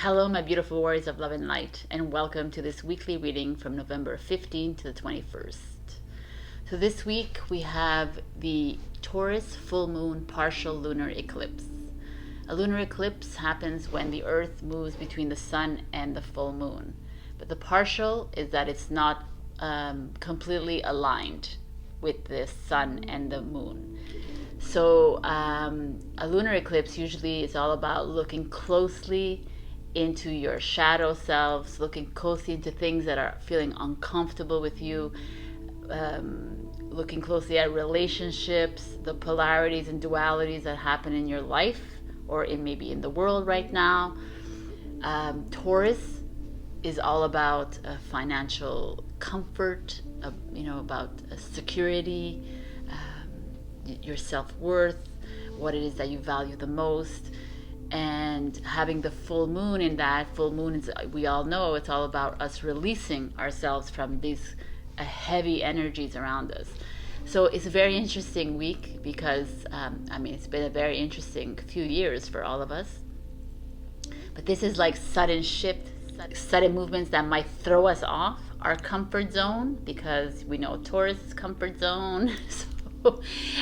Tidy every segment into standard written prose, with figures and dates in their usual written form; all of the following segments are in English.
Hello, my beautiful warriors of love and light, and welcome to this weekly reading from November 15th to the 21st. So this week we have the Taurus full moon partial lunar eclipse. A lunar eclipse happens when the earth moves between the sun and the full moon. But the partial is that it's not completely aligned with the sun and the moon. So a lunar eclipse usually is all about looking closely into your shadow selves, looking closely into things that are feeling uncomfortable with you, looking closely at relationships, the polarities and dualities that happen in your life or maybe in the world right now. Taurus is all about financial comfort, about security, your self-worth, what it is that you value the most. And having the full moon in that, full moon is, we all know, it's all about us releasing ourselves from these heavy energies around us. So it's a very interesting week because, it's been a very interesting few years for all of us. But this is like sudden shift, sudden movements that might throw us off our comfort zone, because we know Taurus is comfort zone.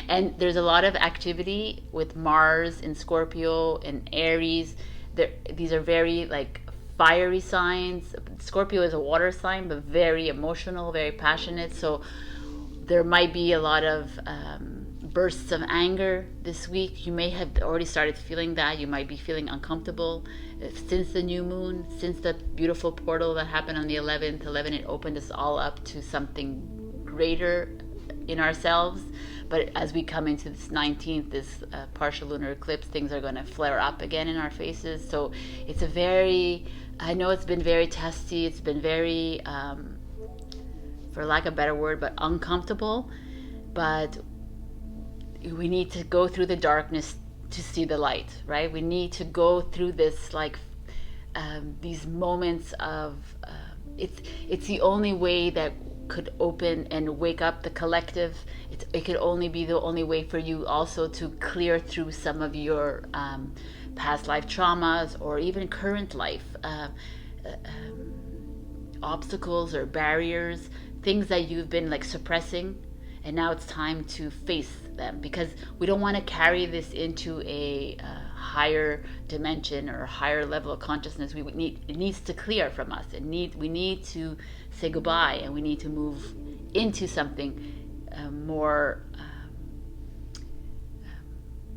And there's a lot of activity with Mars in Scorpio and Aries. These are very fiery signs. Scorpio is a water sign, but very emotional, very passionate. So there might be a lot of bursts of anger this week. You may have already started feeling that. You might be feeling uncomfortable since the new moon, since the beautiful portal that happened on the 11th. It opened us all up to something greater in ourselves. But as we come into this 19th, this partial lunar eclipse, things are going to flare up again in our faces. So it's I know it's been very testy. It's been very, for lack of a better word, but uncomfortable. But we need to go through the darkness to see the light, right? We need to go through this, these moments of, it's the only way that could open and wake up the collective. It could only be the only way for you also to clear through some of your past life traumas, or even current life obstacles or barriers, things that you've been suppressing, and now it's time to face them, because we don't want to carry this into a higher dimension or a higher level of consciousness. It needs to clear from us. We need to say goodbye, and we need to move into something more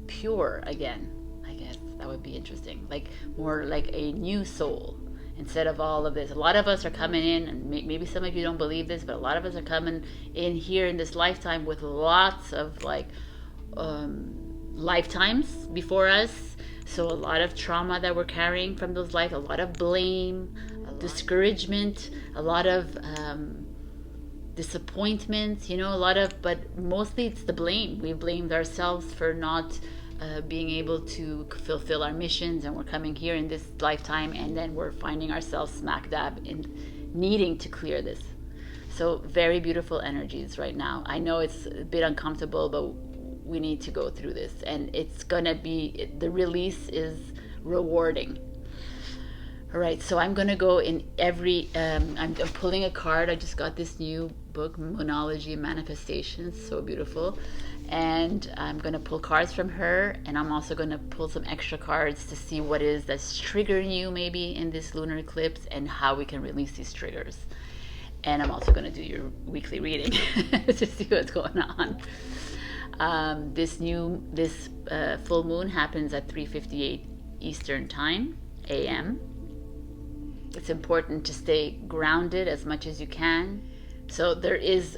pure again. I guess that would be interesting, more like a new soul instead of all of this. A lot of us are coming in, and maybe some of you don't believe this, but a lot of us are coming in here in this lifetime with lots of lifetimes before us. So a lot of trauma that we're carrying from those lives, a lot of blame, discouragement, a lot of disappointment, but mostly it's the blame. We blamed ourselves for not being able to fulfill our missions, and we're coming here in this lifetime, and then we're finding ourselves smack dab in needing to clear this. So very beautiful energies right now. I know it's a bit uncomfortable, but we need to go through this, and it's gonna be, the release is rewarding. All right, so I'm gonna go in every, I'm pulling a card. I just got this new book, Moonology, Manifestations, so beautiful. And I'm gonna pull cards from her, and I'm also gonna pull some extra cards to see what is that's triggering you maybe in this lunar eclipse, and how we can release these triggers. And I'm also gonna do your weekly reading to see what's going on. This full moon happens at 3:58 Eastern Time, AM. It's important to stay grounded as much as you can. So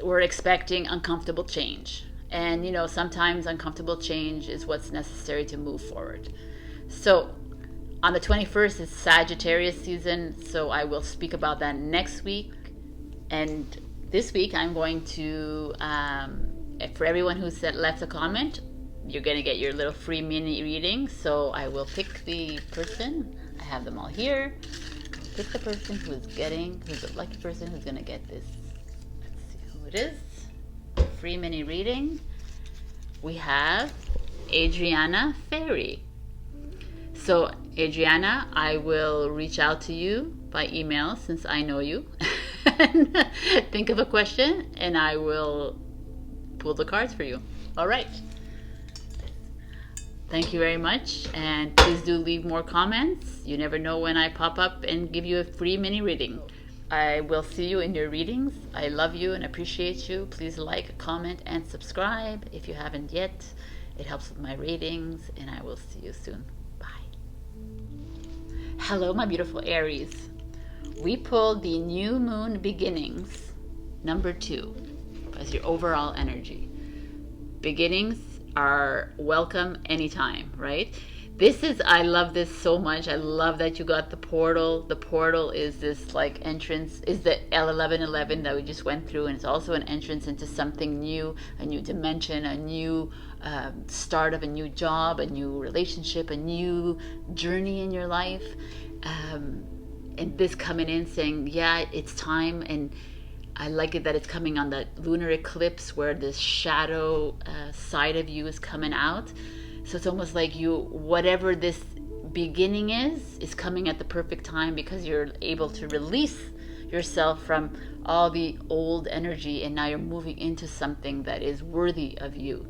we're expecting uncomfortable change. And, sometimes uncomfortable change is what's necessary to move forward. So on the 21st, it's Sagittarius season. So I will speak about that next week. And this week, I'm going to, for everyone who left a comment, you're going to get your little free mini reading. So I will pick the person. I have them all here. Pick the person who's the lucky person who's going to get this. Let's see who it is. Free mini reading. We have Adriana Ferry. So, Adriana, I will reach out to you by email since I know you. And think of a question and I will pull the cards for you. All right. Thank you very much. And please do leave more comments. You never know when I pop up and give you a free mini reading. I will see you in your readings. I love you and appreciate you. Please like, comment, and subscribe if you haven't yet. It helps with my ratings, and I will see you soon. Hello, my beautiful Aries. We pulled the new moon beginnings, number 2, as your overall energy. Beginnings are welcome anytime, right? I love this so much. I love that you got the portal. The portal is this like entrance, is the L1111 that we just went through, and it's also an entrance into something new, a new dimension, a new start of a new job, a new relationship, a new journey in your life. And this coming in saying, yeah, it's time. And I like it that it's coming on the lunar eclipse where this shadow side of you is coming out. So it's almost like whatever this beginning is coming at the perfect time because you're able to release yourself from all the old energy, and now you're moving into something that is worthy of you.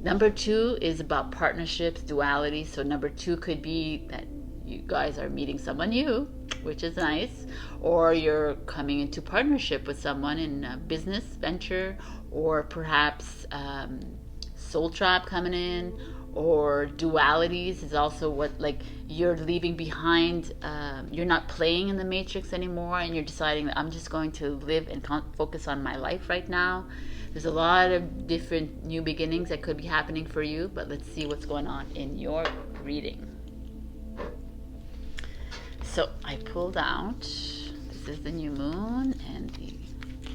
Number 2 is about partnerships, duality. So number 2 could be that you guys are meeting someone new, which is nice, or you're coming into partnership with someone in a business venture, or perhaps soul trap coming in, or dualities is also what, like, you're leaving behind. You're not playing in the matrix anymore, and you're deciding that I'm just going to live and focus on my life right now. There's a lot of different new beginnings that could be happening for you, but let's see what's going on in your reading. So I pulled out, this is the new moon, and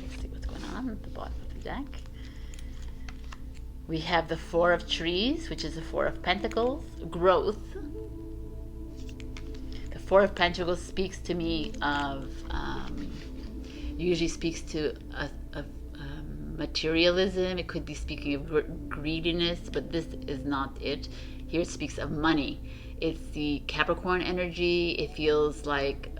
let's see what's going on at the bottom of the deck. We have the 4 of Trees, which is the 4 of Pentacles, growth. The 4 of Pentacles speaks to me of, usually speaks to materialism. It could be speaking of greediness, but this is not it. Here it speaks of money. It's the Capricorn energy. It feels like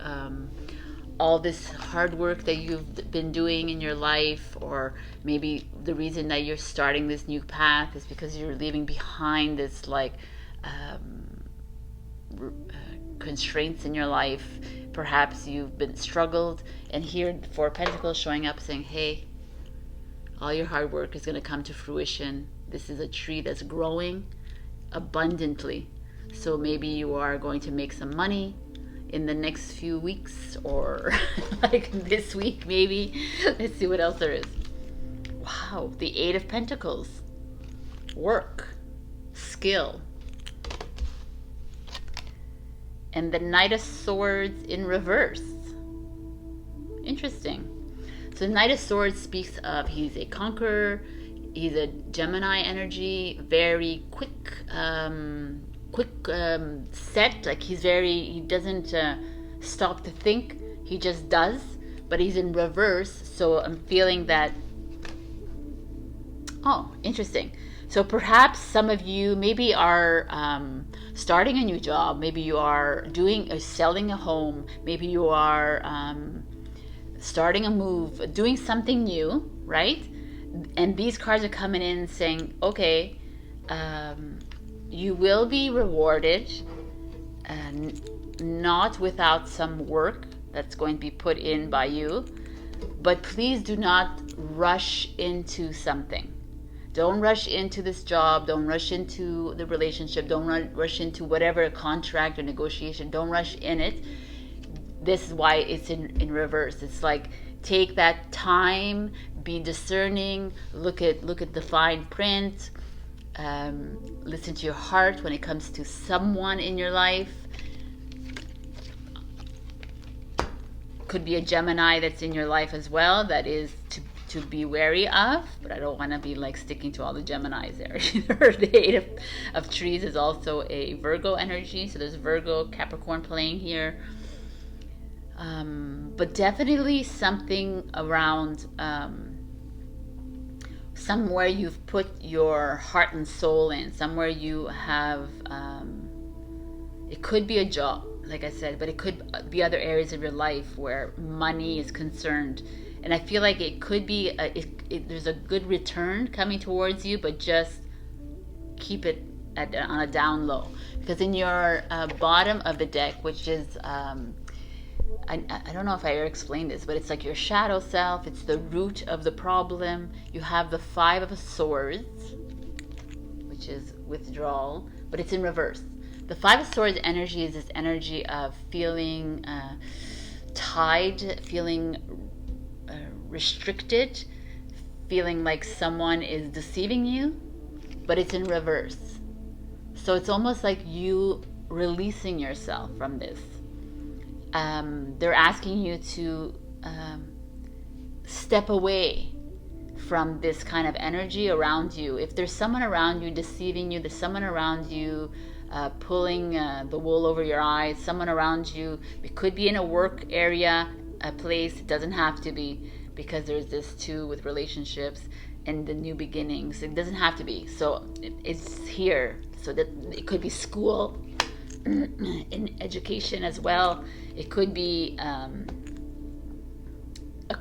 all this hard work that you've been doing in your life, or maybe the reason that you're starting this new path is because you're leaving behind this like constraints in your life. Perhaps you've been struggled, and here the 4 of Pentacles showing up saying, hey, all your hard work is going to come to fruition. This is a tree that's growing abundantly. So maybe you are going to make some money in the next few weeks, or like this week maybe. Let's see what else there is. Wow, the 8 of Pentacles. Work, skill. And the Knight of Swords in reverse. Interesting. So the Knight of Swords speaks of, he's a conqueror, he's a Gemini energy, very quick set, like he doesn't stop to think, he just does, but he's in reverse. So I'm feeling that, oh, interesting. So perhaps some of you maybe are starting a new job, maybe you are selling a home, maybe you are starting a move, doing something new, right? And these cards are coming in saying, okay, you will be rewarded, and not without some work that's going to be put in by you, but please do not rush into something. Don't rush into this job, don't rush into the relationship, don't rush into whatever contract or negotiation, don't rush in it. This is why it's in reverse. It's like, take that time, be discerning, look at the fine print, listen to your heart when it comes to someone in your life. Could be a Gemini that's in your life as well, that is to be wary of, but I don't want to be like sticking to all the Geminis there either. The 8 of Trees is also a Virgo energy, so there's Virgo, Capricorn playing here. But definitely something around somewhere you've put your heart and soul in, somewhere you have It could be a job, like I said, but it could be other areas of your life where money is concerned. And I feel like it could be, there's a good return coming towards you, but just keep it on a down low. Because in your bottom of the deck, which is, I don't know if I ever explained this, but it's like your shadow self. It's the root of the problem. You have the Five of Swords, which is withdrawal, but it's in reverse. The Five of Swords energy is this energy of feeling tied, feeling restricted, feeling like someone is deceiving you, but it's in reverse. So it's almost like you releasing yourself from this. They're asking you to step away from this kind of energy around you. If there's someone around you deceiving you, there's someone around you pulling the wool over your eyes, someone around you, it could be in a work area, a place, it doesn't have to be, because there's this too with relationships and the new beginnings. It doesn't have to be. So it's here. So that it could be school, in education as well. It could be a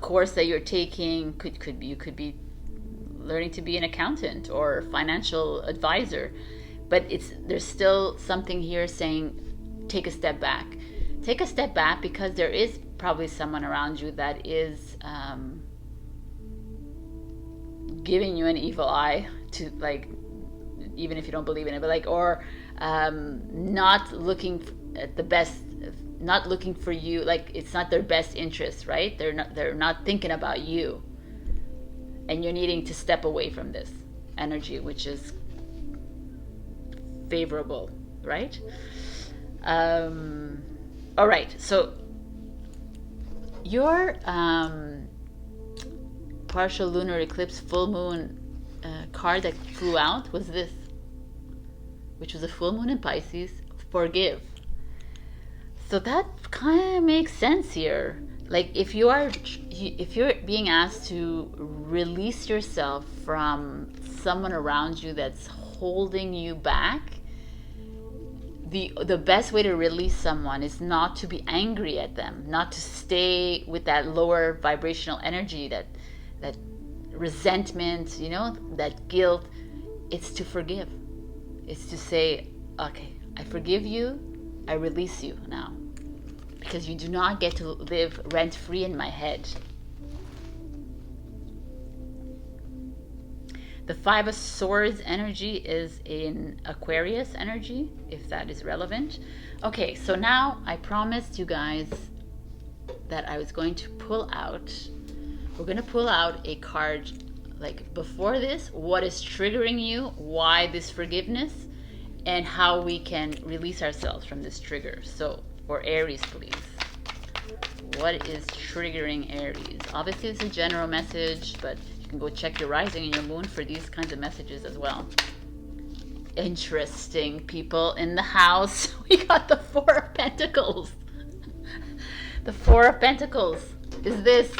course that you're taking. You could be learning to be an accountant or financial advisor. But there's still something here saying take a step back. Take a step back, because there is probably someone around you that is giving you an evil eye, to like, even if you don't believe in it, but like, or not looking at the best, not looking for you, like it's not their best interest, right? They're not thinking about you, and you're needing to step away from this energy, which is favorable, right? All right, so your partial lunar eclipse full moon card that flew out was this, which was a full moon in Pisces. Forgive. So that kind of makes sense here. Like if you're being asked to release yourself from someone around you that's holding you back, the best way to release someone is not to be angry at them, not to stay with that lower vibrational energy, that resentment, that guilt. It's to forgive. It's to say, okay, I forgive you, I release you now, because you do not get to live rent-free in my head. The Five of Swords energy is in Aquarius energy, if that is relevant. Okay, so now I promised you guys that I was going to pull out, we're going to pull out a card, like before this, what is triggering you, why this forgiveness, and how we can release ourselves from this trigger. So, for Aries, please. What is triggering Aries? Obviously, it's a general message, but you can go check your rising and your moon for these kinds of messages as well. Interesting people in the house. We got the Four of Pentacles. The Four of Pentacles is this.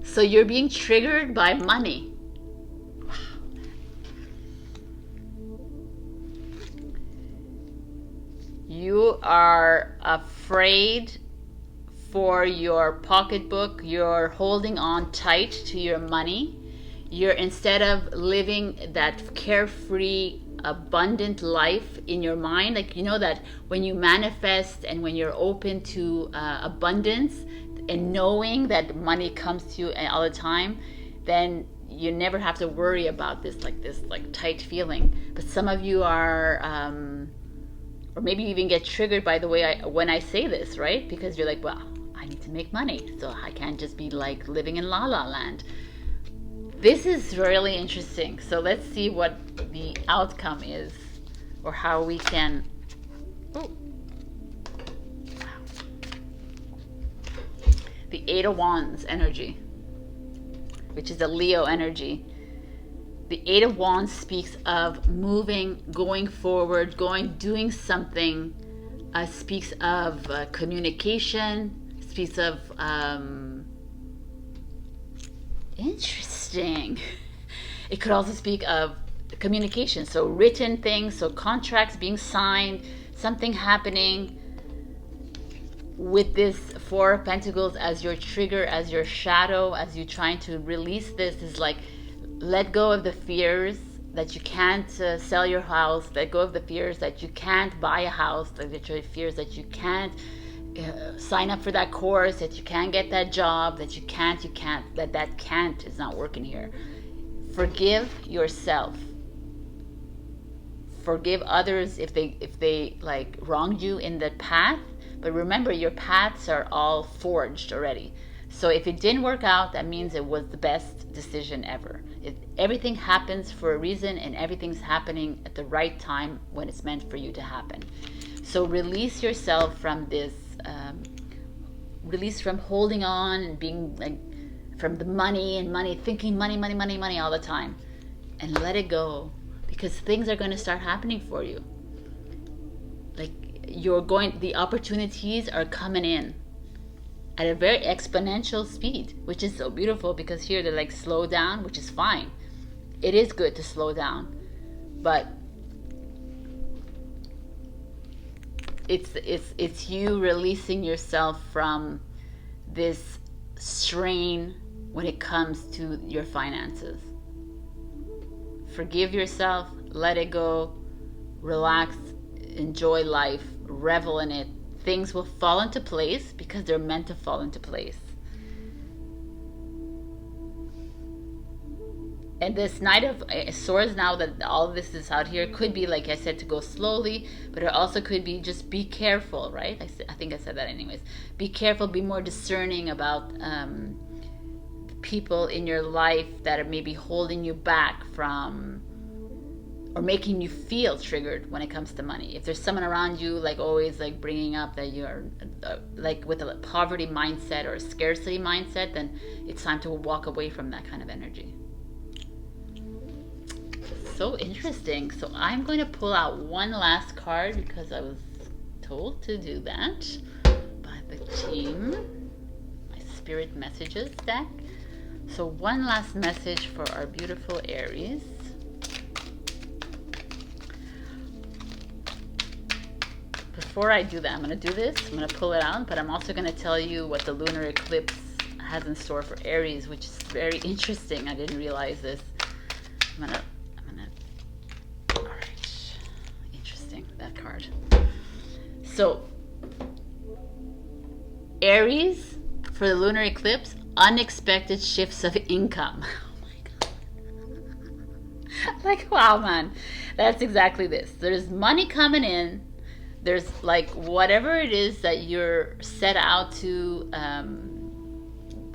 So you're being triggered by money. You are afraid for your pocketbook. You're holding on tight to your money. You're, instead of living that carefree, abundant life in your mind, like, that when you manifest and when you're open to abundance and knowing that money comes to you all the time, then you never have to worry about this tight feeling. But some of you are or maybe you even get triggered by the way when I say this, right? Because you're like, well, I need to make money, so I can't just be like living in La La Land. This is really interesting. So let's see what the outcome is, or how we can. Oh, wow. The Eight of Wands energy, which is a Leo energy. The Eight of Wands speaks of moving, going forward, doing something. Speaks of communication. Speaks of interesting. It could also speak of communication, so written things, so contracts being signed, something happening with this Four of Pentacles as your trigger, as your shadow, as you trying to release this, is like, let go of the fears that you can't sell your house, let go of the fears that you can't buy a house, the fears that you can't sign up for that course, that you can't get that job, that you can't, that can't is not working here. Forgive yourself. Forgive others if they like wronged you in the path. But remember, your paths are all forged already. So if it didn't work out, that means it was the best decision ever. Everything happens for a reason, and everything's happening at the right time when it's meant for you to happen. So release yourself from this, release from holding on and being like, from the money, thinking money all the time. And let it go, because things are going to start happening for you. Like, the opportunities are coming in at a very exponential speed, which is so beautiful, because here they're like, slow down, which is fine. It is good to slow down, but it's you releasing yourself from this strain when it comes to your finances. Forgive yourself, let it go, relax, enjoy life, revel in it. Things will fall into place because they're meant to fall into place. And this Knight of Swords, now that all of this is out here, could be, like I said, to go slowly, but it also could be just be careful, right? I think I said that anyways. Be careful, be more discerning about people in your life that are maybe holding you back from, or making you feel triggered when it comes to money. If there's someone around you like always like bringing up that you're like with a poverty mindset or a scarcity mindset, then it's time to walk away from that kind of energy. So interesting. So I'm going to pull out one last card because I was told to do that by the team, my spirit messages deck. So one last message for our beautiful Aries. Before I do that, I'm going to do this. I'm going to pull it out, but I'm also going to tell you what the lunar eclipse has in store for Aries, which is very interesting. I didn't realize this. All right. Interesting, that card. So, Aries, for the lunar eclipse, unexpected shifts of income. Oh my God. Like, wow, man. That's exactly this. There's money coming in. There's like whatever it is that you're set out to,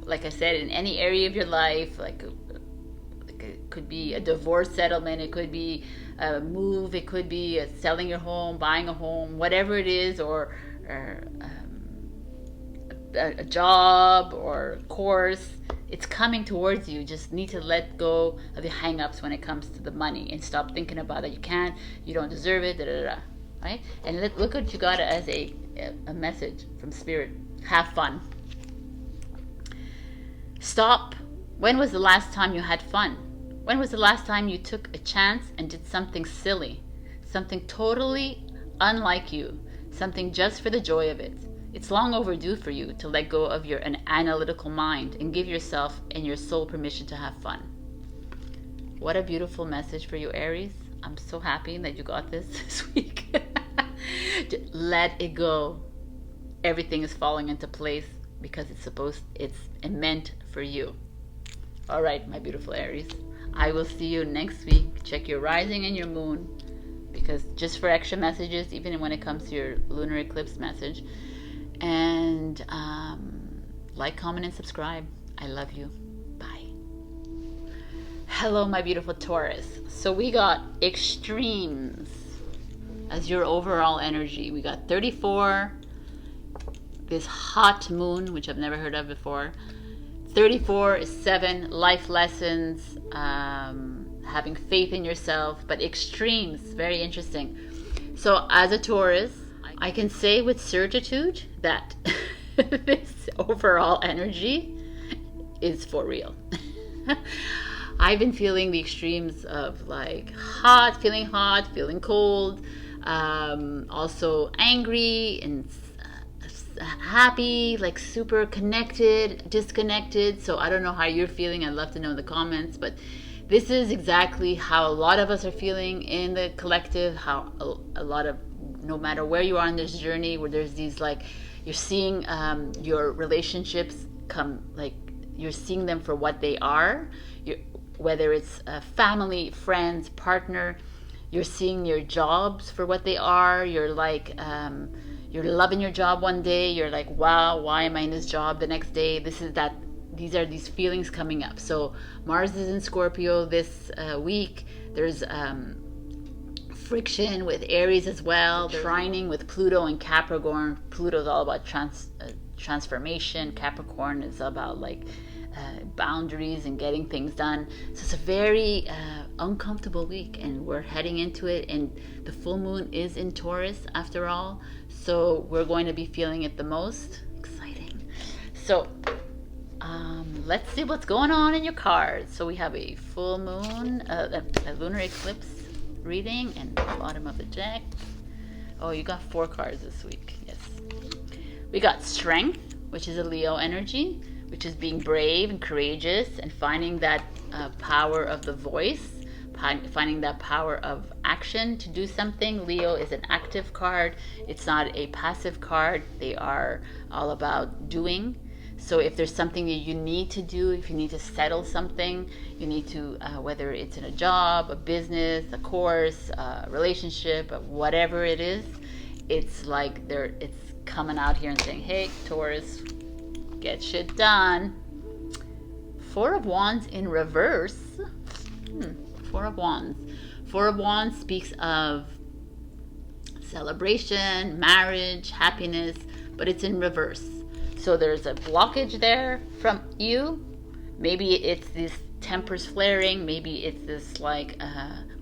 like I said, in any area of your life, like it could be a divorce settlement, it could be a move, it could be selling your home, buying a home, whatever it is, or a job or a course. It's coming towards you. Just need to let go of the hang-ups when it comes to the money and stop thinking about it. You can't, you don't deserve it, da da da. Right? And look what you got as a message from Spirit. Have fun. Stop. When was the last time you had fun? When was the last time you took a chance and did something silly? Something totally unlike you. Something just for the joy of it. It's long overdue for you to let go of an analytical mind and give yourself and your soul permission to have fun. What a beautiful message for you, Aries. I'm so happy that you got this week. Let it go. Everything is falling into place because it's meant for you. All right, my beautiful Aries. I will see you next week. Check your rising and your moon, because just for extra messages, even when it comes to your lunar eclipse message. And like, comment, and subscribe. I love you. Bye. Hello, my beautiful Taurus. So we got extremes as your overall energy. We got 34, this hot moon, which I've never heard of before. 34 is 7, life lessons, having faith in yourself, but extremes, very interesting. So as a Taurus, I can say with certitude that this overall energy is for real. I've been feeling the extremes of like feeling hot, feeling cold, Also angry and happy, like super connected, disconnected. So I don't know how you're feeling. I'd love to know in the comments, but this is exactly how a lot of us are feeling in the collective. How a lot of, no matter where you are in this journey, where there's these, like, you're seeing your relationships come, like you're seeing them for what they are. Whether it's family, friends, partner, you're seeing your jobs for what they are. You're like, you're loving your job one day. You're like, wow, why am I in this job? The next day, these are these feelings coming up. So Mars is in Scorpio this week. There's friction with Aries as well. Trining with Pluto and Capricorn. Pluto is all about transformation. Capricorn is about like boundaries and getting things done. So it's a very uncomfortable week, and we're heading into it, and the full moon is in Taurus after all, so we're going to be feeling it the most. Exciting. So let's see what's going on in your cards. So we have a full moon, a lunar eclipse reading, and the bottom of the deck. Oh, you got 4 cards this week. Yes. We got strength, which is a Leo energy, which is being brave and courageous and finding that power of the voice, finding that power of action to do something. Leo is an active card. It's not a passive card. They are all about doing. So if there's something that you need to do, if you need to settle something, you need to, whether it's in a job, a business, a course, a relationship, whatever it is, it's like it's coming out here and saying, hey, Taurus, get shit done. 4 of Wands in reverse. 4 of Wands. 4 of Wands speaks of celebration, marriage, happiness, but it's in reverse. So there's a blockage there from you. Maybe it's this tempers flaring. Maybe it's this like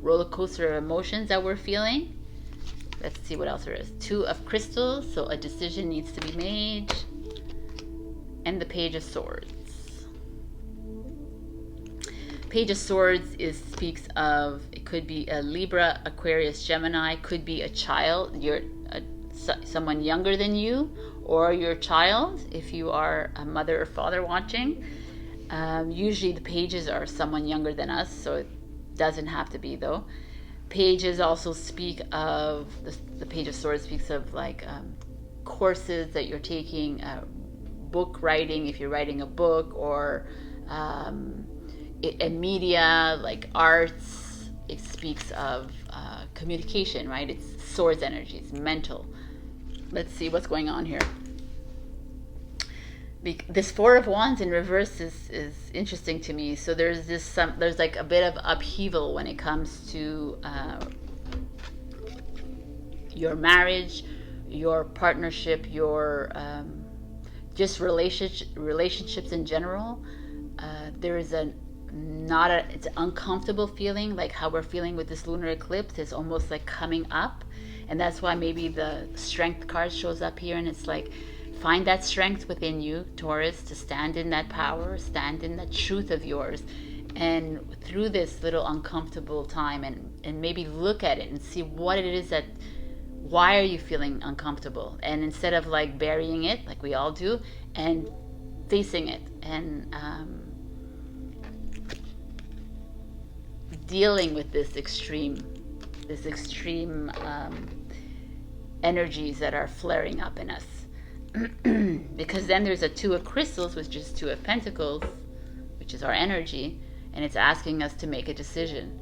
roller coaster of emotions that we're feeling. Let's see what else there is. 2 of Crystals. So a decision needs to be made. And the Page of Swords. Page of Swords speaks of, it could be a Libra, Aquarius, Gemini, could be a child, someone younger than you, or your child, if you are a mother or father watching. Usually the pages are someone younger than us, so it doesn't have to be though. Pages also speak of, the Page of Swords speaks of like courses that you're taking, book writing, if you're writing a book, or in media, like arts. It speaks of communication, right? It's swords energy, it's mental. Let's see what's going on here. This 4 of Wands in reverse is interesting to me. So there's like a bit of upheaval when it comes to your marriage, your partnership, your just relationships in general. There is it's an uncomfortable feeling, like how we're feeling with this lunar eclipse. It's almost like coming up, and that's why maybe the strength card shows up here, and it's like, find that strength within you, Taurus, to stand in that power, stand in that truth of yours, and through this little uncomfortable time, and maybe look at it and see what it is why are you feeling uncomfortable, and instead of like burying it like we all do, and facing it, and dealing with this extreme energies that are flaring up in us. Because then there's a 2 of Crystals, which is 2 of Pentacles, which is our energy, and it's asking us to make a decision.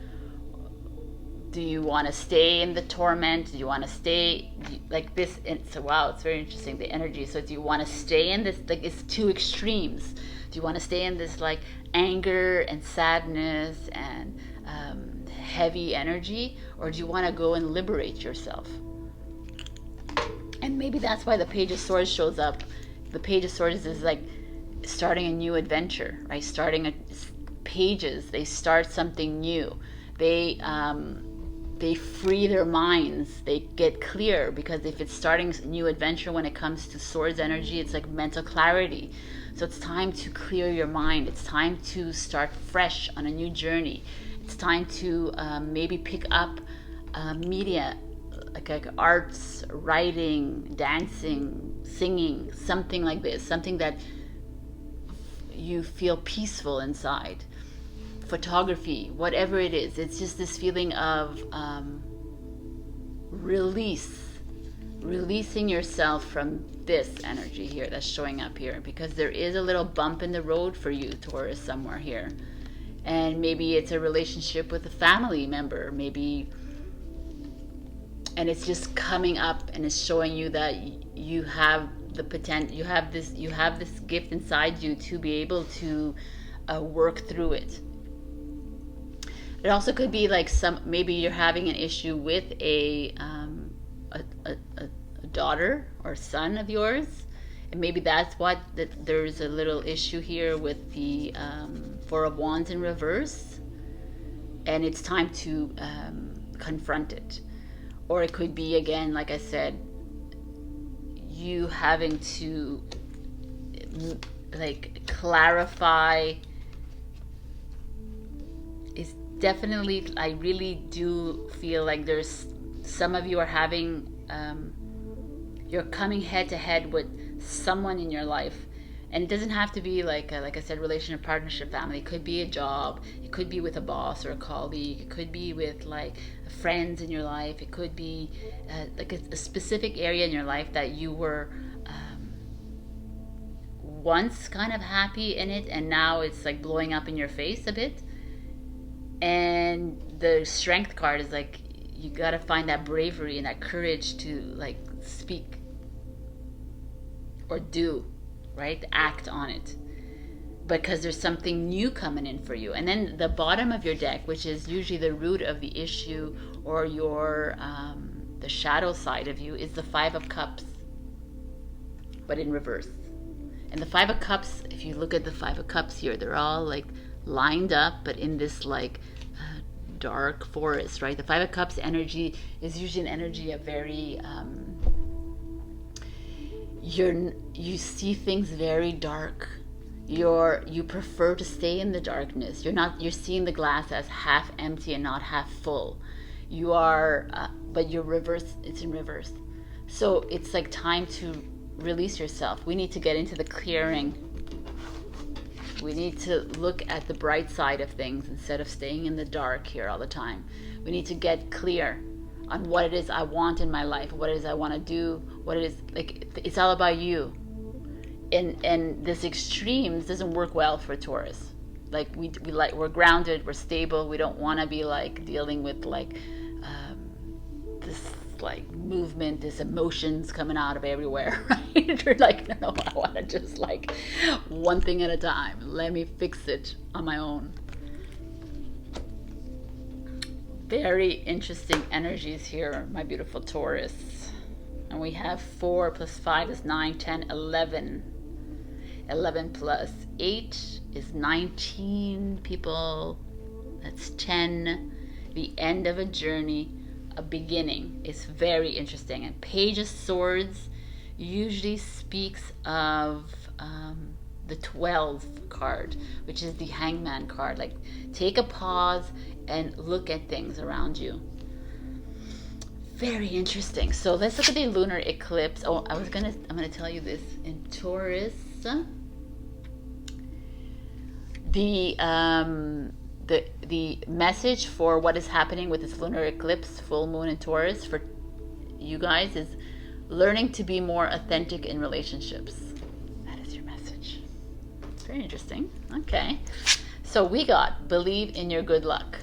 Do you want to stay in the torment? Do you want to stay like this? So wow, it's very interesting, the energy. So do you want to stay in this, like it's 2 extremes? Do you want to stay in this like anger and sadness and heavy energy, or do you want to go and liberate yourself? And maybe that's why the Page of Swords shows up. The Page of Swords is like starting a new adventure, right? Pages, they start something new. They free their minds. They get clear, because if it's starting a new adventure when it comes to swords energy, it's like mental clarity. So it's time to clear your mind. It's time to start fresh on a new journey. It's time to maybe pick up media like arts, writing, dancing, singing, something like this, something that you feel peaceful inside. Photography, whatever it is, it's just this feeling of releasing yourself from this energy here that's showing up here, because there is a little bump in the road for you, Taurus, somewhere here. And maybe it's a relationship with a family member, maybe, and it's just coming up and it's showing you that you have the potential, you have this gift inside you to be able to work through it. It also could be like maybe you're having an issue with a daughter or son of yours, and maybe that's what there's a little issue here with the Four of Wands in reverse, and it's time to confront it. Or it could be, again, like I said, you having to like clarify. Is definitely, I really do feel like there's some of you are having you're coming head to head with someone in your life, and it doesn't have to be like I said, relationship, partnership, family. It could be a job, it could be with a boss or a colleague, it could be with like friends in your life, it could be like a specific area in your life that you were once kind of happy in it, and now it's like blowing up in your face a bit. And the Strength card is like, you got to find that bravery and that courage to like speak or do, right? Act on it, because there's something new coming in for you. And then the bottom of your deck, which is usually the root of the issue or your the shadow side of you, is the Five of Cups, but in reverse. And the Five of Cups, if you look at the Five of Cups here, they're all like lined up, but in this like dark forest, right? The Five of Cups energy is usually an energy of very you see things very dark. You prefer to stay in the darkness. You're seeing the glass as half empty and not half full. You are but you're reverse, it's in reverse. So it's like time to release yourself. We need to get into the clearing. We need to look at the bright side of things instead of staying in the dark here all the time. We need to get clear on what it is I want in my life, what it is I want to do, what it is, like, it's all about you. And this extremes doesn't work well for Taurus. Like we're grounded, we're stable. We don't want to be like dealing with like this like movement, this emotions coming out of everywhere, right? We're like, no, I want to just like one thing at a time. Let me fix it on my own. Very interesting energies here, my beautiful Taurus. And we have 4 plus 5 is 9, 10, 11. 11 plus 8 is 19, people. That's 10. The end of a journey, a beginning. Is very interesting. And Page of Swords usually speaks of the 12 card, which is the Hangman card. Like, take a pause and look at things around you. Very interesting. So let's look at the lunar eclipse. Oh, I'm gonna tell you this in Taurus. The message for what is happening with this lunar eclipse, full moon in Taurus, for you guys is learning to be more authentic in relationships. That is your message. Very interesting. Okay. So we got believe in your good luck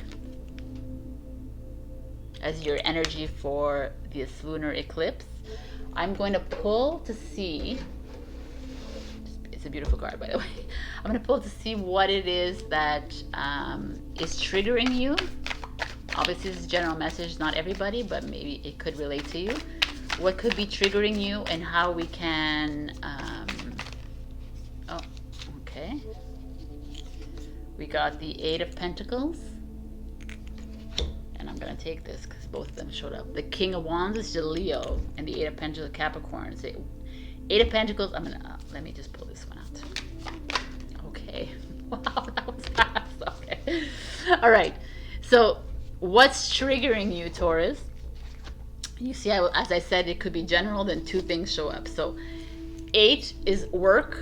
as your energy for this lunar eclipse. I'm going to pull to see, it's a beautiful card, by the way. I'm going to pull to see what it is that is triggering you. Obviously, this is a general message, not everybody, but maybe it could relate to you. What could be triggering you and how we can, oh, okay. We got the Eight of Pentacles. And I'm going to take this because both of them showed up. The King of Wands is the Leo, and the Eight of Pentacles, Capricorn. So Eight of Pentacles, I'm going to, let me just pull this one out. Okay. Wow, that was fast. Okay. All right. So what's triggering you, Taurus? You see, as I said, it could be general, then two things show up. So 8 is work,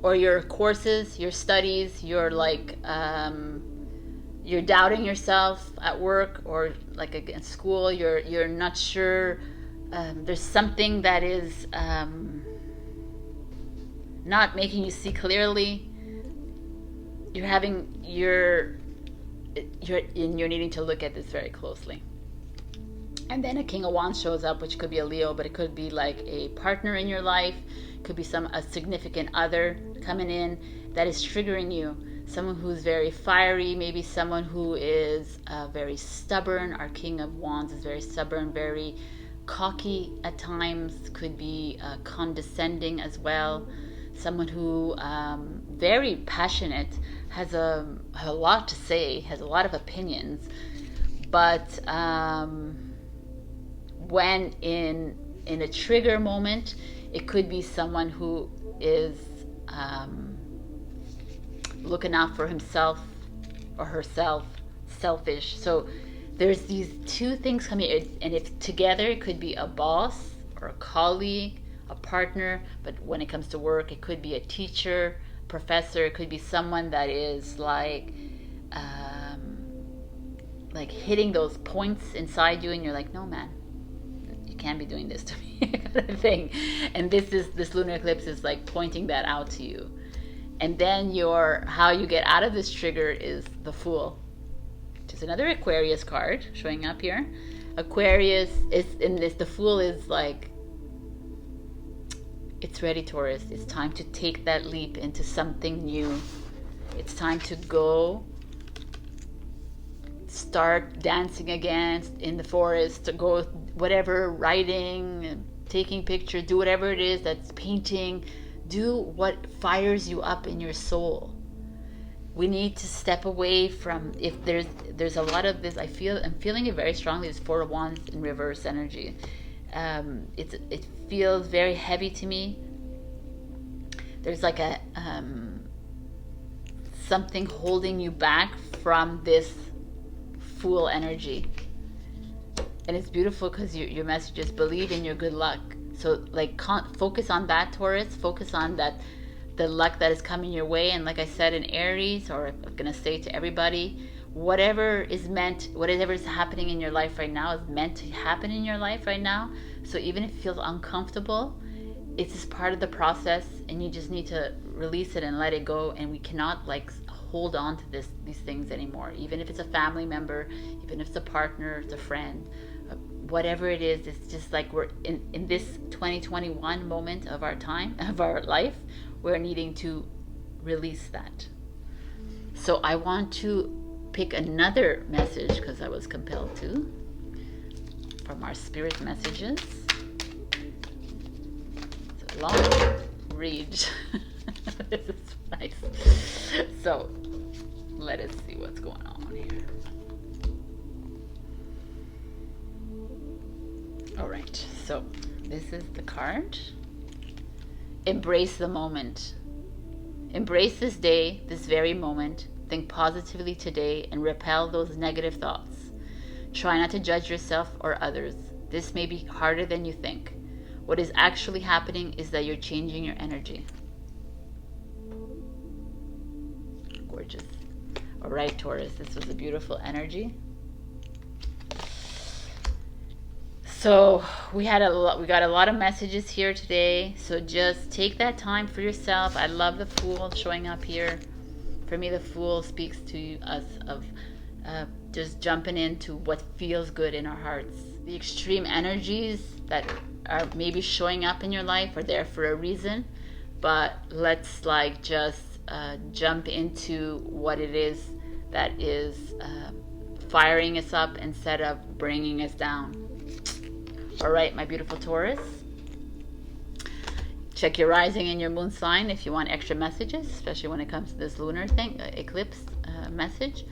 or your courses, your studies, your like you're doubting yourself at work, or like at school, you're not sure. There's something that is not making you see clearly. You're needing to look at this very closely. And then a King of Wands shows up, which could be a Leo, but it could be like a partner in your life, could be a significant other coming in that is triggering you. Someone who's very fiery, maybe someone who is very stubborn. Our King of Wands is very stubborn, very cocky at times, could be condescending as well. Someone who very passionate, has a lot to say, has a lot of opinions, but when in a trigger moment, it could be someone who is looking out for himself or herself, selfish. So there's these two things coming in, and if together, it could be a boss or a colleague, a partner. But when it comes to work, it could be a teacher, professor. It could be someone that is like hitting those points inside you, and you're like, no man, you can't be doing this to me, kind of thing. And this lunar eclipse is like pointing that out to you. And then how you get out of this trigger is the Fool, which is another Aquarius card showing up here. Aquarius is in this. The Fool is like, it's ready, Taurus. It's time to take that leap into something new. It's time to go start dancing again in the forest, to go whatever, writing, taking pictures, do whatever it is, that's painting. Do what fires you up in your soul. We need to step away from, if there's a lot of this, I'm feeling it very strongly, this 4 of Wands in reverse energy. It feels very heavy to me. There's like a something holding you back from this Fool energy, and it's beautiful because your message is believe in your good luck. So like, focus on that, Taurus. Focus on that, the luck that is coming your way. And like I said in Aries, or I'm gonna say to everybody, whatever is happening in your life right now is meant to happen in your life right now. So even if it feels uncomfortable, it's just part of the process, and you just need to release it and let it go. And we cannot like hold on to these things anymore. Even if it's a family member, even if it's a partner, it's a friend, whatever it is, it's just like we're in this 2021 moment of our time, of our life, we're needing to release that. So I want to pick another message because I was compelled to, from our spirit messages. It's a long read. This is nice. So let us see what's going on here. All right, so this is the card. Embrace the moment. Embrace this day, this very moment. Think positively today and repel those negative thoughts. Try not to judge yourself or others. This may be harder than you think. What is actually happening is that you're changing your energy. Gorgeous. All right, Taurus, this was a beautiful energy. So we got a lot of messages here today. So just take that time for yourself. I love the Fool showing up here. For me, the Fool speaks to us of just jumping into what feels good in our hearts. The extreme energies that are maybe showing up in your life are there for a reason, but let's like just jump into what it is that is firing us up instead of bringing us down. All right, my beautiful Taurus. Check your rising and your moon sign if you want extra messages, especially when it comes to this lunar thing, eclipse message.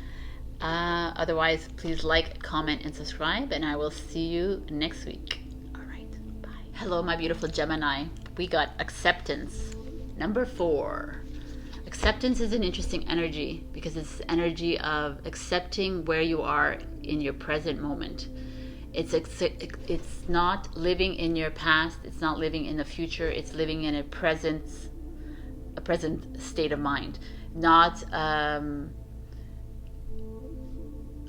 Otherwise, please like, comment, and subscribe, and I will see you next week. All right, bye. Hello, my beautiful Gemini. We got acceptance, number 4. Acceptance is an interesting energy because it's energy of accepting where you are in your present moment. It's not living in your past. It's not living in the future. It's living in a present state of mind. Not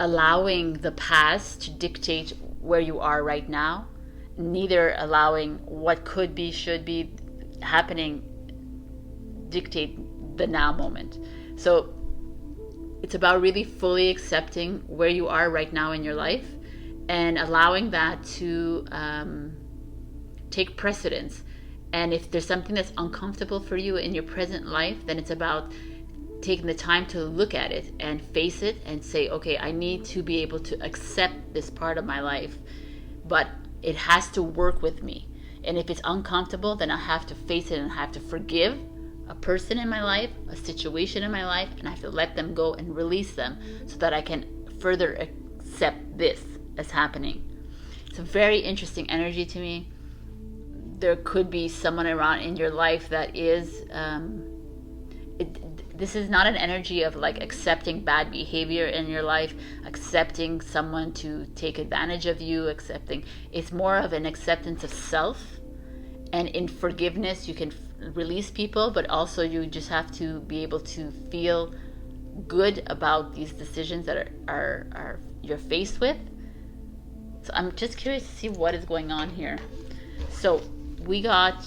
allowing the past to dictate where you are right now. Neither allowing what could be, should be happening dictate the now moment. So it's about really fully accepting where you are right now in your life and allowing that to take precedence. And if there's something that's uncomfortable for you in your present life, then it's about taking the time to look at it and face it and say, okay, I need to be able to accept this part of my life, but it has to work with me. And if it's uncomfortable, then I have to face it and I have to forgive a person in my life, a situation in my life, and I have to let them go and release them so that I can further accept this as happening. It's a very interesting energy to me. There could be someone around in your life that is, this is not an energy of like accepting bad behavior in your life, accepting someone to take advantage of you, it's more of an acceptance of self. And in forgiveness, you can release people, but also you just have to be able to feel good about these decisions that are you're faced with. So I'm just curious to see what is going on here. So we got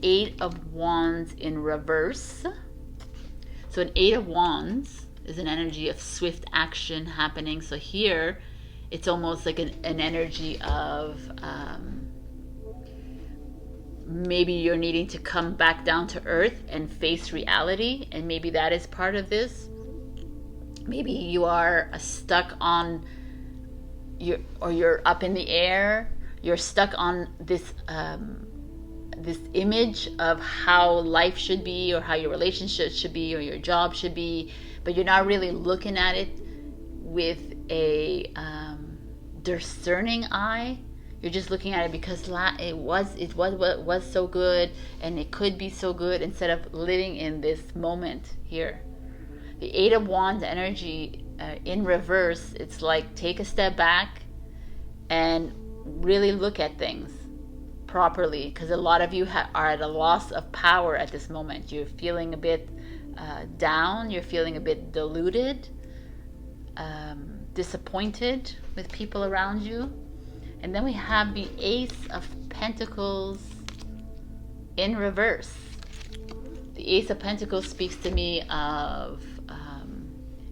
8 of Wands in reverse. So an 8 of Wands is an energy of swift action happening. So here it's almost like an energy of maybe you're needing to come back down to earth and face reality, and maybe that is part of this. Maybe you are stuck on you're up in the air, you're stuck on this this image of how life should be, or how your relationship should be, or your job should be, but you're not really looking at it with a discerning eye. You're just looking at it because it was so good, and it could be so good, instead of living in this moment here. The 8 of Wands energy in reverse, it's like take a step back and really look at things properly, because a lot of you are at a loss of power at this moment. You're feeling a bit down, you're feeling a bit deluded, disappointed with people around you. And then we have the Ace of Pentacles in reverse. The Ace of Pentacles speaks to me of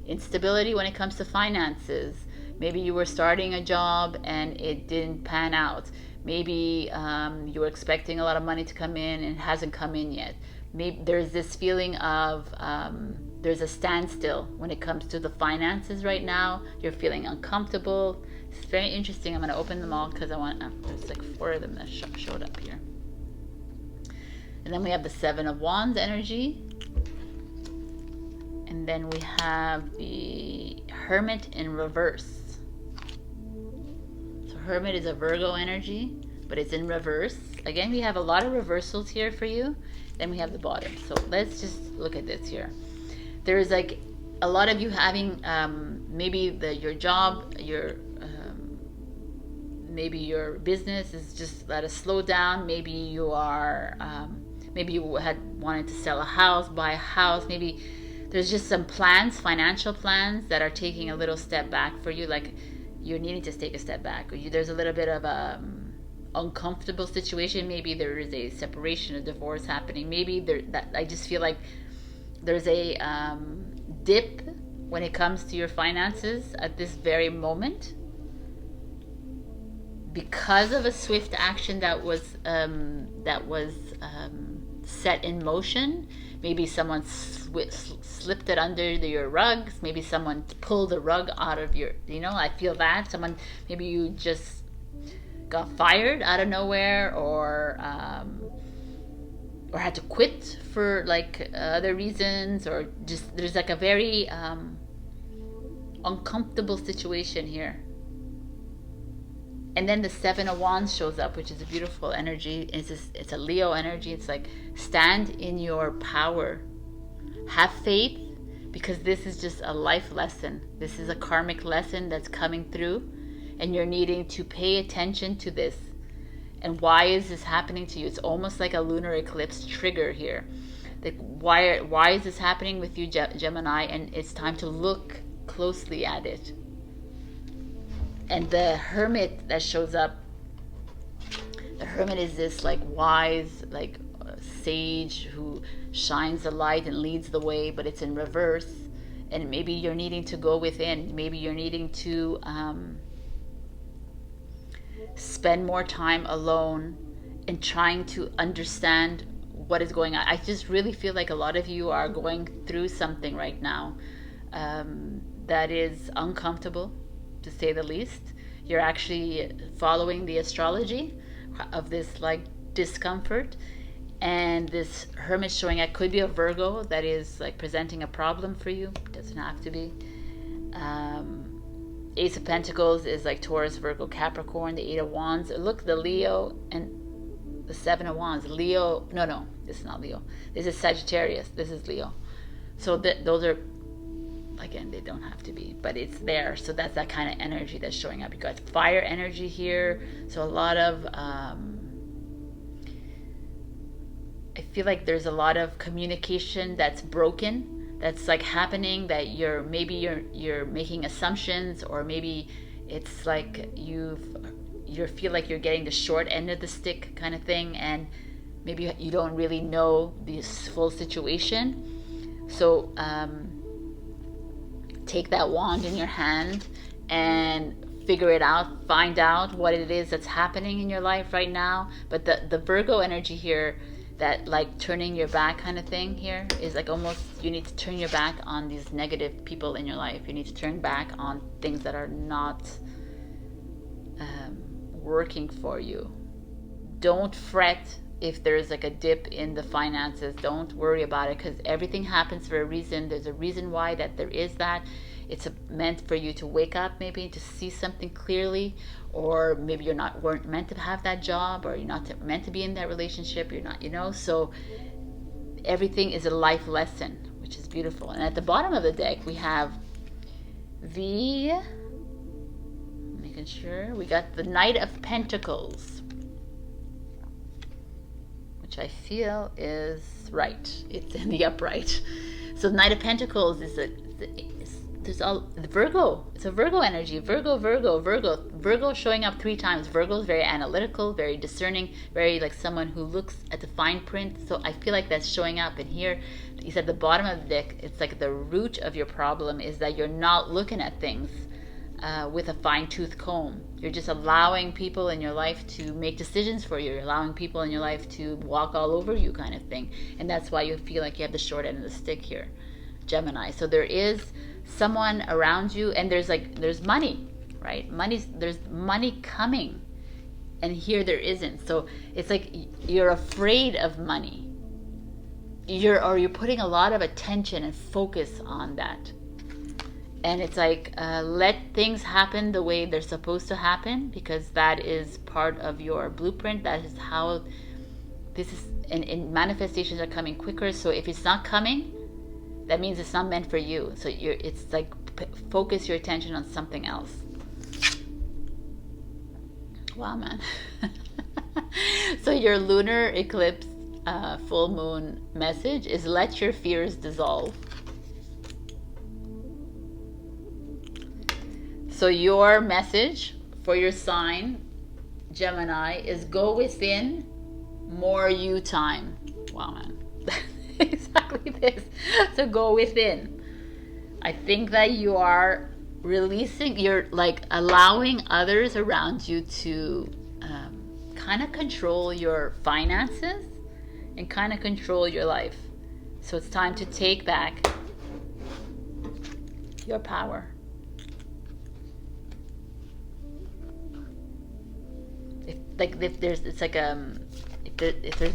instability when it comes to finances. Maybe you were starting a job and it didn't pan out. Maybe you were expecting a lot of money to come in and it hasn't come in yet. Maybe there's this feeling of there's a standstill when it comes to the finances right now. You're feeling uncomfortable. It's very interesting. I'm going to open them all because I want, there's like 4 of them that showed up here. And then we have the 7 of Wands energy. And then we have the Hermit in reverse. So Hermit is a Virgo energy, but it's in reverse. Again, we have a lot of reversals here for you. Then we have the bottom. So let's just look at this here. There's like a lot of you having maybe your job, maybe your business is just at a slow down. Maybe you are, maybe you had wanted to sell a house, buy a house. Maybe there's just some plans, financial plans, that are taking a little step back for you. Like you're needing to take a step back. Or there's a little bit of uncomfortable situation. Maybe there is a separation, a divorce happening. Maybe I just feel like there's a dip when it comes to your finances at this very moment, because of a swift action that was set in motion. Maybe someone slipped it under your rugs. Maybe someone pulled the rug out of your, I feel that. Maybe you just got fired out of nowhere, or had to quit for like other reasons, or just there's like a very uncomfortable situation here. And then the 7 of Wands shows up, which is a beautiful energy. It's a Leo energy. It's like stand in your power. Have faith, because this is just a life lesson. This is a karmic lesson that's coming through. and you're needing to pay attention to this. And why is this happening to you? It's almost like a lunar eclipse trigger here. Like, why is this happening with you, Gemini? And it's time to look closely at it. And the Hermit that shows up, the Hermit is this like wise, like sage who shines the light and leads the way, but it's in reverse. And maybe you're needing to go within. Maybe you're needing to spend more time alone and trying to understand what is going on. I just really feel like a lot of you are going through something right now that is uncomfortable, to say the least. You're actually following the astrology of this like discomfort, and this Hermit showing up could be a Virgo that is like presenting a problem for you. Doesn't have to be. Ace of Pentacles is like Taurus, Virgo, Capricorn. The Eight of Wands, look, the Leo and the Seven of Wands. Leo, no, this is not Leo. This is Sagittarius. This is Leo. So those are, again, they don't have to be, but it's there. So that's that kind of energy that's showing up. You got fire energy here. So a lot of, I feel like there's a lot of communication that's broken, that's like happening, that you're making assumptions, or maybe it's like you feel like you're getting the short end of the stick kind of thing, and maybe you don't really know the full situation. So take that wand in your hand and figure it out, find out what it is that's happening in your life right now. But the Virgo energy here, that like turning your back kind of thing here, is like almost you need to turn your back on these negative people in your life. You need to turn back on things that are not working for you. Don't fret if there's like a dip in the finances. Don't worry about it, because everything happens for a reason. There's a reason why that there is that. It's meant for you to wake up, maybe to see something clearly, or maybe weren't meant to have that job, or you're not meant to be in that relationship. You're not, so everything is a life lesson, which is beautiful. And at the bottom of the deck, we have making sure we got the Knight of Pentacles, which I feel is right. It's in the upright. So Knight of Pentacles is there's all the Virgo. It's a Virgo energy. Virgo showing up 3 times. Virgo is very analytical, very discerning, very like someone who looks at the fine print. So I feel like that's showing up. And here, he's at the bottom of the deck. It's like the root of your problem is that you're not looking at things with a fine-tooth comb. You're just allowing people in your life to make decisions for you. You're allowing people in your life to walk all over you, kind of thing. And that's why you feel like you have the short end of the stick here, Gemini. So there is someone around you, and there's money, right? There's money coming, and here there isn't. So it's like you're afraid of money. You're putting a lot of attention and focus on that. And it's like, let things happen the way they're supposed to happen, because that is part of your blueprint. That is how this is, and manifestations are coming quicker. So if it's not coming, that means it's not meant for you. So it's like focus your attention on something else. Wow, man. So your lunar eclipse full moon message is let your fears dissolve. So your message for your sign, Gemini, is go within, more you time. Wow, man. Exactly this. So go within. I think that you are releasing, you're like allowing others around you to kind of control your finances and kind of control your life. So it's time to take back your power. If there's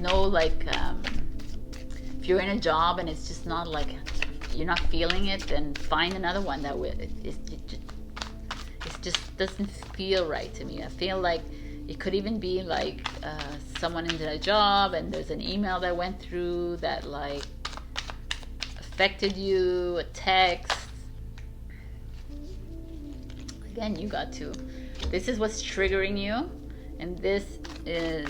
no like if you're in a job and it's just not like you're not feeling it, then find another one that will. It just doesn't feel right to me. I feel like it could even be like someone in a job and there's an email that went through that like affected you, a text. Again, you got to This is what's triggering you, and this is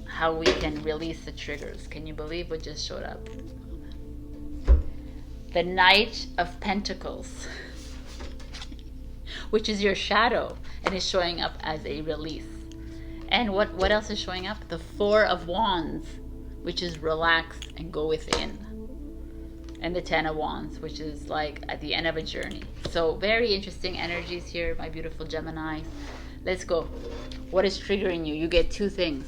how we can release the triggers. Can you believe what just showed up? The Knight of Pentacles, which is your shadow, and is showing up as a release. And what else is showing up? The Four of Wands, which is relax and go within. And the Ten of Wands, which is like at the end of a journey. So very interesting energies here, my beautiful Geminis. Let's go. What is triggering you? You get two things.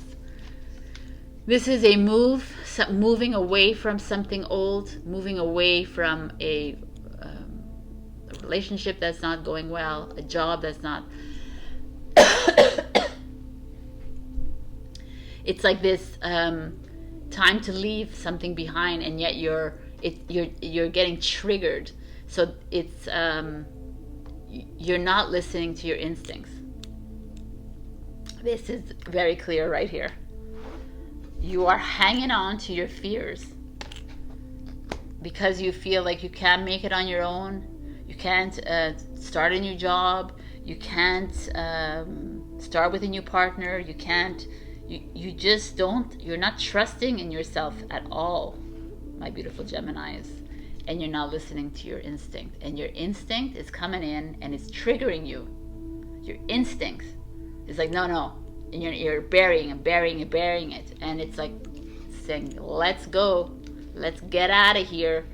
This is a moving away from something old, moving away from a relationship that's not going well, a job that's not. It's like this time to leave something behind, and yet you're getting triggered. So it's you're not listening to your instincts. This is very clear right here. You are hanging on to your fears because you feel like you can't make it on your own. You can't start a new job. You can't start with a new partner. You can't. You just don't. You're not trusting in yourself at all, my beautiful Geminis, and you're not listening to your instinct. And your instinct is coming in and it's triggering you. Your instinct is like, no, and you're burying it, and it's like saying, let's go, let's get out of here,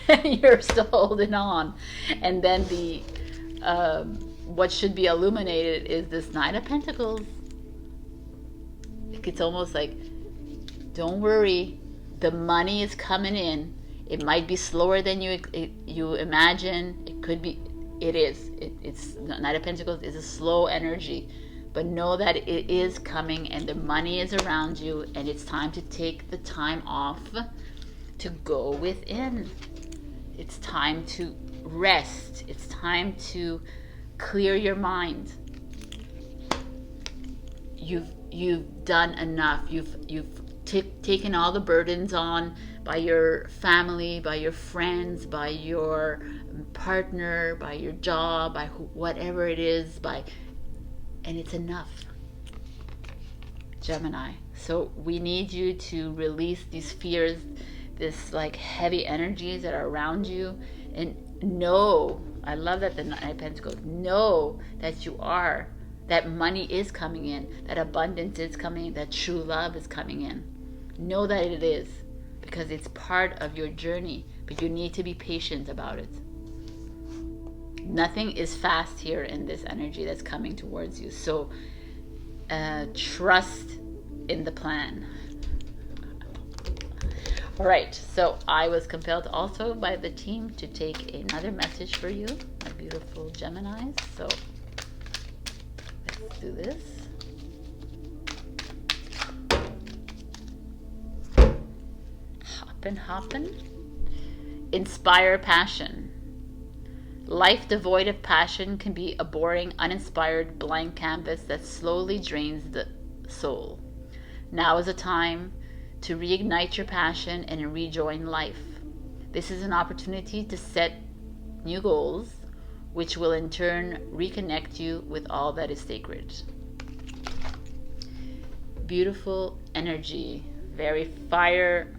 and you're still holding on. And then the what should be illuminated is this Knight of Pentacles. It's almost like, don't worry, the money is coming in. It might be slower than you imagine. It could be. It is. It's Knight of Pentacles is a slow energy, but know that it is coming, and the money is around you, and it's time to take the time off to go within. It's time to rest. It's time to clear your mind. You've done enough. You've taken all the burdens on by your family, by your friends, by your partner, by your job, by whatever it is, and it's enough, Gemini. So we need you to release these fears, this like heavy energies that are around you, and know, I love that the Knight of Pentacles, know that you are, that money is coming in, that abundance is coming in, that true love is coming in. Know that it is, because it's part of your journey, but you need to be patient about it. Nothing is fast here in this energy that's coming towards you. So trust in the plan. All right, so I was compelled also by the team to take another message for you, my beautiful Geminis. So let's do this. Hoppin'. Inspire passion. Life devoid of passion can be a boring, uninspired, blank canvas that slowly drains the soul. Now is a time to reignite your passion and rejoin life. This is an opportunity to set new goals, which will in turn reconnect you with all that is sacred. Beautiful energy, very fire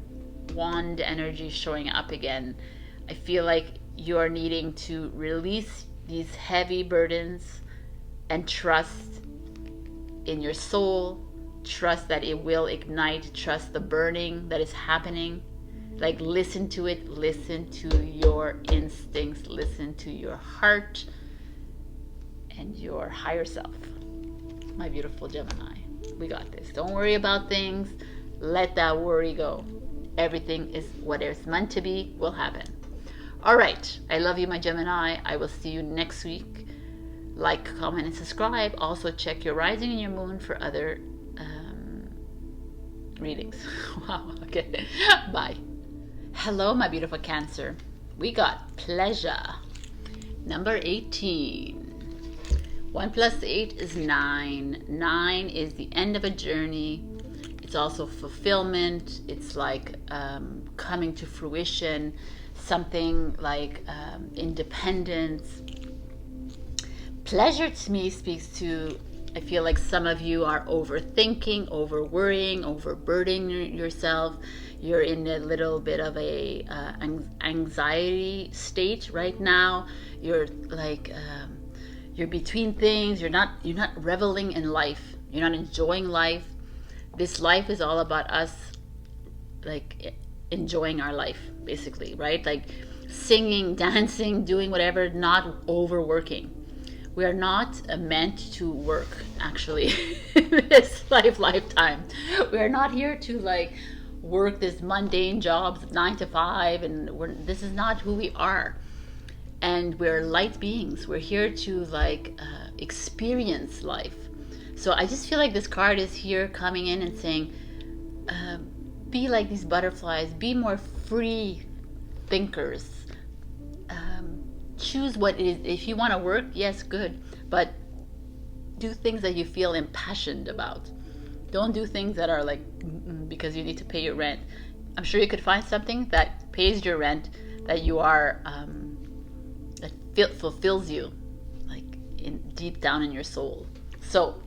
wand energy showing up again. I feel like you're needing to release these heavy burdens and trust in your soul. Trust that it will ignite. Trust the burning that is happening. Like, listen to it. Listen to your instincts. Listen to your heart and your higher self. My beautiful Gemini, we got this. Don't worry about things. Let that worry go. Everything is what it's meant to be will happen. All right. I love you, my Gemini. I will see you next week. Like, comment, and subscribe. Also, check your rising and your moon for other readings. Wow. Okay. Bye. Hello, my beautiful Cancer. We got pleasure. Number 18. 1 + 8 is 9. 9 is the end of a journey. It's also fulfillment. It's like coming to fruition. Something like independence. Pleasure to me speaks to, I feel like some of you are overthinking, over worrying, overburdening yourself. You're in a little bit of a anxiety state right now. You're like you're between things. You're not reveling in life. You're not enjoying life. This life is all about us, like enjoying our life, basically, right? Like singing, dancing, doing whatever, not overworking. We are not meant to work, actually, in this lifetime. We are not here to like work this mundane jobs 9 to 5, and this is not who we are. And we're light beings. We're here to like experience life. So I just feel like this card is here coming in and saying, be like these butterflies, be more free thinkers. Choose what it is. If you want to work, yes, good, but do things that you feel impassioned about. Don't do things that are like because you need to pay your rent. I'm sure you could find something that pays your rent, that you are that fulfills you, like deep down in your soul. So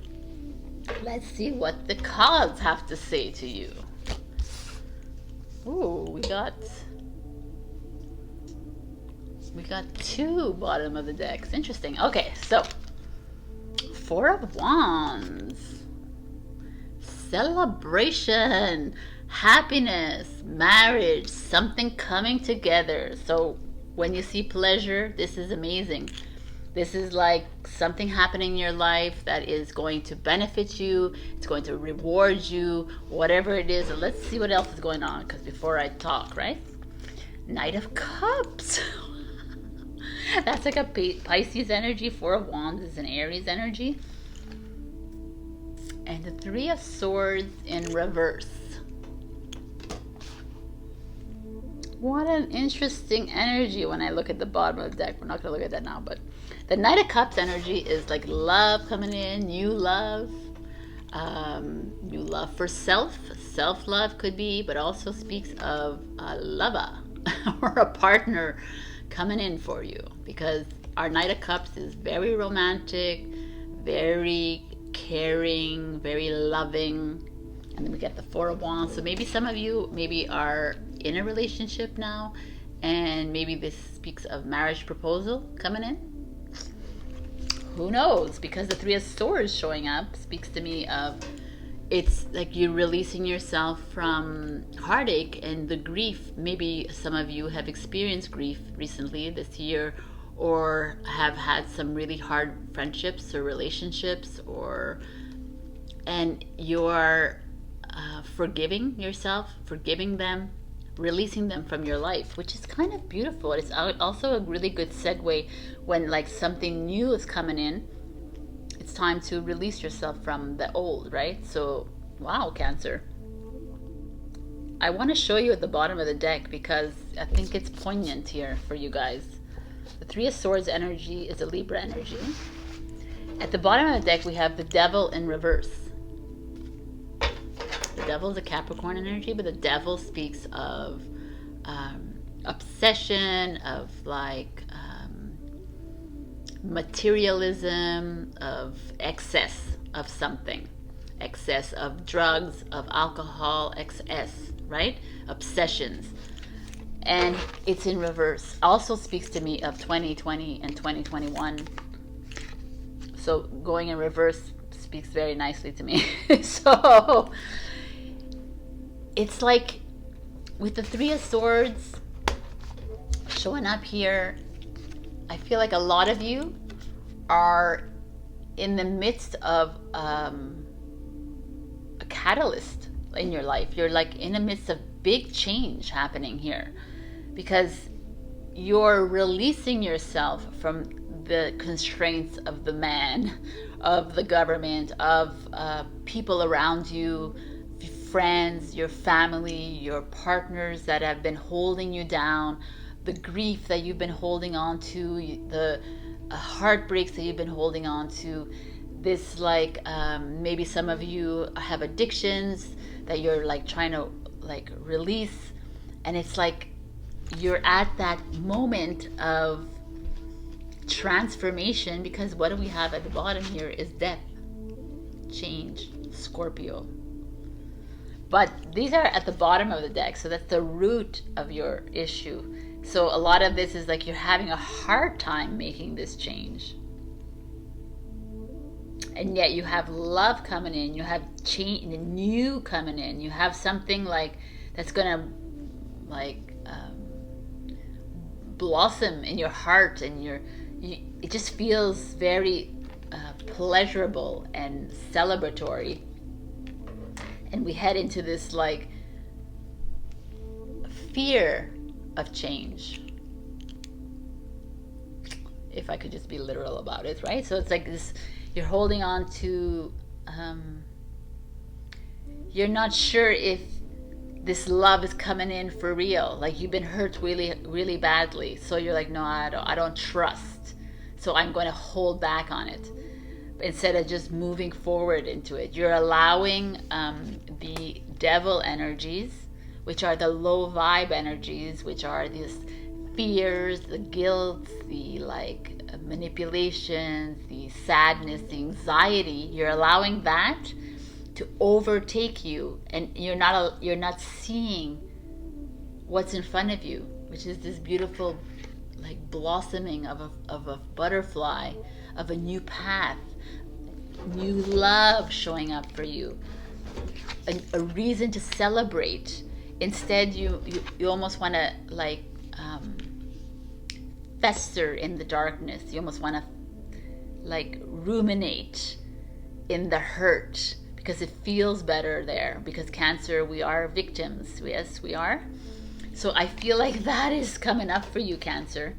let's see what the cards have to say to you. Ooh, we got two bottom of the decks. Interesting. Okay, so 4 of Wands. Celebration, happiness, marriage, something coming together. So when you see pleasure, this is amazing. This is like something happening in your life that is going to benefit you. It's going to reward you, whatever it is. And let's see what else is going on, because before I talk, right? Knight of Cups. That's like a Pisces energy. 4 of Wands is an Aries energy. And the 3 of Swords in reverse. What an interesting energy when I look at the bottom of the deck. We're not going to look at that now, but the Knight of Cups energy is like love coming in, new love for self. Self-love could be, but also speaks of a lover or a partner coming in for you, because our Knight of Cups is very romantic, very caring, very loving. And then we get the 4 of Wands. So maybe some of you maybe are in a relationship now, and maybe this speaks of marriage proposal coming in. Who knows? Because the 3 of Swords showing up speaks to me of, it's like you're releasing yourself from heartache and the grief. Maybe some of you have experienced grief recently this year, or have had some really hard friendships or relationships, and you're forgiving yourself, forgiving them, releasing them from your life, which is kind of beautiful. It's also a really good segue when like something new is coming in. It's time to release yourself from the old, right? So, wow, Cancer. I want to show you at the bottom of the deck because I think it's poignant here for you guys. The 3 of Swords energy is a Libra energy. At the bottom of the deck, we have the Devil in reverse. The Devil is a Capricorn energy, but the Devil speaks of obsession, of like materialism, of excess of something, excess of drugs, of alcohol, excess, right? Obsessions. And it's in reverse. Also speaks to me of 2020 and 2021. So going in reverse speaks very nicely to me. So it's like with the 3 of Swords showing up here, I feel like a lot of you are in the midst of a catalyst in your life. You're like in the midst of big change happening here, because you're releasing yourself from the constraints of the man, of the government, of people around you, friends, your family, your partners that have been holding you down, the grief that you've been holding on to, the heartbreaks that you've been holding on to. This like maybe some of you have addictions that you're like trying to like release, and it's like you're at that moment of transformation, because what do we have at the bottom here is death, change, Scorpio. But these are at the bottom of the deck, so that's the root of your issue. So a lot of this is like you're having a hard time making this change. And yet you have love coming in, you have change, new coming in, you have something like that's gonna like blossom in your heart, and it just feels very pleasurable and celebratory. And we head into this like fear of change, if I could just be literal about it, right? So it's like this, you're holding on to, you're not sure if this love is coming in for real. Like you've been hurt really, really badly. So you're like, no, I don't trust. So I'm going to hold back on it instead of just moving forward into it. You're allowing the devil energies, which are the low vibe energies, which are these fears, the guilt, the like manipulations, the sadness, the anxiety. You're allowing that to overtake you, and you're not seeing what's in front of you, which is this beautiful like blossoming of a butterfly, of a new path, new love showing up for you, a reason to celebrate. Instead you almost want to like fester in the darkness. You almost want to like ruminate in the hurt, because it feels better there. Because Cancer, we are victims. Yes, we are. So I feel like that is coming up for you, Cancer.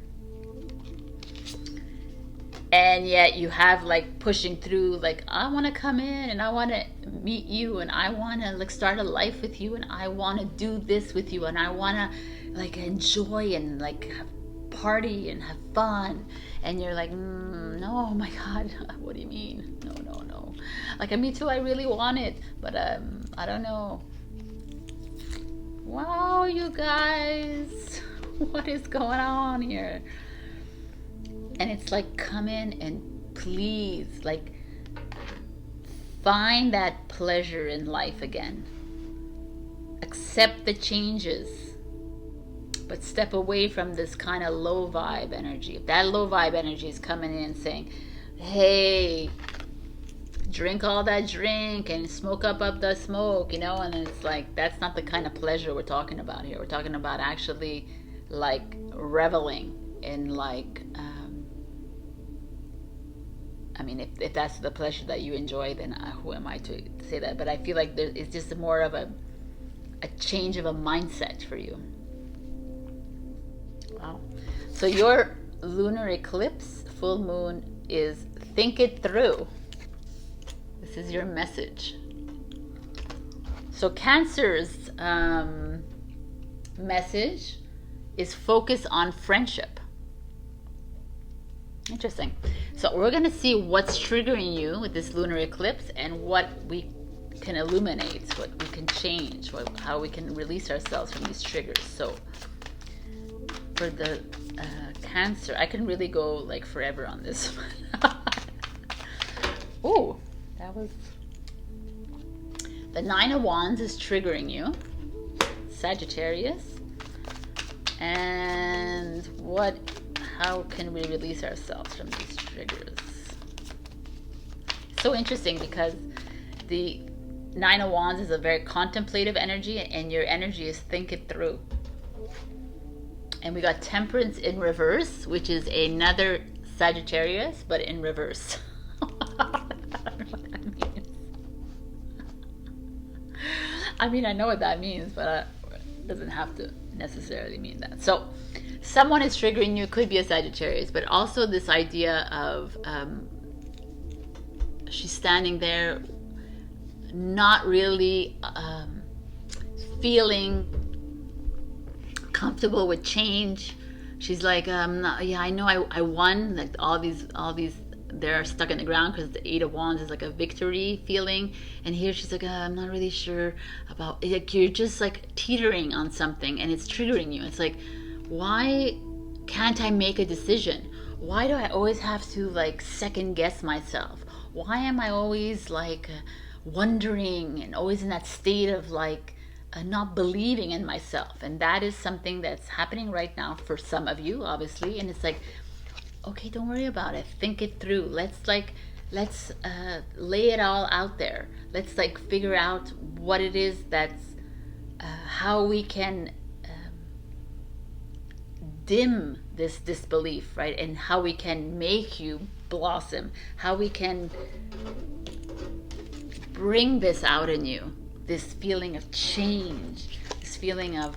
And yet you have like pushing through, like, I want to come in and I want to meet you and I want to like start a life with you and I want to do this with you and I want to like enjoy and like have party and have fun. And you're like, no, oh my God, what do you mean? No. Like, me too, I really want it, but I don't know. Wow, you guys, what is going on here? And it's like, come in and please, like, find that pleasure in life again. Accept the changes, but step away from this kind of low vibe energy. If that low vibe energy is coming in saying, hey, drink all that drink and smoke up the smoke, you know, and it's like, that's not the kind of pleasure we're talking about here. We're talking about actually like reveling in like, I mean, if that's the pleasure that you enjoy, then who am I to say that? But I feel like it's just more of a change of a mindset for you. Wow. So your lunar eclipse, full moon, is think it through. This is your message. So Cancer's message is focus on friendship. Interesting. So we're going to see what's triggering you with this lunar eclipse and what we can illuminate, what we can change, how we can release ourselves from these triggers. So for the Cancer, I can really go like forever on this one. Ooh, that was... The Nine of Wands is triggering you, Sagittarius. And how can we release ourselves from these triggers? So interesting, because the Nine of Wands is a very contemplative energy, and your energy is think it through. And we got Temperance in reverse, which is another Sagittarius, but in reverse. I don't know what that means. I mean, I know what that means, but it doesn't have to necessarily mean that. So someone is triggering you. Could be a Sagittarius, but also this idea of she's standing there not really feeling comfortable with change. She's like, yeah, I know I won. Like all these, they're stuck in the ground because the Eight of Wands is like a victory feeling. And here she's like, I'm not really sure about. Like you're just like teetering on something, and it's triggering you. It's like, why can't I make a decision? why do I always have to like second guess myself? Why am I always like wondering and always in that state of like not believing in myself? And that is something that's happening right now for some of you, obviously. And it's like, okay, don't worry about it. Think it through. Let's lay it all out there. Let's like figure out what it is that's how we can dim this disbelief, right? And how we can make you blossom, how we can bring this out in you, this feeling of change, this feeling of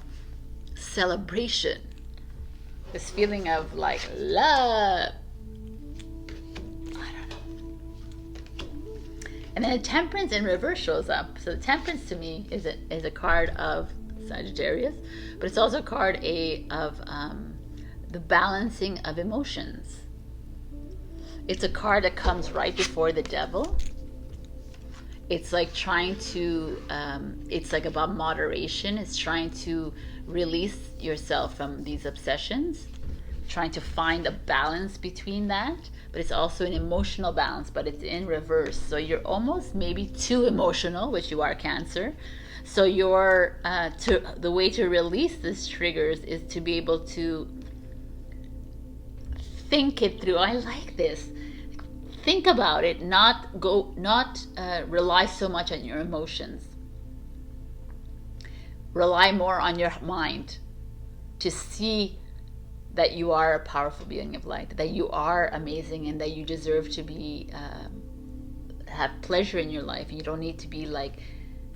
celebration, this feeling of like love. I don't know. And then the Temperance in reverse shows up. So the Temperance to me is a card of Sagittarius, but it's also a card of the balancing of emotions. It's a card that comes right before the Devil. It's like trying to, it's like about moderation. It's trying to release yourself from these obsessions, trying to find a balance between that. But it's also an emotional balance, but it's in reverse. So you're almost maybe too emotional, which you are, Cancer. So your the way to release these triggers is to be able to think it through. I like this. Think about it, not rely so much on your emotions. Rely more on your mind to see that you are a powerful being of light, that you are amazing, and that you deserve to be have pleasure in your life. You don't need to be like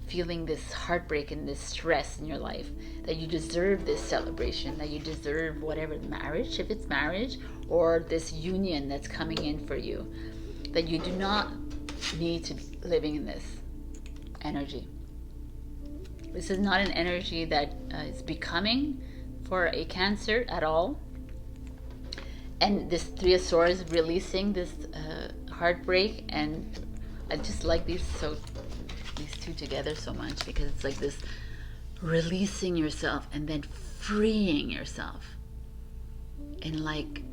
feeling this heartbreak and this stress in your life, that you deserve this celebration, that you deserve whatever, marriage, if it's marriage, or this union that's coming in for you, that you do not need to be living in this energy. This is not an energy that is becoming for a Cancer at all. And this Three of Swords releasing this heartbreak, and I just like these two together so much, because it's like this releasing yourself and then freeing yourself and like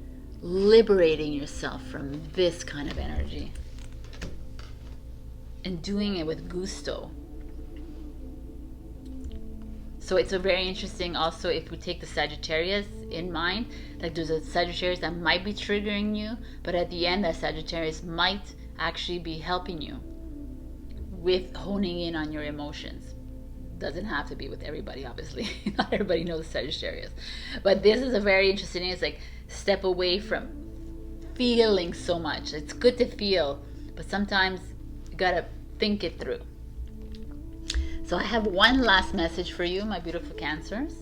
liberating yourself from this kind of energy and doing it with gusto. So it's a very interesting also, if we take the Sagittarius in mind, like there's a Sagittarius that might be triggering you, but at the end that Sagittarius might actually be helping you with honing in on your emotions. Doesn't have to be with everybody, obviously. Not everybody knows Sagittarius. But this is a very interesting thing. It's like step away from feeling so much. It's good to feel, but sometimes you gotta think it through. So I have one last message for you, my beautiful Cancers.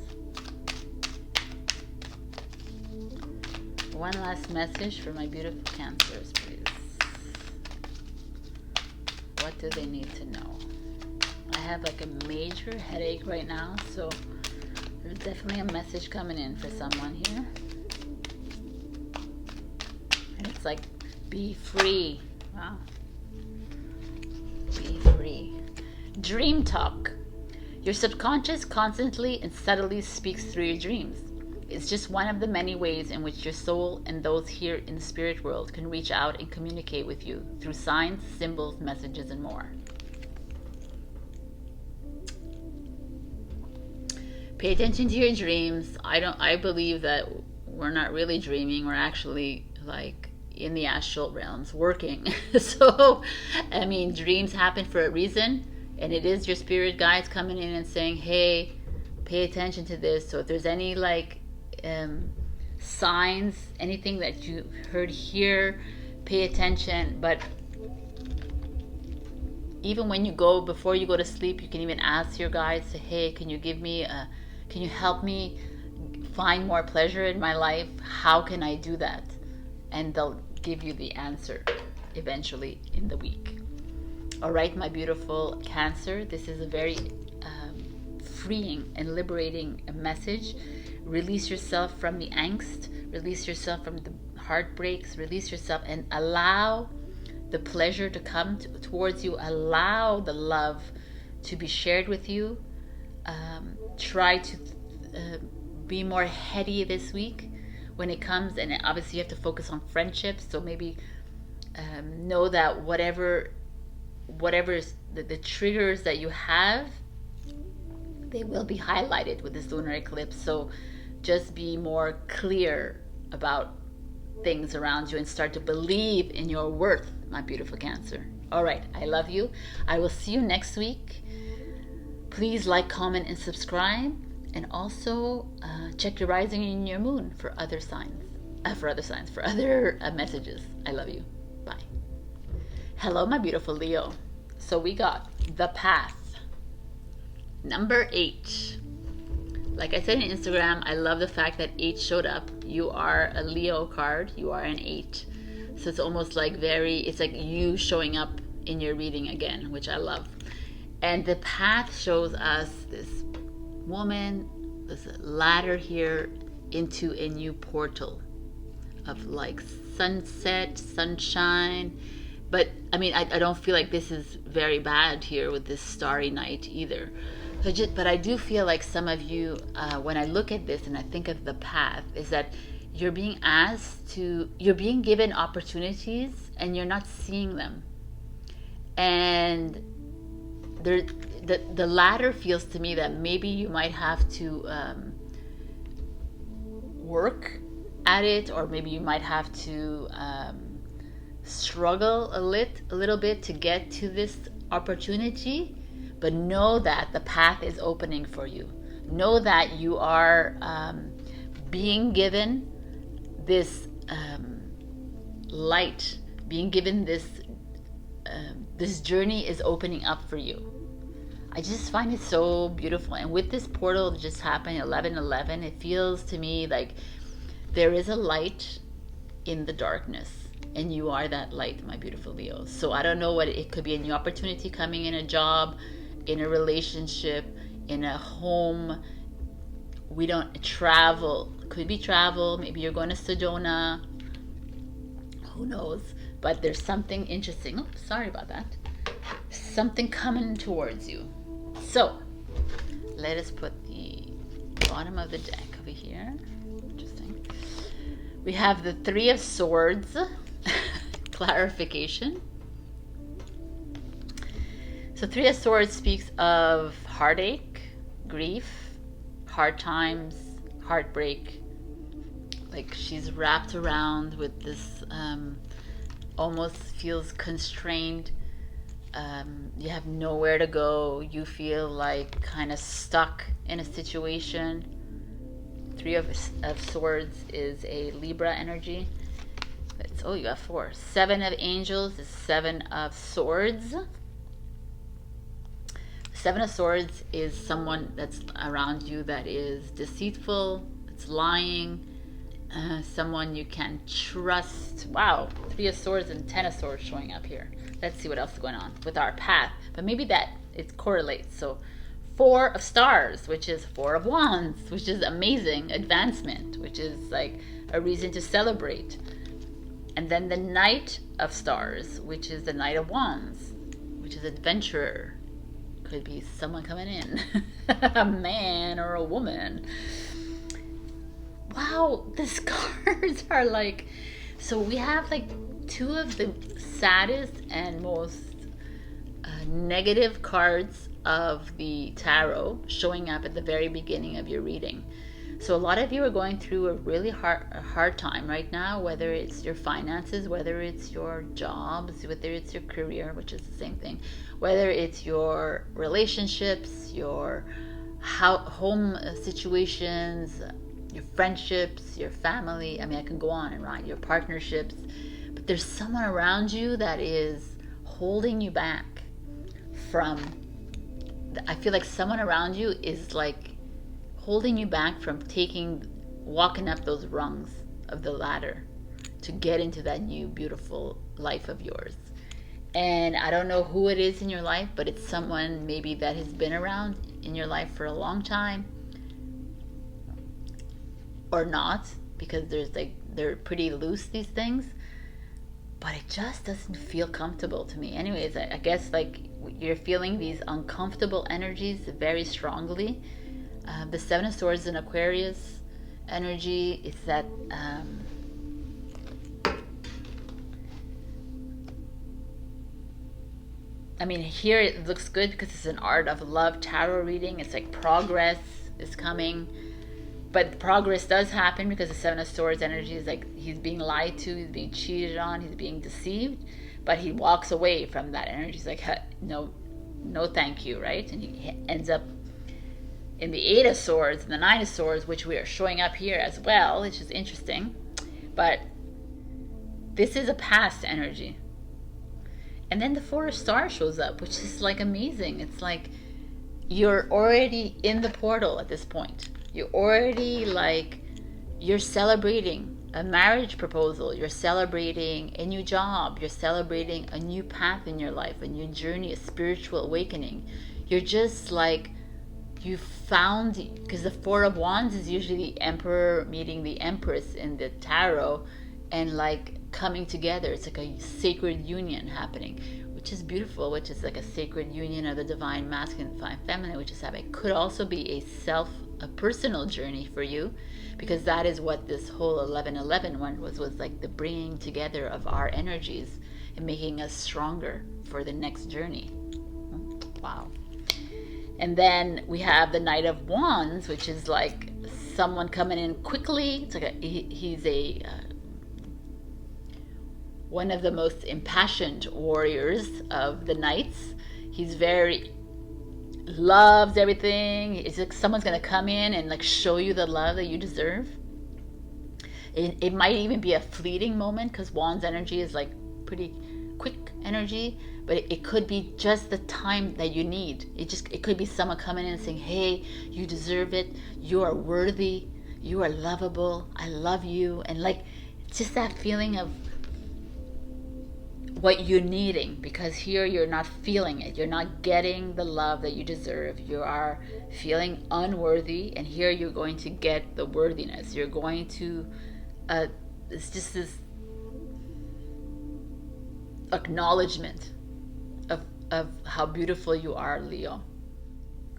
One last message for my beautiful Cancers, please. What do they need to know? I have like a major headache right now, so there's definitely a message coming in for someone here. And it's like, be free. Wow. Be free. Dream talk. Your subconscious constantly and subtly speaks through your dreams. It's just one of the many ways in which your soul and those here in the spirit world can reach out and communicate with you through signs, symbols, messages, and more. Pay attention to your dreams. I believe that we're not really dreaming. We're actually like in the astral realms working. So, I mean, dreams happen for a reason. And it is your spirit guides coming in and saying, hey, pay attention to this. So if there's any like signs, anything that you heard here, pay attention. But even when you go, before you go to sleep, you can even ask your guides, say, hey, can you help me find more pleasure in my life? How can I do that? And they'll give you the answer eventually in the week. All right, my beautiful Cancer, this is a very freeing and liberating message. Release yourself from the angst, release yourself from the heartbreaks, release yourself and allow the pleasure to come towards you, allow the love to be shared with you. Try to be more heady this week when it comes, and obviously you have to focus on friendships. So maybe know that whatever is the triggers that you have, they will be highlighted with this lunar eclipse. So just be more clear about things around you and start to believe in your worth, my beautiful Cancer. All right, I love you. I will see you next week. Please like, comment, and subscribe. And also check your rising and your moon for other signs, for other messages. I love you. Bye. Hello, my beautiful Leo. So we got the path. Number 8. Like I said in Instagram, I love the fact that 8 showed up. You are a Leo card. You are an 8. So it's almost like it's like you showing up in your reading again, which I love. And the path shows us this woman, this ladder here into a new portal of like sunset, sunshine. But I mean, I don't feel like this is very bad here with this starry night either. But I do feel like some of you, when I look at this and I think of the path, is that you're being you're being given opportunities and you're not seeing them. And the latter feels to me that maybe you might have to work at it, or maybe you might have to struggle a little bit to get to this opportunity. But know that the path is opening for you. Know that you are being given this light, being given this journey is opening up for you. I just find it so beautiful. And with this portal that just happened, 11/11, it feels to me like there is a light in the darkness. And you are that light, my beautiful Leo. So I don't know what it could be, a new opportunity coming in, a job, in a relationship, in a home. We don't travel. Could be travel. Maybe you're going to Sedona. Who knows? But there's something interesting. Oh, sorry about that. Something coming towards you. So let us put the bottom of the deck over here. Interesting. We have the 3 of Swords. Clarification. So 3 of Swords speaks of heartache, grief, hard times, heartbreak. Like she's wrapped around with this, almost feels constrained. You have nowhere to go. You feel like kind of stuck in a situation. 3 of Swords is a Libra energy. Oh, you got 4. 7 of Angels is 7 of Swords. 7 of Swords is someone that's around you that is deceitful, it's lying, someone you can trust. Wow, 3 of Swords and 10 of Swords showing up here. Let's see what else is going on with our path. But maybe that it correlates. So 4 of Stars, which is 4 of Wands, which is amazing advancement, which is like a reason to celebrate. And then the Knight of Stars, which is the Knight of Wands, which is adventurer. Could be someone coming in, a man or a woman. Wow, these cards are like, so we have like 2 of the saddest and most negative cards of the tarot showing up at the very beginning of your reading. So a lot of you are going through a really hard time right now, whether it's your finances, whether it's your jobs, whether it's your career, which is the same thing, whether it's your relationships, your home situations, your friendships, your family. I mean, I can go on and on, your partnerships. But there's someone around you that is holding you back from, I feel like someone around you is like holding you back from walking up those rungs of the ladder to get into that new beautiful life of yours. And I don't know who it is in your life, but it's someone maybe that has been around in your life for a long time, or not, because they're pretty loose, these things, but it just doesn't feel comfortable to me. Anyways, I guess like you're feeling these uncomfortable energies very strongly. The 7 of Swords in Aquarius, energy. It's that I mean, here it looks good because it's an Art of Love tarot reading. It's like progress is coming. But progress does happen because the Seven of Swords energy is like he's being lied to, he's being cheated on, he's being deceived. But he walks away from that energy. He's like, no, no thank you, right? And he ends up in the Eight of Swords and the Nine of Swords, which we are showing up here as well, which is interesting. But this is a past energy. And then the Four of Stars shows up, which is like amazing. It's like you're already in the portal at this point. You're already like, you're celebrating a marriage proposal. You're celebrating a new job. You're celebrating a new path in your life, a new journey, a spiritual awakening. You're just like, you found, because the Four of Wands is usually the Emperor meeting the Empress in the tarot and like coming together. It's like a sacred union happening, which is beautiful, which is like a sacred union of the divine masculine, divine feminine, which is happening. It could also be a personal journey for you, because that is what this whole 11-11 one was like, the bringing together of our energies and making us stronger for the next journey. Wow. And then we have the Knight of Wands, which is like someone coming in quickly. It's like he's one of the most impassioned warriors of the knights. He's very loves everything. It's like someone's gonna come in and like show you the love that you deserve. It might even be a fleeting moment, because Wands energy is like pretty quick energy, but it could be just the time that you need. It could be someone coming in and saying, hey, you deserve it, you are worthy, you are lovable, I love you. And like just that feeling of what you're needing, because here you're not feeling it. You're not getting the love that you deserve. You are feeling unworthy, and here you're going to get the worthiness. You're going to, it's just this acknowledgement of how beautiful you are, Leo,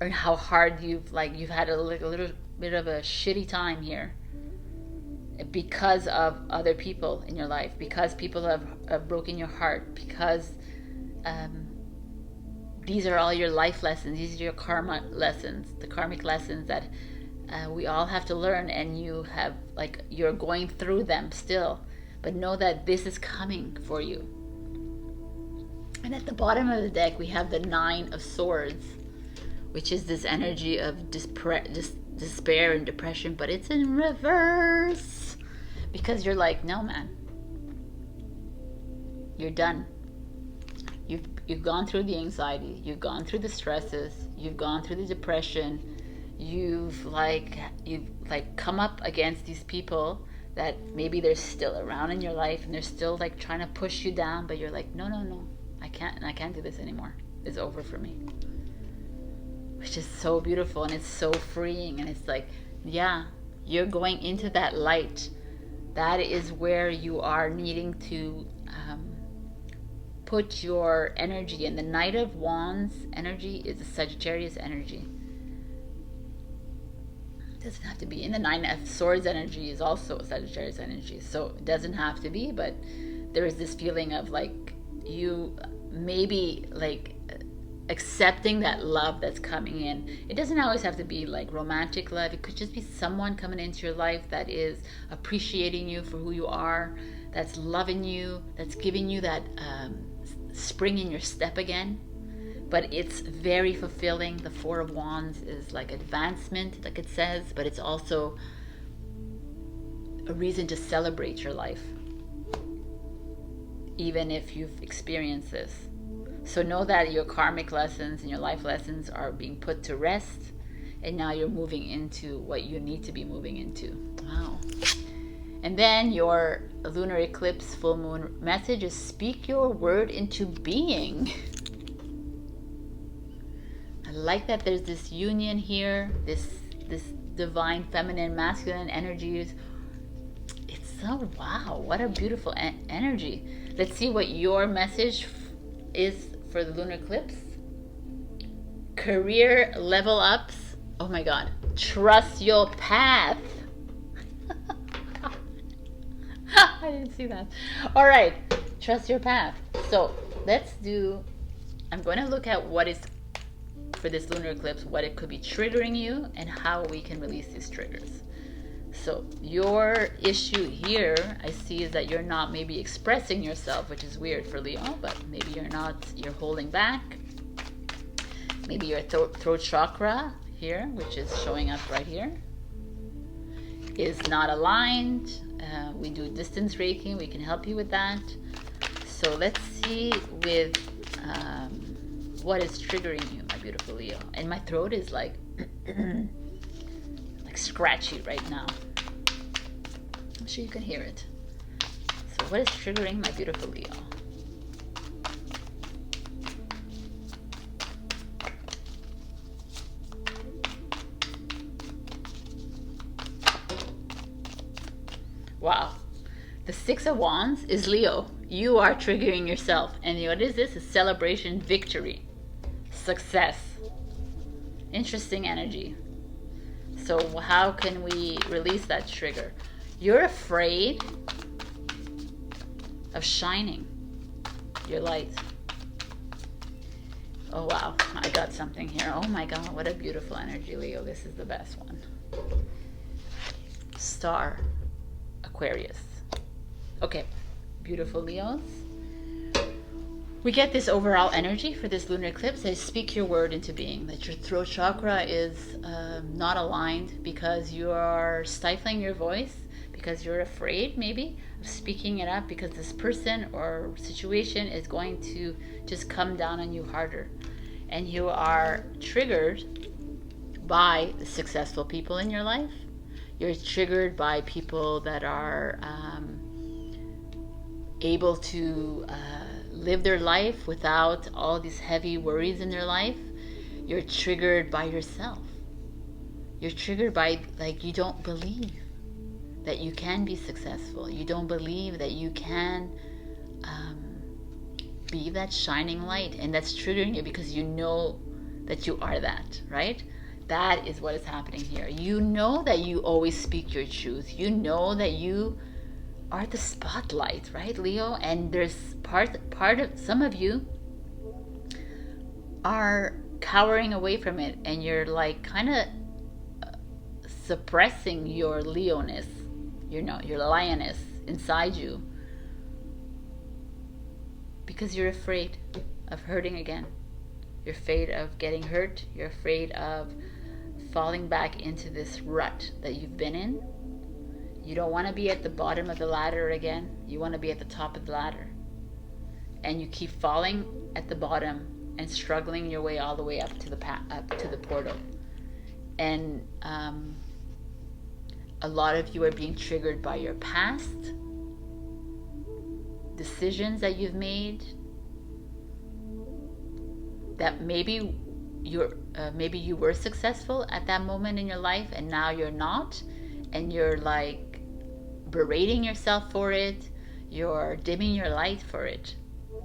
and how hard you've had a little bit of a shitty time here because of other people in your life, because people have broken your heart, because these are all your life lessons. These are your karma lessons, the karmic lessons that we all have to learn, and you're going through them still. But know that this is coming for you. And at the bottom of the deck, we have the Nine of Swords, which is this energy of despair and depression, but it's in reverse. Because you're like, no, man, you're done. You've gone through the anxiety, you've gone through the stresses, you've gone through the depression, you've come up against these people that maybe they're still around in your life, and they're still like trying to push you down, but you're like, no, I can't do this anymore. It's over for me. Which is so beautiful, and it's so freeing, and it's like, yeah, you're going into that light. That is where you are needing to put your energy. And the Knight of Wands energy is a Sagittarius energy. It doesn't have to be. And the Nine of Swords energy is also a Sagittarius energy. So it doesn't have to be, but there is this feeling of like you maybe like accepting that love that's coming in. It doesn't always have to be like romantic love. It could just be someone coming into your life that is appreciating you for who you are, that's loving you, that's giving you that spring in your step again. But it's very fulfilling. The Four of Wands is like advancement, like it says, but it's also a reason to celebrate your life, even if you've experienced this. So know that your karmic lessons and your life lessons are being put to rest, and now you're moving into what you need to be moving into. Wow. And then your lunar eclipse full moon message is speak your word into being. I like that there's this union here, this divine feminine masculine energies. It's so, wow, what a beautiful energy. Let's see what your message is for the lunar eclipse. Career level ups. Oh my god. Trust your path. I didn't see that. All right, trust your path. So let's do, I'm going to look at what is, for this lunar eclipse, what it could be triggering you and how we can release these triggers. So your issue here, I see, is that you're not maybe expressing yourself, which is weird for Leo, but maybe you're holding back. Maybe your throat chakra here, which is showing up right here, is not aligned. We do distance Reiki, we can help you with that. So let's see with what is triggering you, my beautiful Leo. And my throat is like like scratchy right now. I'm sure you can hear it. So what is triggering my beautiful Leo? Wow. The Six of Wands is Leo. You are triggering yourself. And what is this? A celebration, victory, success. Interesting energy. So how can we release that trigger? You're afraid of shining your light. Oh wow, I got something here. Oh my God, what a beautiful energy, Leo. This is the best one. Star, Aquarius. Okay, beautiful Leos. We get this overall energy for this lunar eclipse. I speak your word into being, that your throat chakra is not aligned because you are stifling your voice, because you're afraid maybe of speaking it up, because this person or situation is going to just come down on you harder. And you are triggered by the successful people in your life. You're triggered by people that are able to live their life without all these heavy worries in their life. You're triggered by yourself. You're triggered by, like, you don't believe that you can be successful. You don't believe that you can be that shining light, and that's triggering you because you know that you are that, right? That is what is happening here. You know that you always speak your truth. You know that you are the spotlight, right, Leo? And there's part of some of you are cowering away from it, and you're like kind of suppressing your Leoness, you know, your lioness inside you, because you're afraid of hurting again. You're afraid of getting hurt. You're afraid of falling back into this rut that you've been in. You don't want to be at the bottom of the ladder again. You want to be at the top of the ladder. And you keep falling at the bottom and struggling your way all the way up to the portal. And a lot of you are being triggered by your past decisions that you've made, that maybe you were successful at that moment in your life and now you're not, and you're like berating yourself for it, you're dimming your light for it.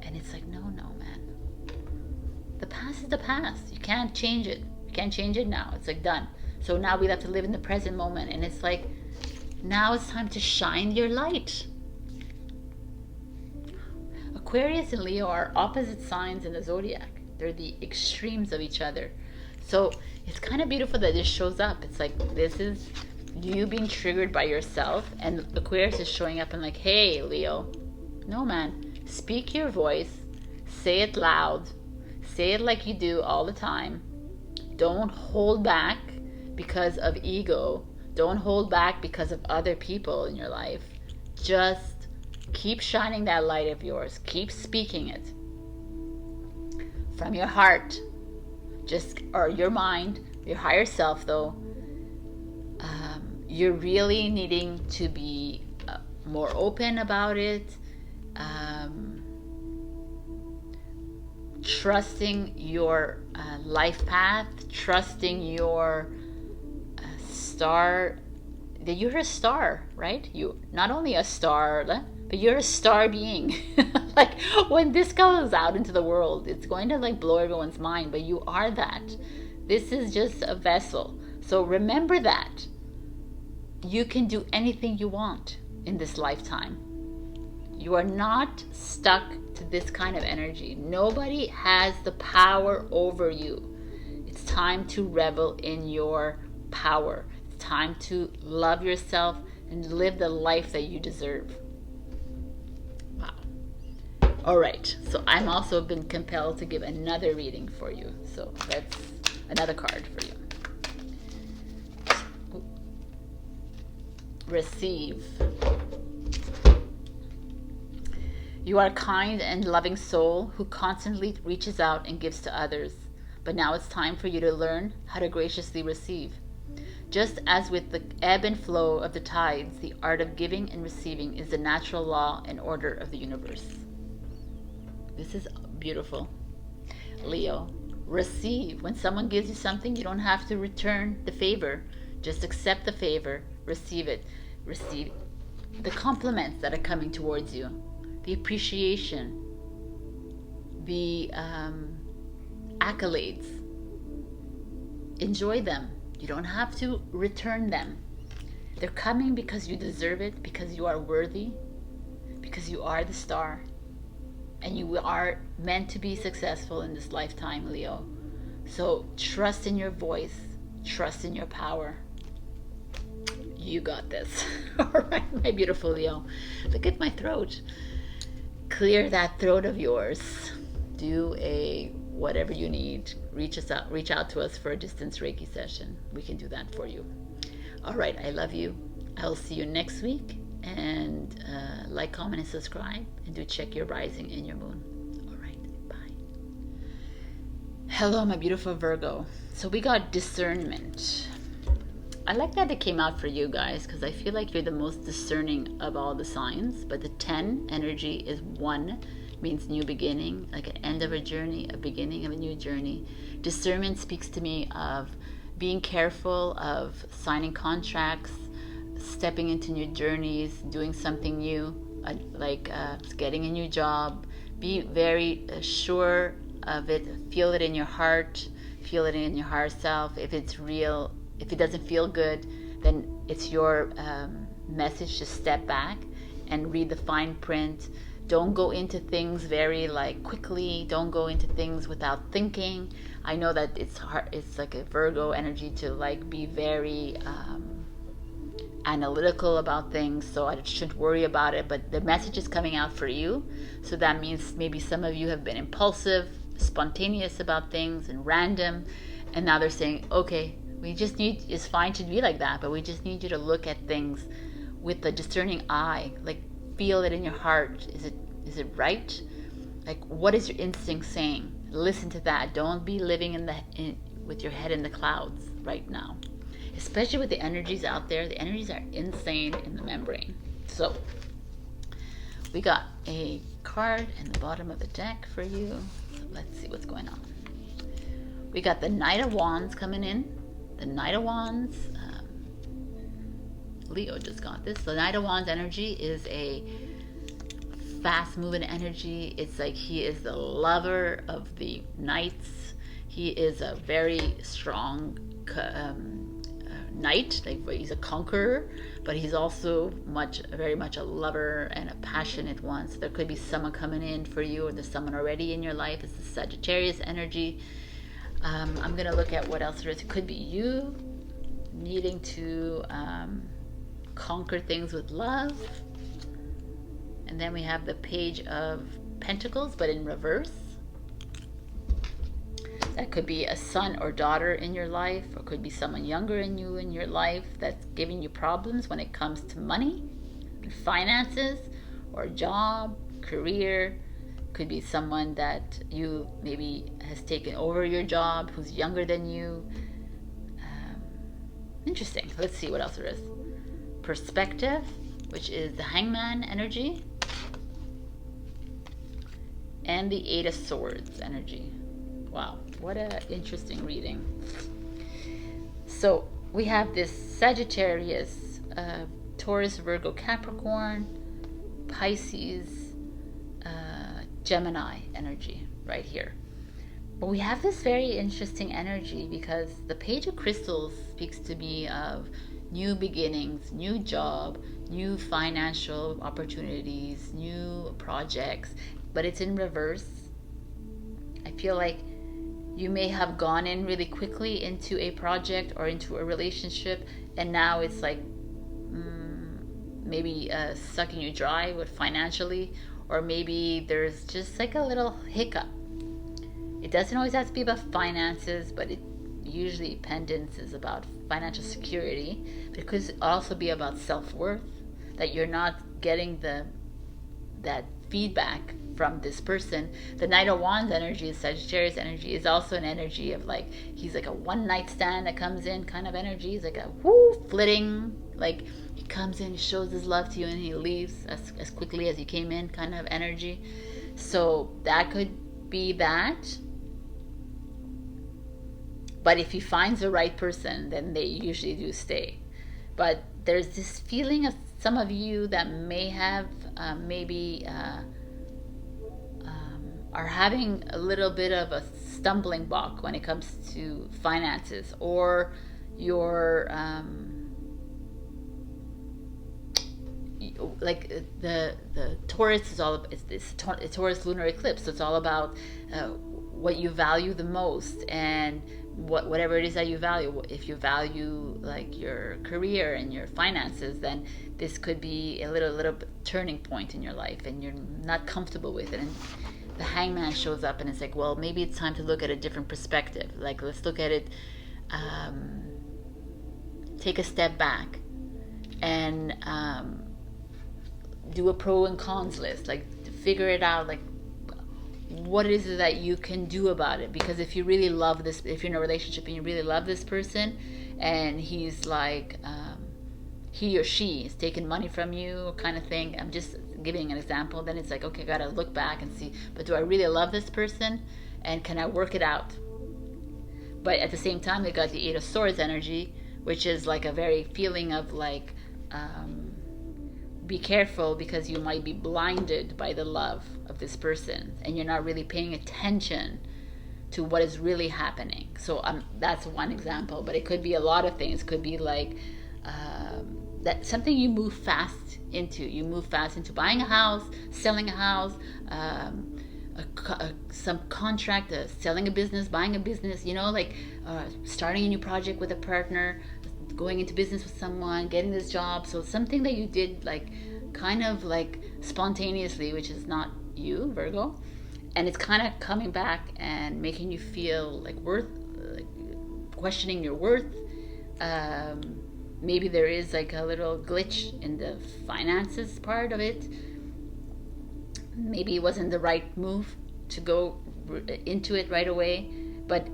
And it's like, no man, the past is the past. You can't change it. You can't change it now. It's like done. So now we have to live in the present moment, and it's like, now it's time to shine your light. Aquarius and Leo are opposite signs in the zodiac. They're the extremes of each other. So it's kind of beautiful that this shows up. It's like, this is you being triggered by yourself, and Aquarius is showing up and like, hey, Leo, no man, speak your voice, say it loud, say it like you do all the time. Don't hold back because of ego. Don't hold back because of other people in your life. Just keep shining that light of yours. Keep speaking it from your heart, or your mind, your higher self, though. You're really needing to be more open about it, trusting your life path, trusting your star, that you're a star, right? You not only a star, but you're a star being. Like, when this goes out into the world, it's going to like blow everyone's mind, but you are that. This is just a vessel. So remember that you can do anything you want in this lifetime. You are not stuck to this kind of energy. Nobody has the power over you. It's time to revel in your power. It's time to love yourself and live the life that you deserve. Wow. All right. So I'm also been compelled to give another reading for you. So that's another card for you. Receive. You are a kind and loving soul who constantly reaches out and gives to others. But now it's time for you to learn how to graciously receive. Just as with the ebb and flow of the tides, the art of giving and receiving is the natural law and order of the universe. This is beautiful. Leo, receive. When someone gives you something, you don't have to return the favor. Just accept the favor. Receive it. Receive the compliments that are coming towards you, the appreciation, the accolades. Enjoy them. You don't have to return them. They're coming because you deserve it, because you are worthy, because you are the star, and you are meant to be successful in this lifetime, Leo. So trust in your voice, trust in your power. You got this. All right, my beautiful Leo. Look at my throat. Clear that throat of yours. Do whatever you need. Reach out to us for a distance Reiki session. We can do that for you. All right, I love you. I'll see you next week. And like, comment, and subscribe. And do check your rising and your moon. All right, bye. Hello, my beautiful Virgo. So we got discernment. I like that it came out for you guys because I feel like you're the most discerning of all the signs. But the 10 energy is 1, means new beginning, like an end of a journey, a beginning of a new journey. Discernment speaks to me of being careful, of signing contracts, stepping into new journeys, doing something new, like getting a new job. Be very sure of it. Feel it in your heart. Feel it in your higher self. If it's real, if it doesn't feel good, then it's your message to step back and read the fine print. Don't go into things very quickly. Don't go into things without thinking. I know that it's hard. It's like a Virgo energy to be very analytical about things. So I shouldn't worry about it. But the message is coming out for you. So that means maybe some of you have been impulsive, spontaneous about things and random. And now they're saying, okay, it's fine to be like that, but we just need you to look at things with a discerning eye. Feel it in your heart. Is it right? What is your instinct saying? Listen to that. Don't be living with your head in the clouds right now. Especially with the energies out there. The energies are insane in the membrane. So we got a card in the bottom of the deck for you. So let's see what's going on. We got the Knight of Wands coming in. The Knight of Wands, Leo just got this. The Knight of Wands energy is a fast-moving energy. It's like he is the lover of the knights. He is a very strong knight. He's a conqueror, but he's also very much a lover and a passionate one. So there could be someone coming in for you, or there's someone already in your life. It's the Sagittarius energy. I'm going to look at what else there is. It could be you needing to conquer things with love. And then we have the Page of Pentacles, but in reverse. That could be a son or daughter in your life, or could be someone younger in your life that's giving you problems when it comes to money, finances, or job, career. Could be someone that you maybe has taken over your job, who's younger than you. Interesting. Let's see what else there is. Perspective, which is the Hangman energy, and the 8 of Swords energy. Wow, what an interesting reading. So we have this Sagittarius, Taurus, Virgo, Capricorn, Pisces, Gemini energy right here. But we have this very interesting energy because the Page of Crystals speaks to me of new beginnings, new job, new financial opportunities, new projects, but it's in reverse. I feel like you may have gone in really quickly into a project or into a relationship, and now it's like maybe sucking you dry with financially, or maybe there's just like a little hiccup. It doesn't always have to be about finances, but it usually pendants is about financial security. But it could also be about self-worth, that you're not getting that feedback from this person. The Knight of Wands energy, is Sagittarius energy, is also an energy of like, he's like a one night stand that comes in kind of energy. He's like a flitting, like he comes in, shows his love to you, and he leaves as quickly as he came in kind of energy. So that could be that. But if he finds the right person, then they usually do stay. But there's this feeling of some of you that may have are having a little bit of a stumbling block when it comes to finances, or your like the Taurus is all, it's Taurus lunar eclipse, so it's all about what you value the most, and whatever it is that you value. If you value like your career and your finances, then this could be a little turning point in your life, and you're not comfortable with it. And the Hangman shows up, and it's like, well, maybe it's time to look at a different perspective. Like, let's look at it, take a step back, and do a pro and cons list. Like, figure it out. Like, what is it that you can do about it? Because if you really love this, if you're in a relationship and you really love this person, and he's like, he or she is taking money from you kind of thing, I'm just giving an example, then it's like, okay, I gotta look back and see, but do I really love this person, and can I work it out? But at the same time, they got the Eight of Swords energy, which is like a very feeling of like, be careful, because you might be blinded by the love of this person, and you're not really paying attention to what is really happening. So that's one example, but it could be a lot of things. It could be like that something you move fast into. You move fast into buying a house, selling a house, some contract, selling a business, buying a business, you know, like starting a new project with a partner, going into business with someone, getting this job. So something that you did like kind of like spontaneously, which is not you, Virgo, and it's kind of coming back and making you feel like questioning your worth. Maybe there is like a little glitch in the finances part of it. Maybe it wasn't the right move to go into it right away, but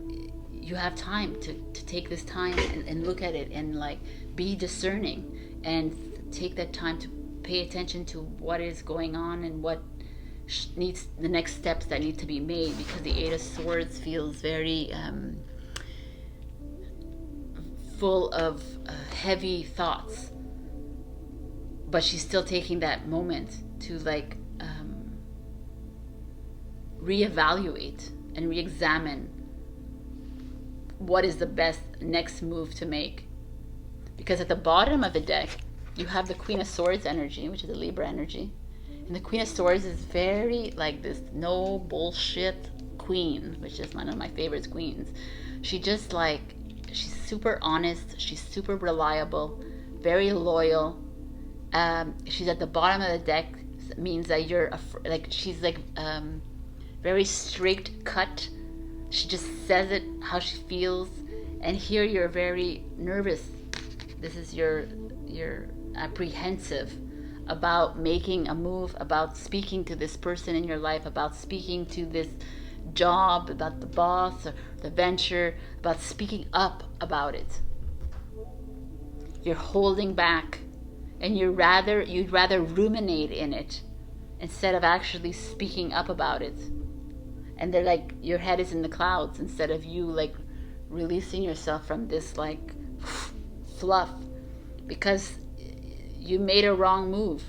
you have time to take this time and look at it, and like be discerning, and take that time to pay attention to what is going on, and what needs, the next steps that need to be made, because the Eight of Swords feels very full of heavy thoughts, but she's still taking that moment to like reevaluate and re-examine what is the best next move to make. Because at the bottom of the deck you have the Queen of Swords energy, which is the Libra energy, and the Queen of Swords is very like this no bullshit queen, which is one of my favorite queens. She just like, she's super honest, she's super reliable, very loyal. She's at the bottom of the deck, means that you're like, she's like very straight cut. She just says it how she feels, and here you're very nervous. This is you're apprehensive about making a move, about speaking to this person in your life, about speaking to this job, about the boss or the venture, about speaking up about it. You're holding back, and you'd rather ruminate in it instead of actually speaking up about it. And they're like, your head is in the clouds, instead of you like releasing yourself from this like fluff, because you made a wrong move.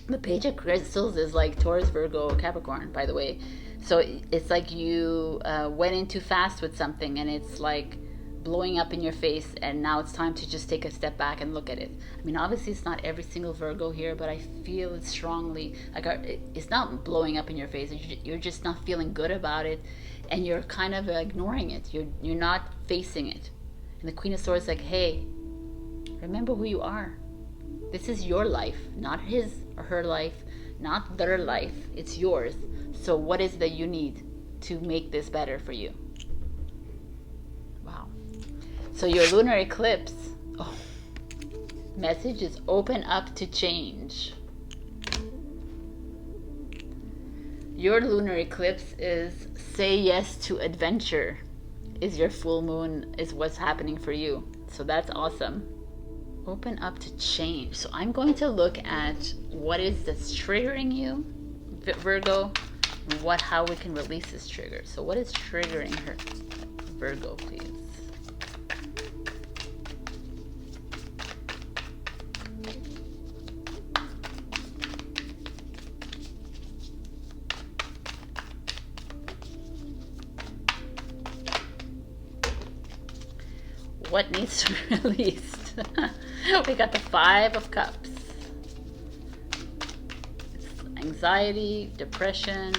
The Page of Crystals is like Taurus, Virgo, Capricorn, by the way. So it's like you went in too fast with something, and it's like blowing up in your face, and now it's time to just take a step back and look at it. I mean, obviously it's not every single Virgo here, but I feel it strongly. Like, it's not blowing up in your face. You're just not feeling good about it, and you're kind of ignoring it. You're not facing it. And the Queen of Swords is like, hey, remember who you are. This is your life, not his or her life, not their life. It's yours. So what is it that you need to make this better for you? Wow. So your lunar eclipse, message is open up to change. Your lunar eclipse is say yes to adventure. Is your full moon, is what's happening for you. So that's awesome. Open up to change. So I'm going to look at what is that's triggering you, Virgo, and how we can release this trigger. So what is triggering her, Virgo, please? What needs to be released? We got the 5 of Cups. It's anxiety, depression,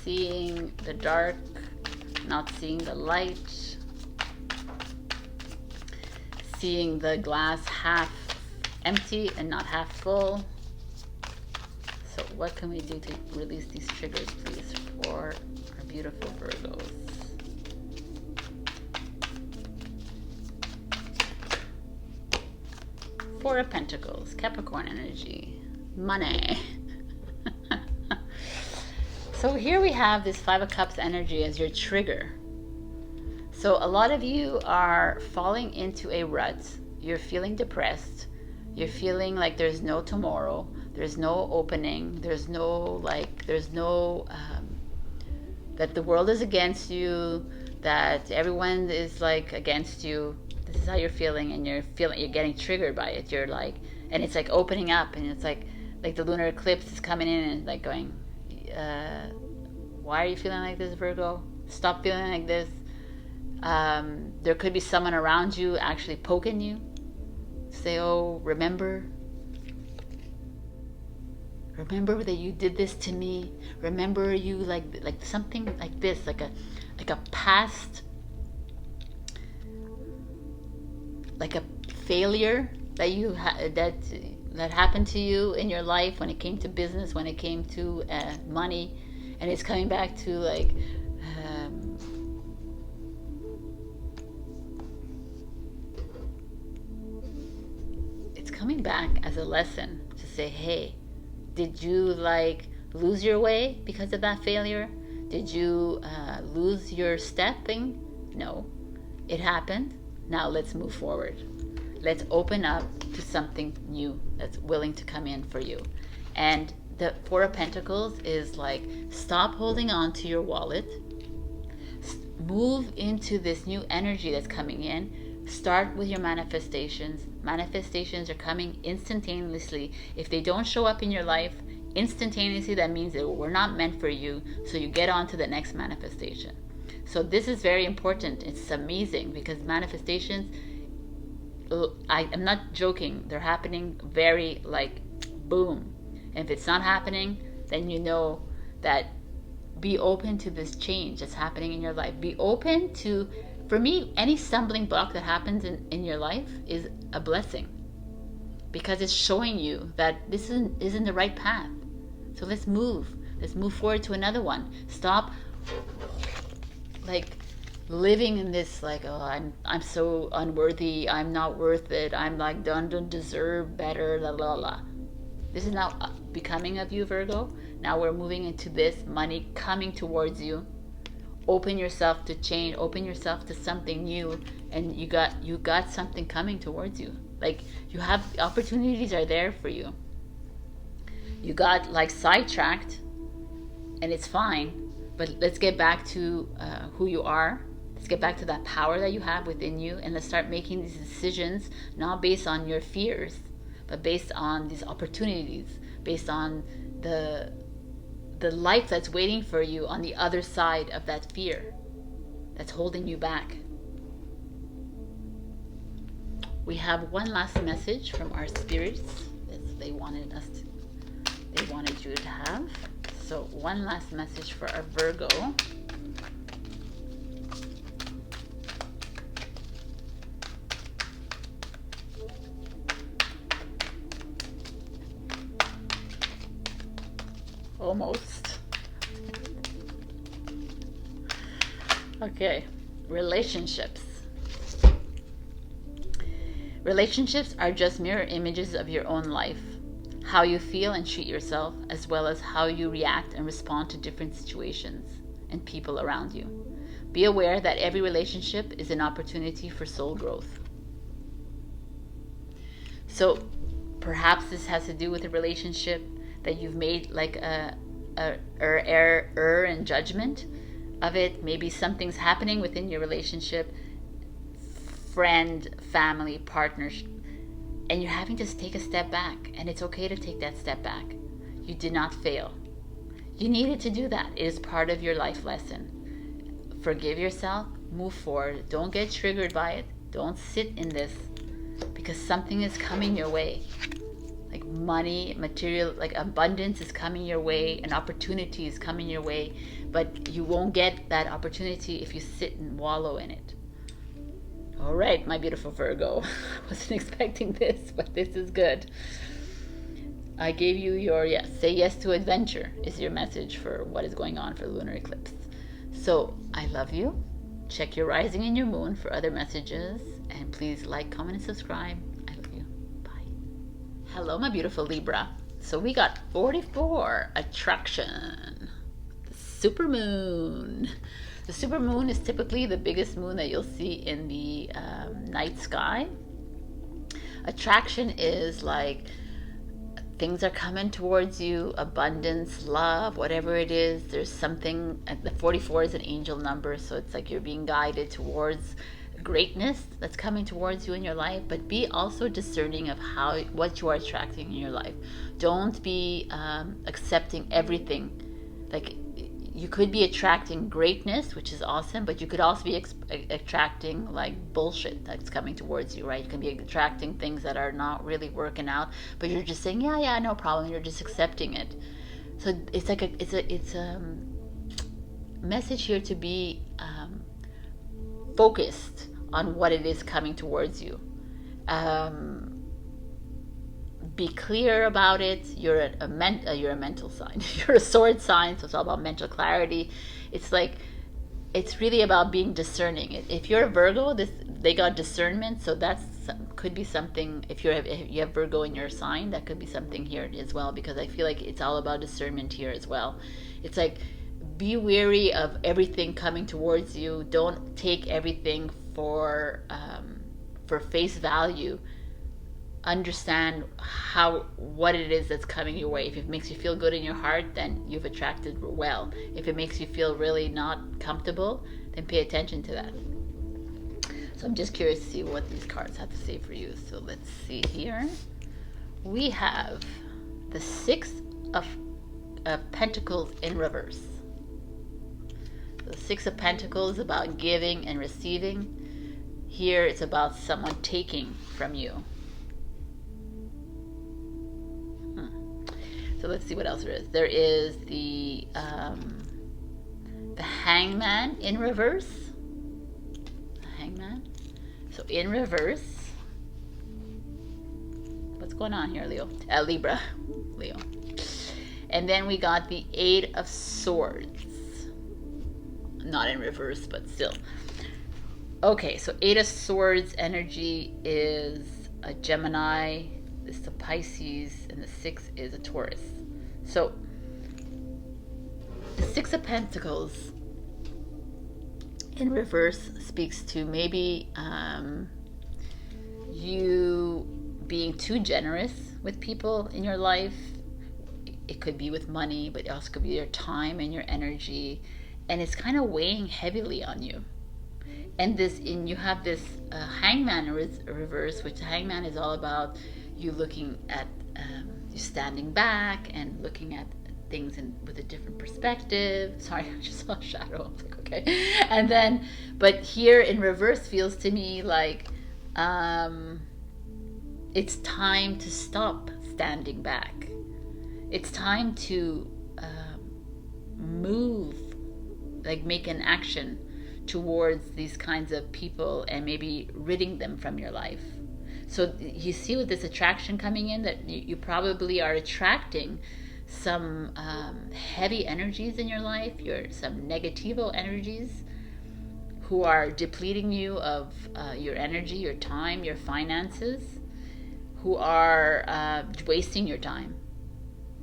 seeing the dark, not seeing the light, seeing the glass half empty and not half full. So what can we do to release these triggers, please, for our beautiful Virgos? 4 of Pentacles, Capricorn energy, money. So here we have this 5 of Cups energy as your trigger. So a lot of you are falling into a rut. You're feeling depressed. You're feeling like there's no tomorrow. There's no opening. There's no that the world is against you, that everyone is like against you. This is how you're feeling, and you're getting triggered by it. You're like, and it's like opening up, and it's like the lunar eclipse is coming in and like going, why are you feeling like this, Virgo? Stop feeling like this. There could be someone around you actually poking you. Say, oh, remember that you did this to me. Remember you like something like this, like a past, like a failure that you that happened to you in your life when it came to business, when it came to money, and it's coming back to like it's coming back as a lesson to say, hey, did you like lose your way because of that failure? Did you lose your stepping? No, it happened. Now let's move forward. Let's open up to something new that's willing to come in for you. And the 4 of Pentacles is like, stop holding on to your wallet. Move into this new energy that's coming in. Start with your manifestations. Manifestations are coming instantaneously. If they don't show up in your life instantaneously, that means they were not meant for you. So you get on to the next manifestation. So this is very important. It's amazing because manifestations, I'm not joking, they're happening very like boom. And if it's not happening, then you know that be open to this change that's happening in your life. Be open to, for me, any stumbling block that happens in your life is a blessing, because it's showing you that this isn't the right path. So let's move forward to another one. Stop like living in this like, oh, I'm so unworthy, I'm not worth it, I'm like don't deserve better, la la la. This is now becoming of you, Virgo. Now we're moving into this money coming towards you. Open yourself to change, open yourself to something new, and you got something coming towards you. Like, you have, opportunities are there for you. You got like sidetracked, and it's fine, but let's get back to who you are. Let's get back to that power that you have within you, and let's start making these decisions not based on your fears, but based on these opportunities, based on the life that's waiting for you on the other side of that fear that's holding you back. We have one last message from our spirits that they wanted you to have. So one last message for our Virgo. Almost. Okay, relationships. Relationships are just mirror images of your own life, how you feel and treat yourself, as well as how you react and respond to different situations and people around you. Be aware that every relationship is an opportunity for soul growth. So perhaps this has to do with a relationship that you've made like a error in judgment of it. Maybe something's happening within your relationship, friend, family, partners, and you're having to take a step back, and it's okay to take that step back. You did not fail. You needed to do that. It is part of your life lesson. Forgive yourself, move forward. Don't get triggered by it. Don't sit in this, because something is coming your way. Like money, material, like abundance is coming your way, an opportunity is coming your way, but you won't get that opportunity if you sit and wallow in it. All right, my beautiful Virgo. I wasn't expecting this, but this is good. I gave you your yes. Say yes to adventure is your message for what is going on for lunar eclipse. So I love you. Check your rising and your moon for other messages. And please like, comment, and subscribe. I love you. Bye. Hello, my beautiful Libra. So we got 44, attraction. The super moon. The super moon is typically the biggest moon that you'll see in the night sky. Attraction is like things are coming towards you, abundance, love, whatever it is. There's something, the 44 is an angel number, so it's like you're being guided towards greatness that's coming towards you in your life, but be also discerning of what you are attracting in your life. Don't be accepting everything. Like, you could be attracting greatness, which is awesome, but you could also be attracting like bullshit that's coming towards you, right? You can be attracting things that are not really working out, but you're just saying, yeah, no problem. You're just accepting it. So it's like it's a message here to be focused on what it is coming towards you. Be clear about it. You're a mental sign. You're a sword sign, so it's all about mental clarity. It's like, it's really about being discerning. If you're a Virgo, they got discernment, so that's could be something. If you have Virgo in your sign, that could be something here as well, because I feel like it's all about discernment here as well. It's like, be wary of everything coming towards you. Don't take everything for face value. Understand what it is that's coming your way. If it makes you feel good in your heart, then you've attracted well. If it makes you feel really not comfortable, then pay attention to that. So I'm just curious to see what these cards have to say for you. So let's see here. We have the Six of Pentacles in reverse. The Six of Pentacles is about giving and receiving. Here it's about someone taking from you. So let's see what else there is. There is the Hangman in reverse. The Hangman. So in reverse. What's going on here, Leo? Libra. Leo. And then we got the Eight of Swords. Not in reverse, but still. Okay, so Eight of Swords energy is a Gemini. This is a Pisces, and the 6 is a Taurus. So the Six of Pentacles in reverse speaks to maybe you being too generous with people in your life. It could be with money, but it also could be your time and your energy, and it's kind of weighing heavily on you. And you have this Hangman reverse, which Hangman is all about you looking at, you standing back and looking at things with a different perspective. Sorry, I just saw a shadow. I was like, okay. And then, but here in reverse feels to me like it's time to stop standing back. It's time to move, like make an action towards these kinds of people and maybe ridding them from your life. So you see with this attraction coming in that you probably are attracting some heavy energies in your life, some negativo energies who are depleting you of your energy, your time, your finances, who are wasting your time,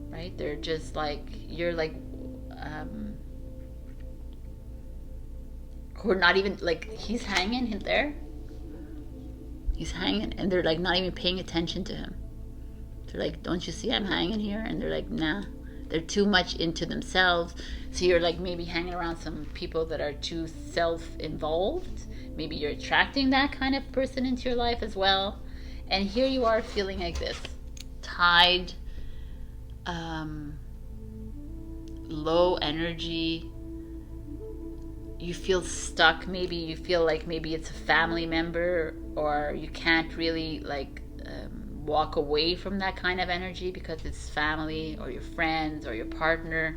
right? They're just like, you're like, who are not even, like, he's hanging there. He's hanging, and they're like not even paying attention to him. They're like, don't you see I'm hanging here? And they're like, nah. They're too much into themselves. So you're like maybe hanging around some people that are too self-involved. Maybe you're attracting that kind of person into your life as well. And here you are feeling like this, tied, low energy. You feel stuck. Maybe you feel like maybe it's a family member, or you can't really like walk away from that kind of energy because it's family or your friends or your partner.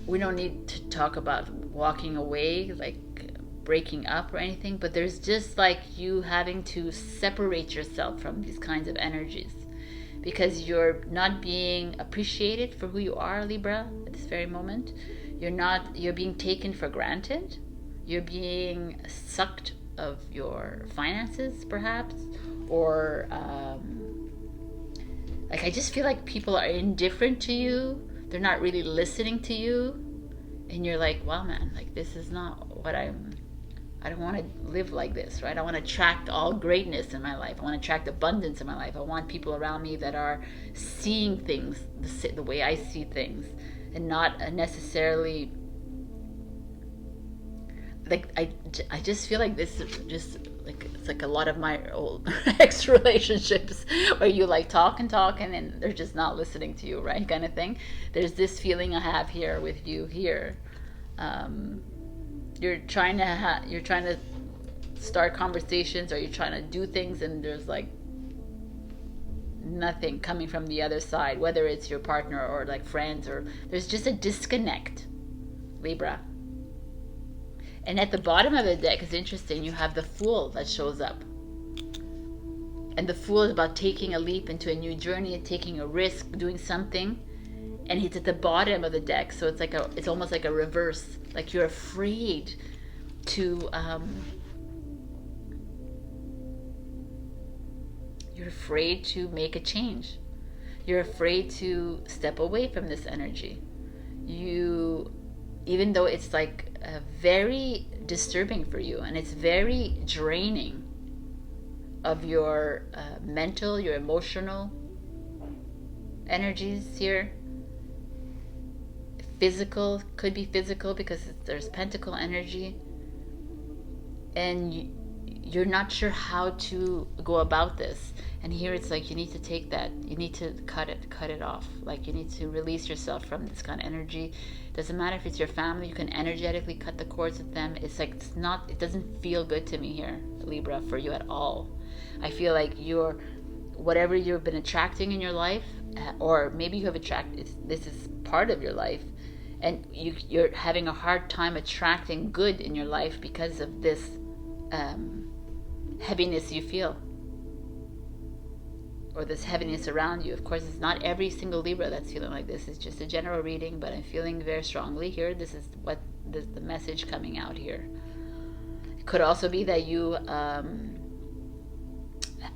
We don't need to talk about walking away, like breaking up or anything, but there's just like you having to separate yourself from these kinds of energies because you're not being appreciated for who you are, Libra, at this very moment. You're being taken for granted. You're being sucked of your finances, perhaps, or like I just feel like people are indifferent to you. They're not really listening to you, and you're like, wow, man, like this is not what I don't want to live like this, right? I want to attract all greatness in my life. I want to attract abundance in my life. I want people around me that are seeing things the way I see things, and not necessarily like I just feel like this is just like, it's like a lot of my old ex relationships where you like talk and they're just not listening to you, right? Kind of thing. There's this feeling I have here with you here. You're trying to start conversations, or you're trying to do things, and there's like nothing coming from the other side, whether it's your partner or like friends, or there's just a disconnect, Libra. And at the bottom of the deck is interesting. You have the Fool that shows up. And the Fool is about taking a leap into a new journey, taking a risk, doing something. And he's at the bottom of the deck. So it's like it's almost like a reverse. Like you're afraid to make a change. You're afraid to step away from this energy. Even though it's like very disturbing for you, and it's very draining of your mental, your emotional energies here. Physical, could be physical because there's pentacle energy, and you're not sure how to go about this. And here it's like you need to take that, you need to cut it off. Like you need to release yourself from this kind of energy. Doesn't matter if it's your family, you can energetically cut the cords with them. It's like it doesn't feel good to me here, Libra, for you at all. I feel like whatever you've been attracting in your life, or maybe you have attracted, this is part of your life, and you're having a hard time attracting good in your life because of this heaviness you feel, or this heaviness around you. Of course, it's not every single Libra that's feeling like this. It's just a general reading, but I'm feeling very strongly here. This is the message coming out here. It could also be that you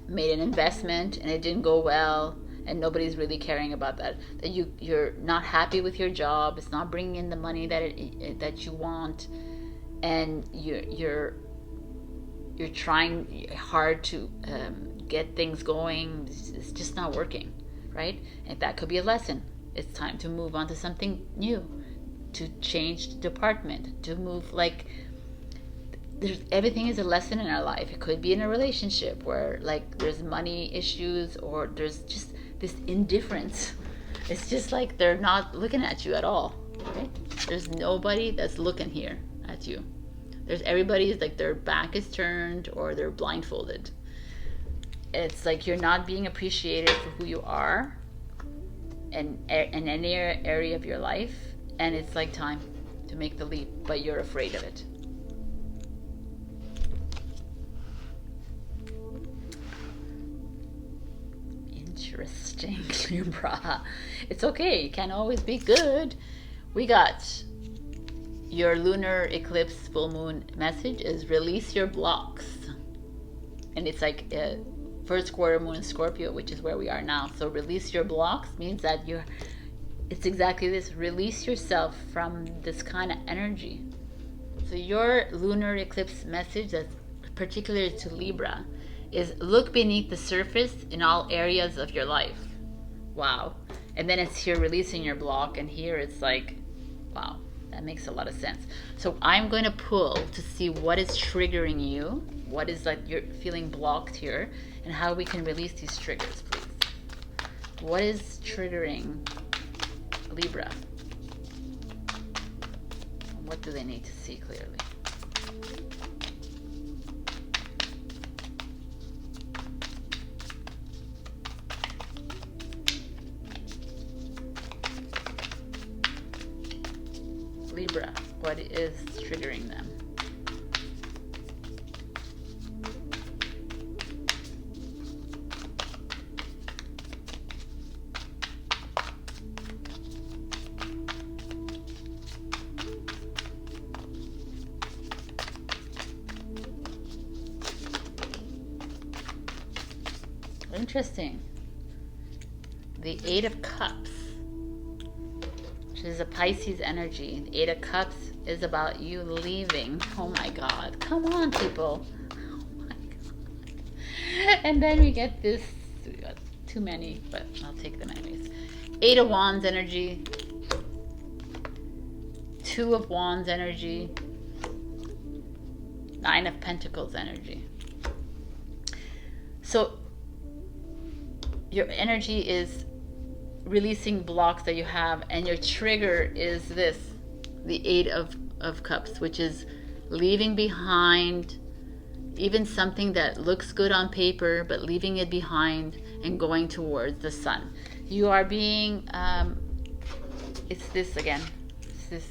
made an investment and it didn't go well, and nobody's really caring about that. That you're not happy with your job. It's not bringing in the money that you want, and you're trying hard to get things going. It's just not working, right? And that could be a lesson. It's time to move on to something new, to change department, to move. Like everything is a lesson in our life. It could be in a relationship where like there's money issues, or there's just this indifference. It's just like they're not looking at you at all, right? There's nobody that's looking here at you. There's everybody's like their back is turned or they're blindfolded. It's like you're not being appreciated for who you are in any area of your life, and it's like time to make the leap, but you're afraid of it. Interesting, Libra. It's okay, you can't always be good. We got your lunar eclipse full moon message is release your blocks, and it's like first quarter moon in Scorpio, which is where we are now. So release your blocks means that it's exactly this, release yourself from this kind of energy. So your lunar eclipse message that's particular to Libra is look beneath the surface in all areas of your life. Wow. And then it's here releasing your block, and here it's like, wow, that makes a lot of sense. So I'm going to pull to see what is triggering you, what is like you're feeling blocked here, and how we can release these triggers, please. What is triggering Libra? What do they need to see clearly? Libra, what is triggering them? Interesting. The Eight of Cups, which is a Pisces energy. The Eight of Cups is about you leaving. Oh my God. Come on, people. Oh my God. And then we get this. We got too many, but I'll take them anyways. Eight of Wands energy. Two of Wands energy. Nine of Pentacles energy. So your energy is releasing blocks that you have, and your trigger is this, the Eight of Cups, which is leaving behind even something that looks good on paper, but leaving it behind and going towards the sun. You are being it's this again, it's this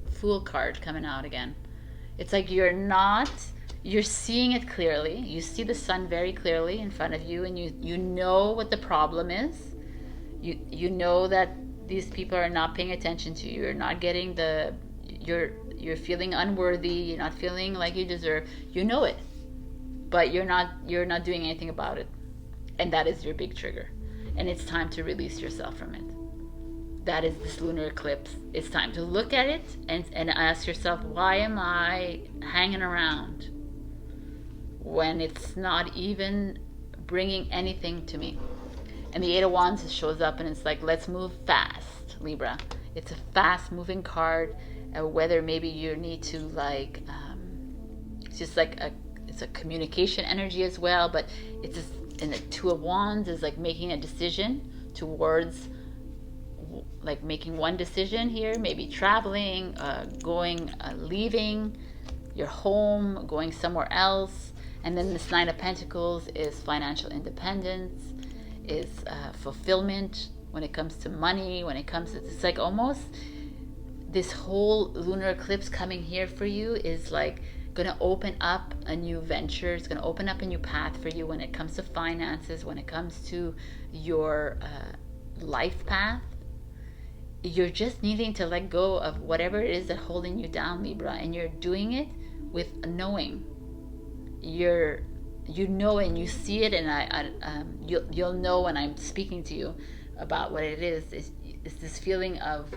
Fool card coming out again. It's like you're seeing it clearly. You see the sun very clearly in front of you, and you know what the problem is. You know that these people are not paying attention to you. You're not getting you're feeling unworthy. You're not feeling like you deserve. You know it, but you're not doing anything about it, and that is your big trigger. And it's time to release yourself from it. That is this lunar eclipse. It's time to look at it and ask yourself, why am I hanging around when it's not even bringing anything to me? And the Eight of Wands shows up, and it's like, let's move fast, Libra. It's a fast moving card, whether maybe you need to like, it's just like it's a communication energy as well, but it's just, and the Two of Wands is like making a decision towards, like making one decision here, maybe traveling, going, leaving your home, going somewhere else. And then this Nine of Pentacles is financial independence, is fulfillment when it comes to money, when it comes to, it's like almost this whole lunar eclipse coming here for you is like going to open up a new venture. It's going to open up a new path for you when it comes to finances, when it comes to your life path. You're just needing to let go of whatever it is that's holding you down, Libra, and you're doing it with knowing. You know, and you see it, and you'll know when I'm speaking to you about what it is. It's this feeling of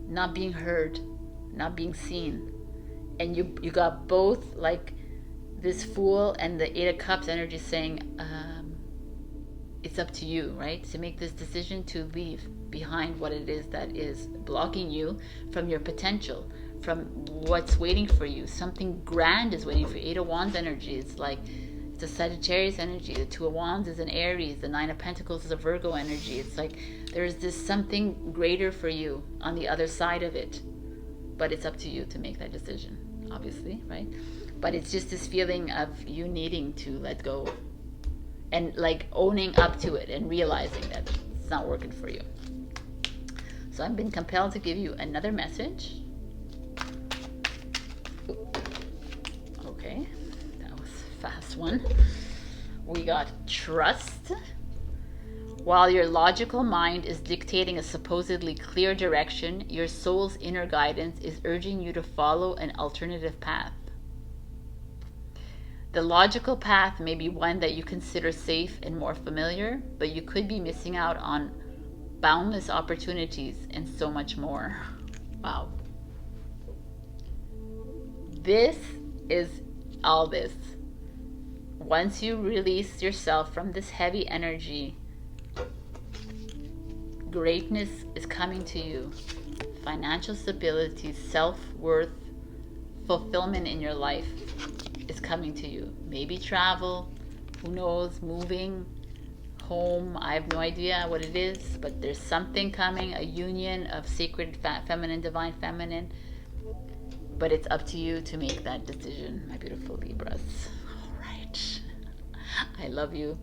not being heard, not being seen, and you got both, like this Fool and the Eight of Cups energy saying, it's up to you, right, to make this decision to leave behind what it is that is blocking you from your potential, from what's waiting for you. Something grand is waiting for you. Eight of Wands energy, it's like, it's a Sagittarius energy. The Two of Wands is an Aries. The Nine of Pentacles is a Virgo energy. It's like there's this something greater for you on the other side of it, but it's up to you to make that decision. obviously, right? But it's just this feeling of you needing to let go and like owning up to it and realizing that it's not working for you. So I've been compelled to give you another message. Okay, that was a fast one. We got trust. While your logical mind is dictating a supposedly clear direction, your soul's inner guidance is urging you to follow an alternative path. The logical path may be one that you consider safe and more familiar, but you could be missing out on boundless opportunities and so much more. Wow. This is all this. Once you release yourself from this heavy energy, greatness is coming to you. Financial stability, self-worth, fulfillment in your life is coming to you. Maybe travel, who knows, moving, home, I have no idea what it is, but there's something coming, a union of sacred feminine, divine feminine, but it's up to you to make that decision, my beautiful Libras. All right. I love you.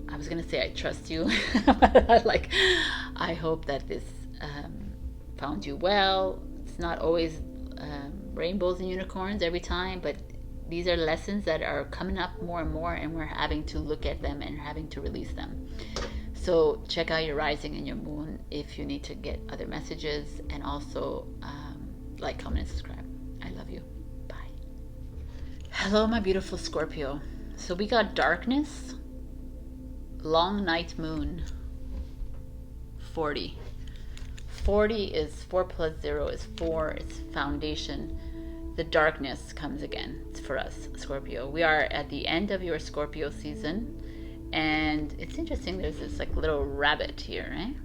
I was gonna say I trust you. Like, I hope that this found you well. It's not always rainbows and unicorns every time, but these are lessons that are coming up more and more, and we're having to look at them and having to release them. So check out your rising and your moon if you need to get other messages, and also like, comment, and subscribe. I love you. Bye. Hello, my beautiful Scorpio. So we got darkness, long night moon, 40. 40 is 4 plus 0 is 4. It's foundation. The darkness comes again. It's for us, Scorpio. We are at the end of your Scorpio season, and it's interesting. There's this like little rabbit here, right?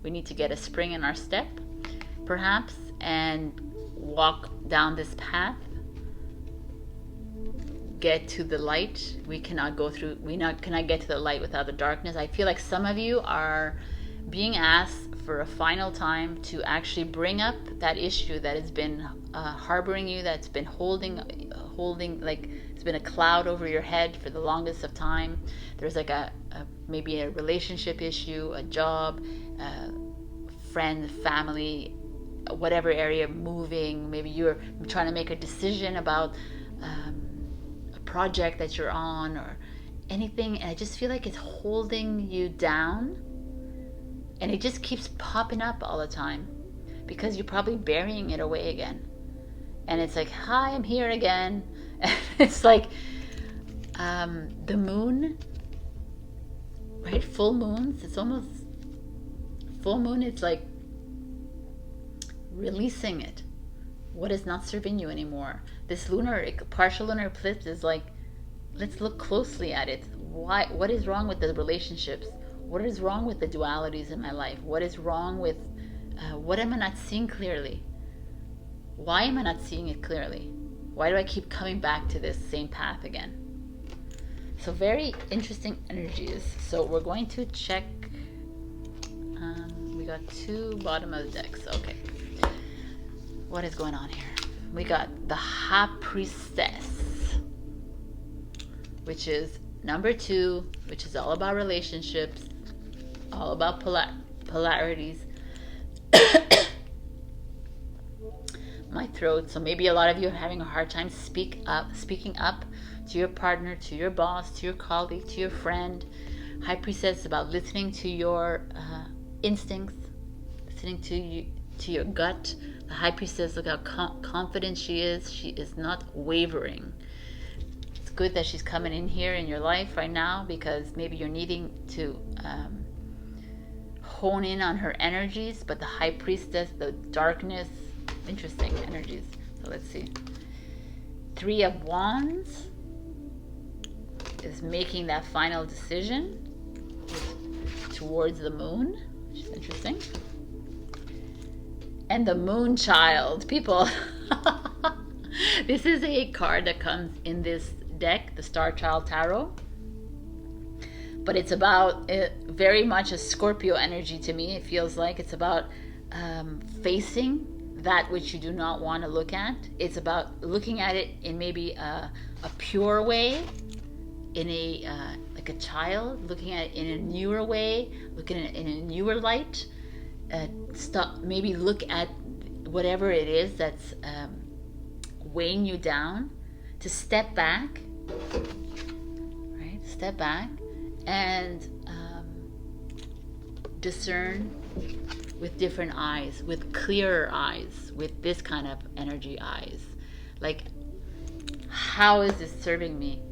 We need to get a spring in our step, perhaps, and walk down this path. Get to the light. We cannot go through. Cannot get to the light without the darkness. I feel like some of you are being asked for a final time to actually bring up that issue that has been harboring you, that's been holding, like it's been a cloud over your head for the longest of time. There's like maybe a relationship issue, a job, friend, family, whatever area, moving. Maybe you're trying to make a decision about a project that you're on or anything, and I just feel like it's holding you down. And it just keeps popping up all the time because you're probably burying it away again. And it's like, hi, I'm here again. And it's like the moon, right? Full moons. It's almost full moon. It's like releasing it. What is not serving you anymore? This partial lunar eclipse is like, let's look closely at it. Why? What is wrong with the relationships? What is wrong with the dualities in my life? What is wrong with, what am I not seeing clearly? Why am I not seeing it clearly? Why do I keep coming back to this same path again? So very interesting energies. So we're going to check, we got 2 bottom of the decks. Okay. What is going on here? We got the High Priestess, which is number 2, which is all about relationships, all about polarities. My throat. So maybe a lot of you are having a hard time speaking up to your partner, to your boss, to your colleague, to your friend. High Priestess is about listening to your instincts, listening to your gut. The High Priestess, look how confident she is. She is not wavering. It's good that she's coming in here in your life right now, because maybe you're needing to hone in on her energies. But the High Priestess, the darkness, interesting energies. So let's see. 3 of Wands is making that final decision towards the moon, which is interesting. And the Moonchild, people. This is a card that comes in this deck, the Starchild Tarot. But it's about very much a Scorpio energy to me. It feels like it's about facing that which you do not want to look at. It's about looking at it in maybe a pure way, in a like a child, looking at it in a newer way, looking at it in a newer light. Maybe look at whatever it is that's weighing you down, to step back, right? Step back and discern with different eyes, with clearer eyes, with this kind of energy eyes. Like, how is this serving me?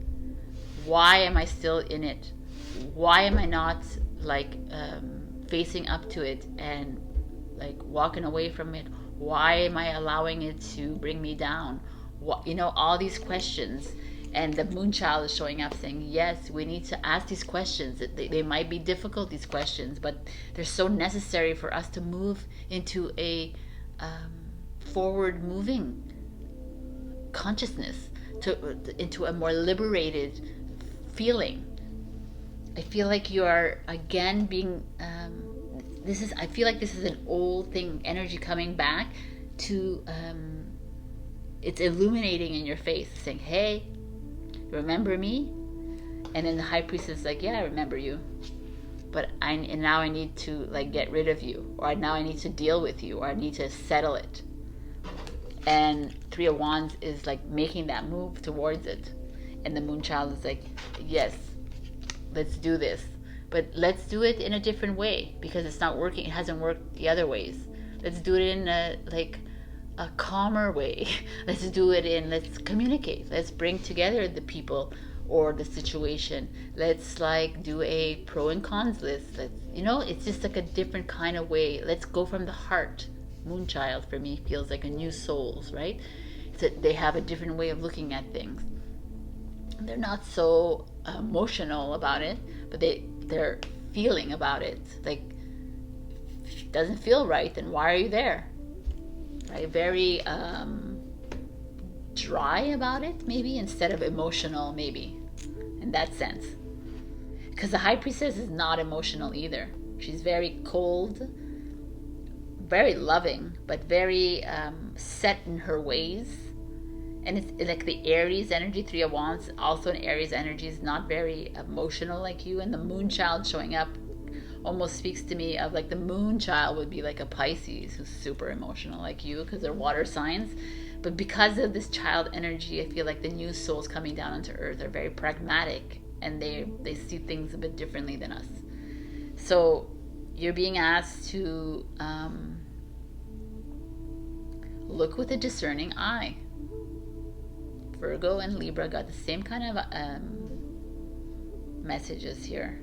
Why am I still in it? Why am I not like facing up to it and like walking away from it? Why am I allowing it to bring me down? What, you know, all these questions. And the Moonchild is showing up saying, yes, we need to ask these questions. They might be difficult, these questions, but they're so necessary for us to move into a forward moving consciousness, into a more liberated feeling. I feel like you are again being, I feel like this is an old thing, energy coming back to, it's illuminating in your face, saying, hey, remember me? And then the high priestess is like, yeah, I remember you, but now I need to like get rid of you, or now I need to deal with you, or I need to settle it. And Three of Wands is like making that move towards it, and the Moonchild is like, yes, let's do this, but let's do it in a different way, because it's not working. It hasn't worked the other ways. Let's do it in a calmer way. Let's do it let's communicate. Let's bring together the people or the situation. Let's like do a pro and cons list. It's just like a different kind of way. Let's go from the heart. Moonchild for me feels like a new souls, right? So they have a different way of looking at things. They're not so emotional about it, but they're feeling about it. Like, if it doesn't feel right, then why are you there? Right? Very dry about it, maybe, instead of emotional, maybe, in that sense. Because the High Priestess is not emotional either. She's very cold, very loving, but very set in her ways. And it's like the Aries energy, Three of Wands, also an Aries energy, is not very emotional like you. And the Moonchild showing up almost speaks to me of like the Moonchild would be like a Pisces who's super emotional like you, because they're water signs. But because of this child energy, I feel like the new souls coming down onto earth are very pragmatic, and they see things a bit differently than us. So you're being asked to look with a discerning eye. Virgo and Libra got the same kind of messages here.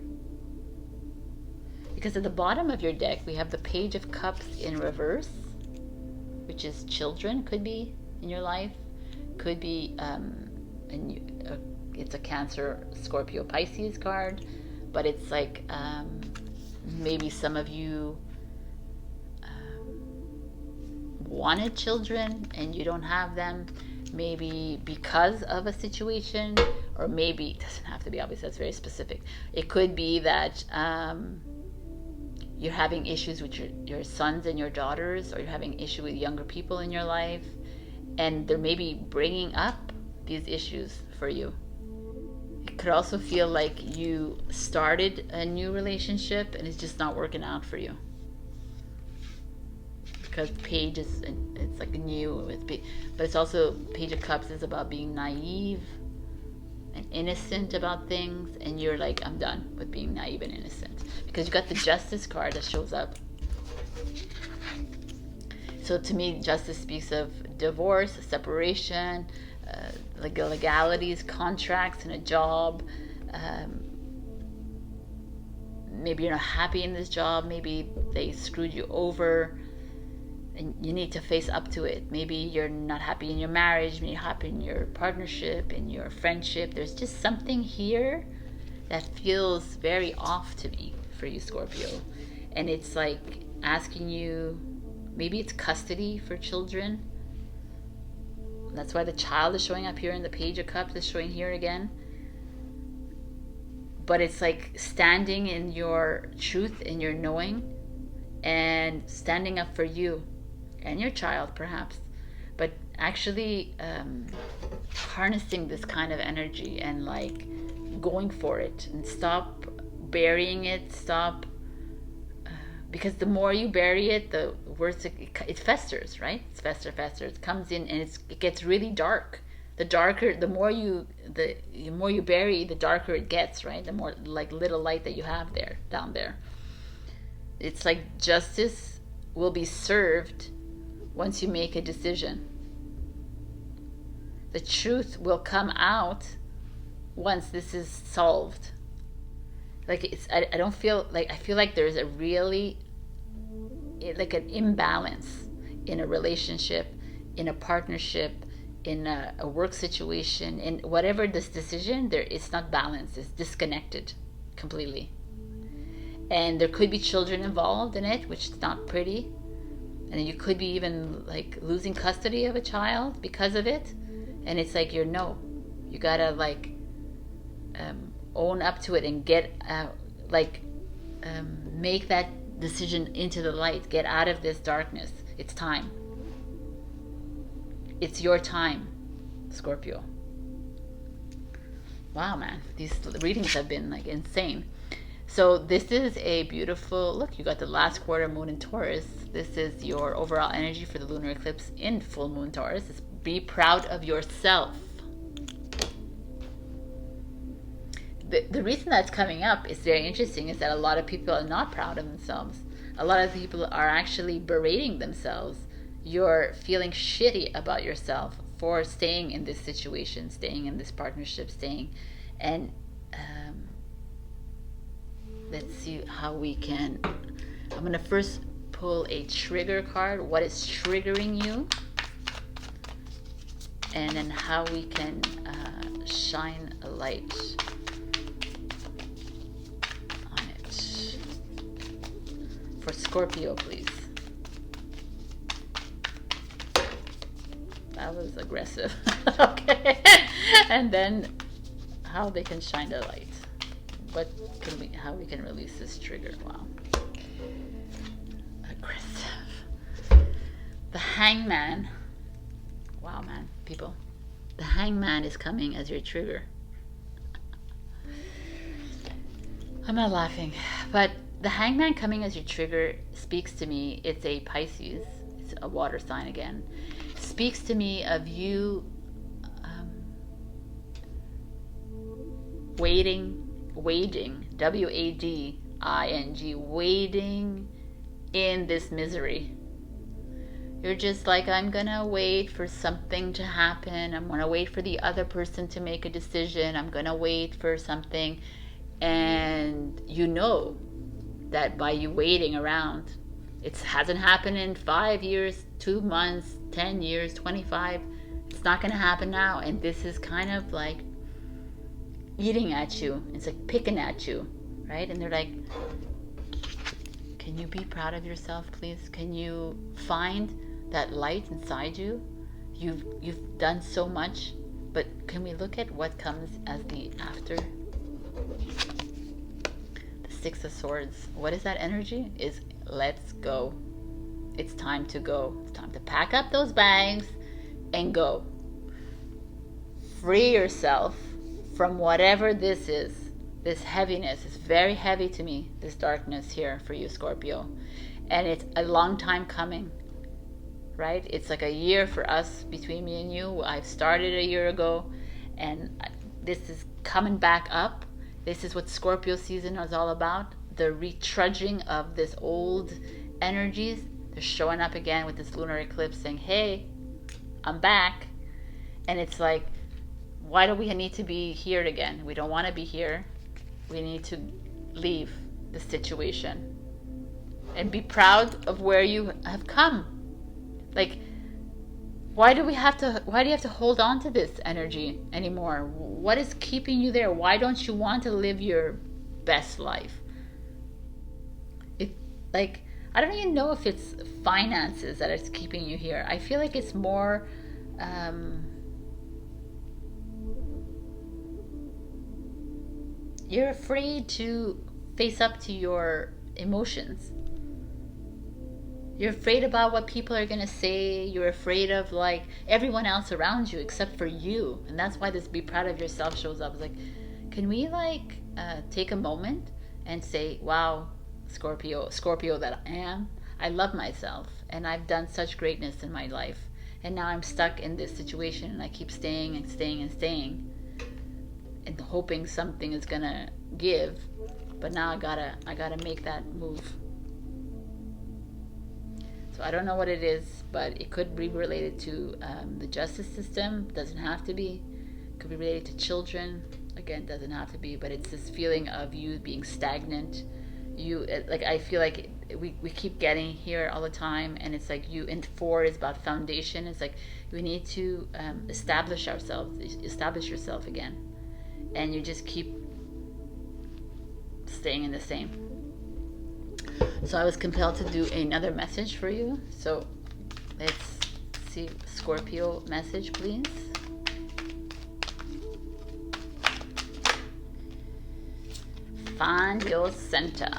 Because at the bottom of your deck, we have the Page of Cups in reverse, which is children, could be in your life, could be it's a Cancer, Scorpio, Pisces card, but it's like maybe some of you wanted children and you don't have them, maybe because of a situation, or maybe it doesn't have to be obvious, that's very specific. It could be that you're having issues with your sons and your daughters, or you're having issue with younger people in your life, and they're maybe bringing up these issues for you. It could also feel like you started a new relationship and it's just not working out for you, because Page is, it's like new, but it's also, Page of Cups is about being naive and innocent about things, and you're like, I'm done with being naive and innocent, because you got the Justice card that shows up. So to me, Justice speaks of divorce, separation, legalities, contracts in a job. Maybe you're not happy in this job, maybe they screwed you over, and you need to face up to it. Maybe you're not happy in your marriage, maybe you're happy in your partnership, in your friendship. There's just something here that feels very off to me for you, Scorpio. And it's like asking you, maybe it's custody for children. That's why the child is showing up here, and the Page of Cups is showing here again. But it's like standing in your truth, in your knowing, and standing up for you. and your child perhaps, but actually harnessing this kind of energy and like going for it, and stop burying it. Stop, because the more you bury it, the worse it festers, right? It's festers. It comes in and it gets really dark. The darker, the more you bury, the darker it gets, right? The more like little light that you have there, down there. It's like justice will be served once you make a decision. The truth will come out once this is solved. Like I don't feel like, I feel like there's a really, like an imbalance in a relationship, in a partnership, in a work situation, in whatever this decision, it's not balanced. It's disconnected completely. And there could be children involved in it, which is not pretty. And you could be even like losing custody of a child because of it. And it's like, you gotta like own up to it and get make that decision into the light. Get out of this darkness. It's time. It's your time, Scorpio. Wow, man, these readings have been like insane. So this is a beautiful look. You got the last quarter moon in Taurus. This is your overall energy for the lunar eclipse in full moon Taurus. It's be proud of yourself. The reason that's coming up is very interesting, is that a lot of people are not proud of themselves. A lot of people are actually berating themselves. You're feeling shitty about yourself for staying in this situation, staying in this partnership, and let's see how we can. I'm going to first pull a trigger card. What is triggering you? And then how we can shine a light on it. For Scorpio, please. That was aggressive. Okay. And then how they can shine the light. How we can release this trigger. Wow. Aggressive. The Hangman. Wow, man, people. The Hangman is coming as your trigger. I'm not laughing, but the Hangman coming as your trigger speaks to me. It's a Pisces. It's a water sign again. Speaks to me of you wading, wading, wading in this misery. You're just like, I'm gonna wait for something to happen. I'm gonna wait for the other person to make a decision. I'm gonna wait for something. And you know that by you waiting around, it hasn't happened in 5 years, 2 months, 10 years, 25. It's not gonna happen now. And this is kind of like eating at you. It's like picking at you, right? And they're like, can you be proud of yourself, please? Can you find that light inside you? You've done so much, but can we look at what comes as the after? The Six of Swords. What is that energy? Is let's go. It's time to go. It's time to pack up those bags and go. Free yourself from whatever this is. This heaviness is very heavy to me, this darkness here for you, Scorpio. And it's a long time coming, right? It's like a year for us, between me and you. I've started a year ago, and this is coming back up. This is what Scorpio season is all about. The retrudging of this old energies. They're showing up again with this lunar eclipse saying, hey, I'm back. And it's like, why do we need to be here again? We don't want to be here. We need to leave the situation and be proud of where you have come. Like, why do you have to hold on to this energy anymore? What is keeping you there? Why don't you want to live your best life? I don't even know if it's finances that is keeping you here. I feel like it's more you're afraid to face up to your emotions. You're afraid about what people are gonna say. You're afraid of like everyone else around you except for you, and that's why this "be proud of yourself" shows up. It's like, can we like take a moment and say, "Wow, Scorpio that I am. I love myself, and I've done such greatness in my life, and now I'm stuck in this situation, and I keep staying and staying and staying, and hoping something is gonna give, but now I gotta make that move." So I don't know what it is, but it could be related to the justice system. Doesn't have to be. It could be related to children. Again, doesn't have to be, but it's this feeling of you being stagnant. Like I feel like we keep getting here all the time, and it's like you. And 4 is about foundation. It's like we need to establish yourself again, and you just keep staying in the same. So I was compelled to do another message for you. So let's see, Scorpio message, please. Find your center.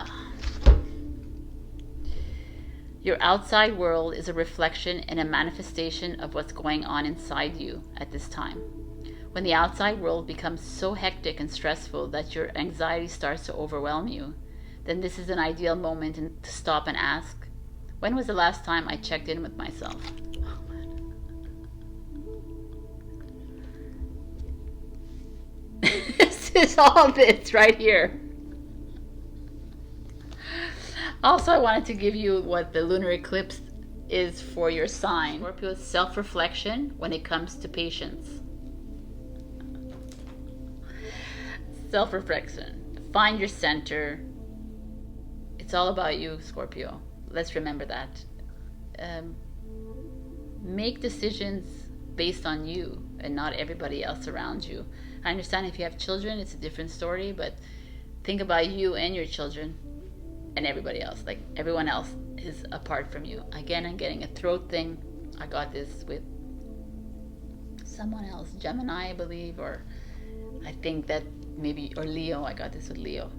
Your outside world is a reflection and a manifestation of what's going on inside you at this time. When the outside world becomes so hectic and stressful that your anxiety starts to overwhelm you, then this is an ideal moment to stop and ask, when was the last time I checked in with myself? This is all this right here. Also, I wanted to give you what the lunar eclipse is for your sign. Scorpio's self-reflection when it comes to patience. Self-reflection. Find your center. It's all about you, Scorpio. Let's remember that. Make decisions based on you and not everybody else around you. I understand if you have children, it's a different story, but think about you and your children and everybody else. Like everyone else is apart from you. Again, I'm getting a throat thing. I got this with someone else, Gemini, I believe, or I think that maybe, or Leo. I got this with Leo.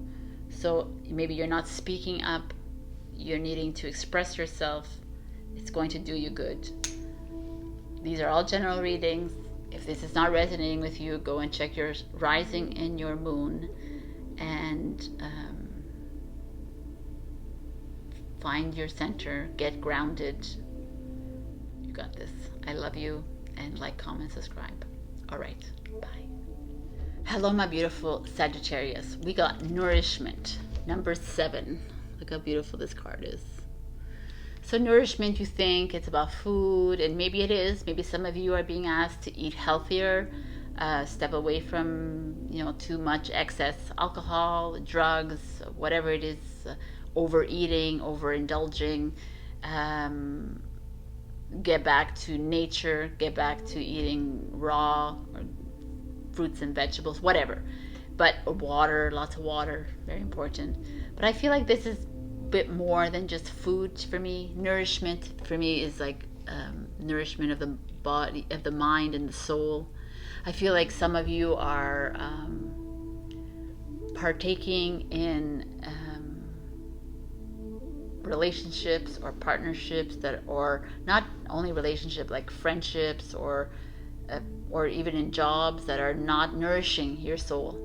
So maybe you're not speaking up, you're needing to express yourself. It's going to do you good. These are all general readings. If this is not resonating with you, go and check your rising and your moon and find your center, get grounded. You got this. I love you, and like, comment, subscribe. All right, bye. Hello, my beautiful Sagittarius. We got nourishment, number 7. Look how beautiful this card is. So nourishment, you think it's about food, and maybe it is. Maybe some of you are being asked to eat healthier, step away from, too much excess alcohol, drugs, whatever it is, overeating, overindulging. Get back to nature, get back to eating raw or fruits and vegetables, whatever. But water, lots of water, very important. But I feel like this is a bit more than just food for me. Nourishment for me is like nourishment of the body, of the mind and the soul. I feel like some of you are partaking in relationships or partnerships that, or not only relationship, like friendships or even in jobs that are not nourishing your soul.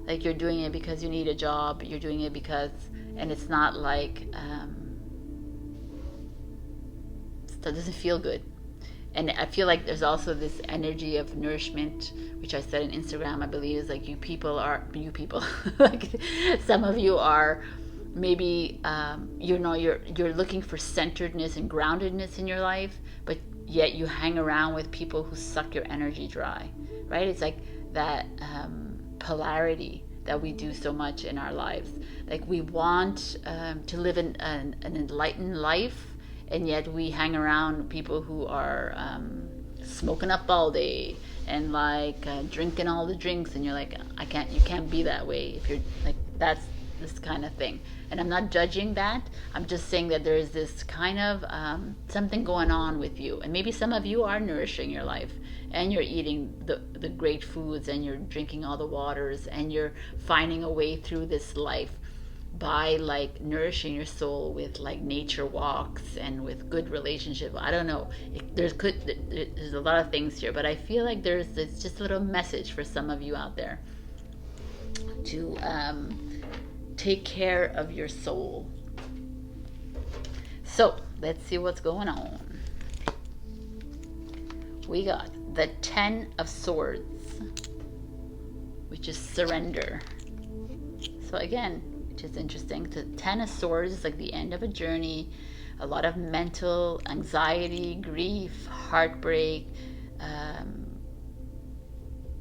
Like you're doing it because you need a job, you're doing it because, and it's not like that doesn't feel good. And I feel like there's also this energy of nourishment, which I said on Instagram, I believe, is like you people like some of you are maybe you're looking for centeredness and groundedness in your life, but yet you hang around with people who suck your energy dry, right? It's like that polarity that we do so much in our lives. Like we want to live an enlightened life, and yet we hang around people who are smoking up all day and like drinking all the drinks, and you're like, you can't be that way if you're like, that's this kind of thing. And I'm not judging that. I'm just saying that there is this kind of something going on with you. And maybe some of you are nourishing your life, and you're eating the great foods, and you're drinking all the waters, and you're finding a way through this life. by like nourishing your soul with like nature walks and with good relationship. I don't know. There's a lot of things here, but I feel like it's just a little message for some of you out there to take care of your soul. So let's see what's going on. We got the 10 of Swords, which is surrender. So again, which is interesting, the 10 of Swords is like the end of a journey, a lot of mental anxiety, grief, heartbreak,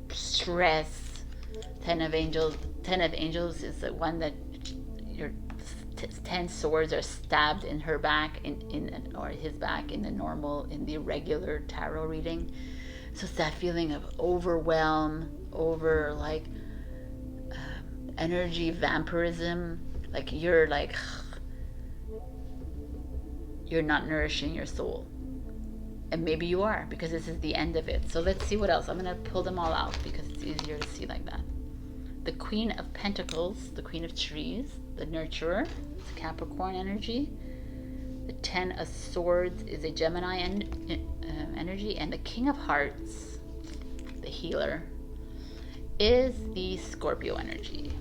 stress. 10 of Angels is the one that your 10 swords are stabbed in her back, or his back in the regular tarot reading. So it's that feeling of overwhelm, over like energy vampirism, like you're not nourishing your soul. And maybe you are, because this is the end of it. So let's see what else. I'm going to pull them all out because it's easier to see like that. The Queen of Pentacles, the Queen of Trees, the Nurturer, it's Capricorn energy. The 10 of Swords is a Gemini energy. And the King of Hearts, the Healer, is the Scorpio energy.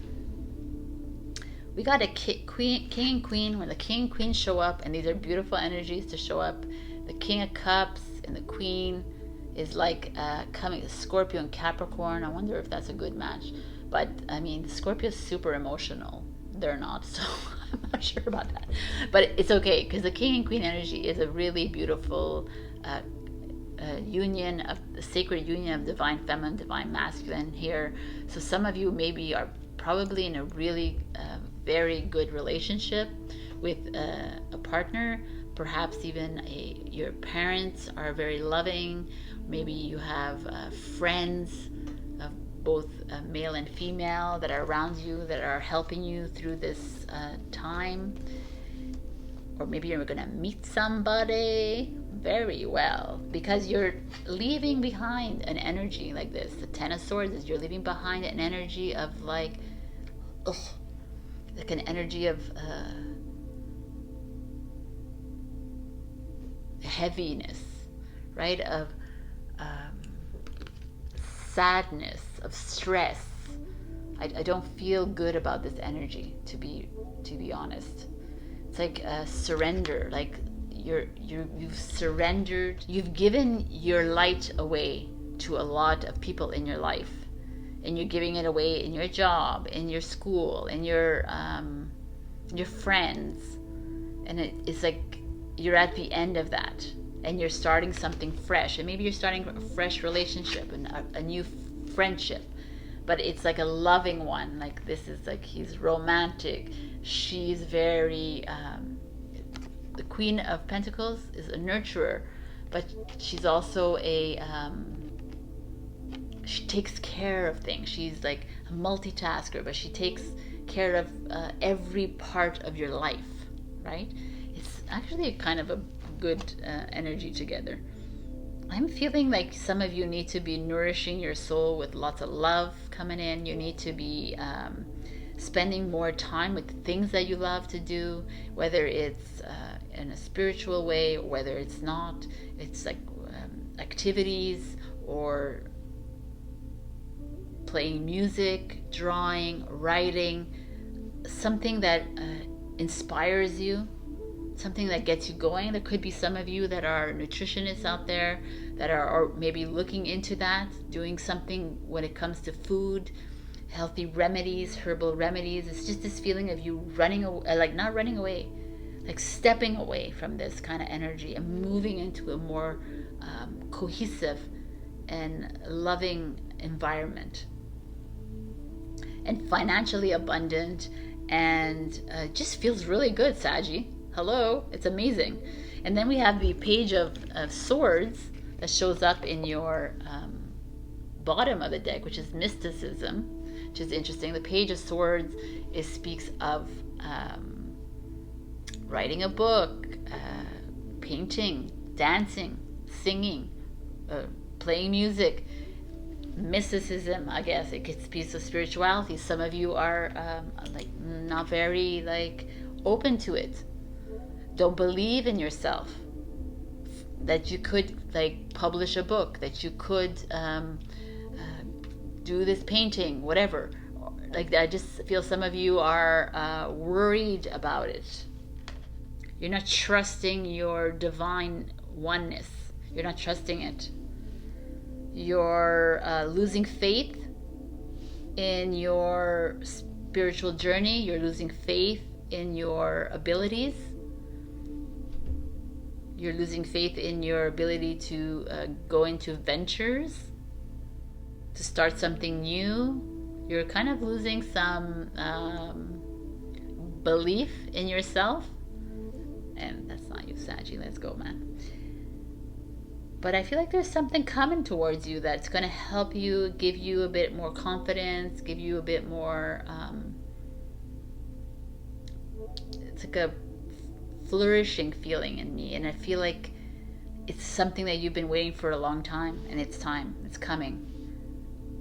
We got a king and queen. When the king and queen show up, and these are beautiful energies to show up, the King of Cups and the Queen is like coming, Scorpio and Capricorn. I wonder if that's a good match. But I mean, Scorpio is super emotional. They're not, so I'm not sure about that. But it's okay, because the King and Queen energy is a really beautiful union, of the sacred union of divine feminine, divine masculine here. So some of you maybe are probably in a really very good relationship with a partner. Perhaps even your parents are very loving. Maybe you have friends of both male and female that are around you, that are helping you through this time. Or maybe you're going to meet somebody. Very well, because you're leaving behind an energy like this. The 10 of Swords is you're leaving behind an energy of like an energy of heaviness, right? Of sadness, of stress. I don't feel good about this energy, to be honest. It's like surrender, like you've surrendered, you've given your light away to a lot of people in your life, and you're giving it away in your job, in your school, in your friends, and it's like you're at the end of that, and you're starting something fresh, and maybe you're starting a fresh relationship and a new friendship, but it's like a loving one. Like this is like, he's romantic, she's very the Queen of Pentacles is a nurturer, but she's also she takes care of things. She's like a multitasker, but she takes care of every part of your life, right? It's actually kind of a good energy together. I'm feeling like some of you need to be nourishing your soul with lots of love coming in. You need to be spending more time with the things that you love to do, whether it's in a spiritual way, or whether it's not. It's like activities, or playing music, drawing, writing, something that inspires you, something that gets you going. There could be some of you that are nutritionists out there that are maybe looking into that, doing something when it comes to food, healthy remedies, herbal remedies. It's just this feeling of you running away, like not running away, like stepping away from this kind of energy and moving into a more cohesive and loving environment, and financially abundant, and just feels really good, Saggy. Hello, it's amazing. And then we have the Page of Swords that shows up in your bottom of the deck, which is mysticism, which is interesting. The Page of Swords speaks of writing a book, painting, dancing, singing, playing music, mysticism, I guess. It could be of spirituality. Some of you are like not very like open to it. Don't believe in yourself that you could like publish a book, that you could do this painting, whatever. Like, I just feel some of you are worried about it. You're not trusting your divine oneness. You're not trusting it. You're losing faith in your spiritual journey. You're losing faith in your abilities. You're losing faith in your ability to go into ventures, to start something new. You're kind of losing some belief in yourself. And that's not you, Saggy. Let's go, man. But I feel like there's something coming towards you that's going to help you, give you a bit more confidence, give you a bit more... it's like a flourishing feeling in me. And I feel like it's something that you've been waiting for a long time. And it's time. It's coming.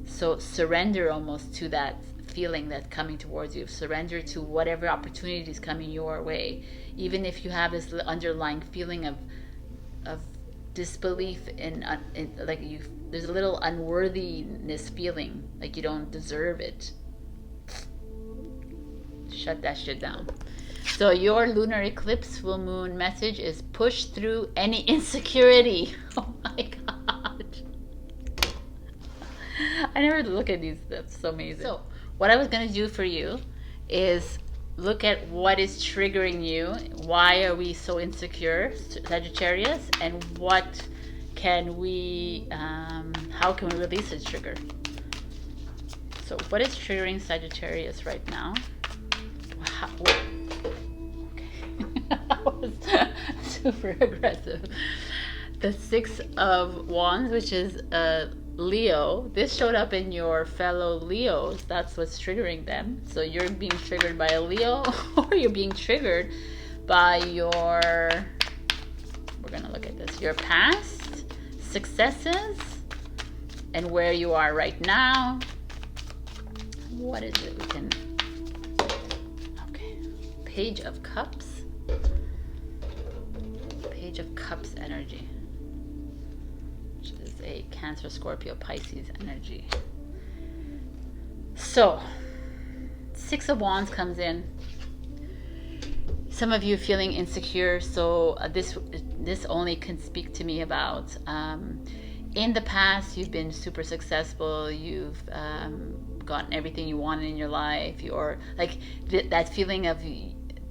So surrender almost to that feeling that's coming towards you. Surrender to whatever opportunity is coming your way. Even if you have this underlying feeling of disbelief in like there's a little unworthiness feeling, like you don't deserve it. Shut that shit down. So your lunar eclipse full moon message is push through any insecurity. Oh my God. I never look at these. That's so amazing. So what I was going to do for you is look at what is triggering you. Why are we so insecure, Sagittarius? And what can we, how can we release this trigger? So what is triggering Sagittarius right now? Okay. That was super aggressive. The Six of Wands, which is Leo. This showed up in your fellow Leos. That's what's triggering them. So you're being triggered by a Leo, or you're being triggered by your, we're going to look at this, your past successes and where you are right now. What is it we can, okay, Page of Cups. Page of Cups energy. A Cancer, Scorpio, Pisces energy. So Six of Wands comes in. Some of you feeling insecure. So this only can speak to me about in the past you've been super successful. You've gotten everything you wanted in your life. You're like that feeling of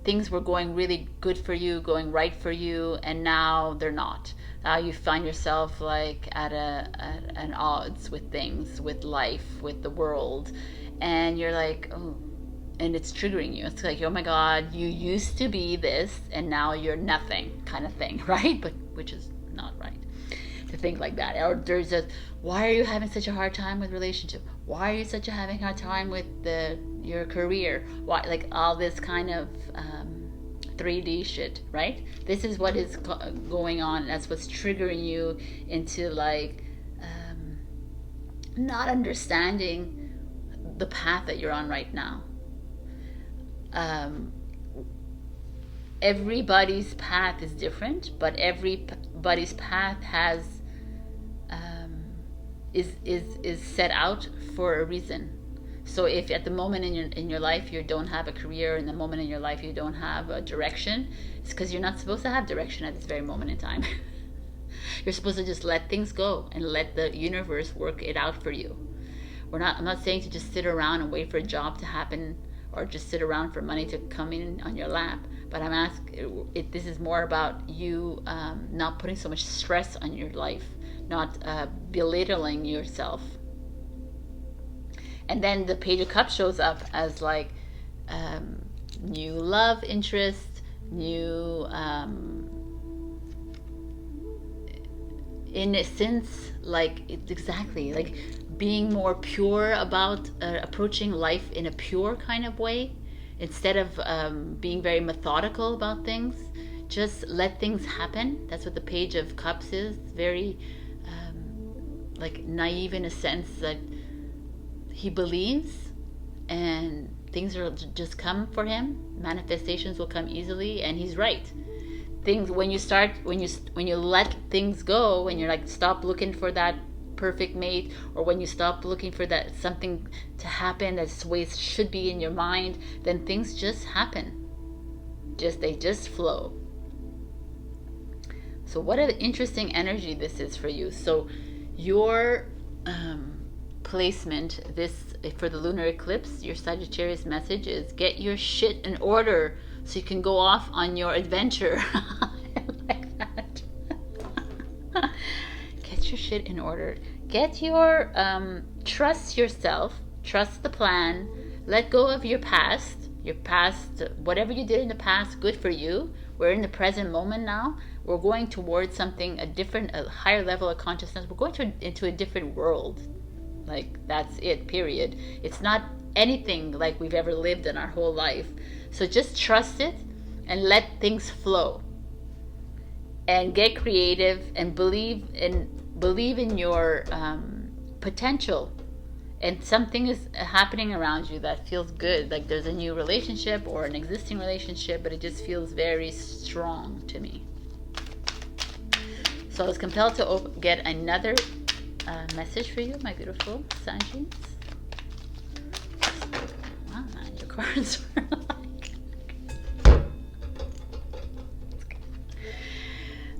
things were going really good for you, going right for you, and now they're not. You find yourself like at an odds with things, with life, with the world, and you're like, oh, and it's triggering you. It's like, oh my God, you used to be this, and now you're nothing, kind of thing, right? But which is not right to think like that. Or there's a, why are you having such a hard time with relationship? Why are you having a hard time with your career? Why, like all this kind of 3D shit, right? This is what is going on. That's what's triggering you into like not understanding the path that you're on right now. Everybody's path is different, but everybody's path has is set out for a reason. So if at the moment in your life you don't have a career, in the moment in your life you don't have a direction, it's because you're not supposed to have direction at this very moment in time. You're supposed to just let things go and let the universe work it out for you. I'm not saying to just sit around and wait for a job to happen, or just sit around for money to come in on your lap. But I'm asking, this is more about you not putting so much stress on your life, not belittling yourself. And then the Page of Cups shows up as like new love interest, new innocence, like exactly, like being more pure about approaching life in a pure kind of way, instead of being very methodical about things. Just let things happen. That's what the Page of Cups is. Very like naive in a sense that he believes and things will just come for him. Manifestations will come easily, and he's right. Things, when you let things go, when you're like, stop looking for that perfect mate, or when you stop looking for that something to happen that's the way it should be in your mind, then things just happen. They just flow. So what an interesting energy this is for you. So your placement this for the lunar eclipse, your Sagittarius message is get your shit in order so you can go off on your adventure. I like that. Get your shit in order. Get your trust yourself, trust the plan, let go of your past, whatever you did in the past, good for you. We're in the present moment now. We're going towards something, a higher level of consciousness. We're going into a different world. Like, that's it, period. It's not anything like we've ever lived in our whole life. So just trust it and let things flow. And get creative and believe in your potential. And something is happening around you that feels good. Like there's a new relationship or an existing relationship, but it just feels very strong to me. So I was compelled to get another message for you, my beautiful Sagittarius. Wow, man, your cards are like...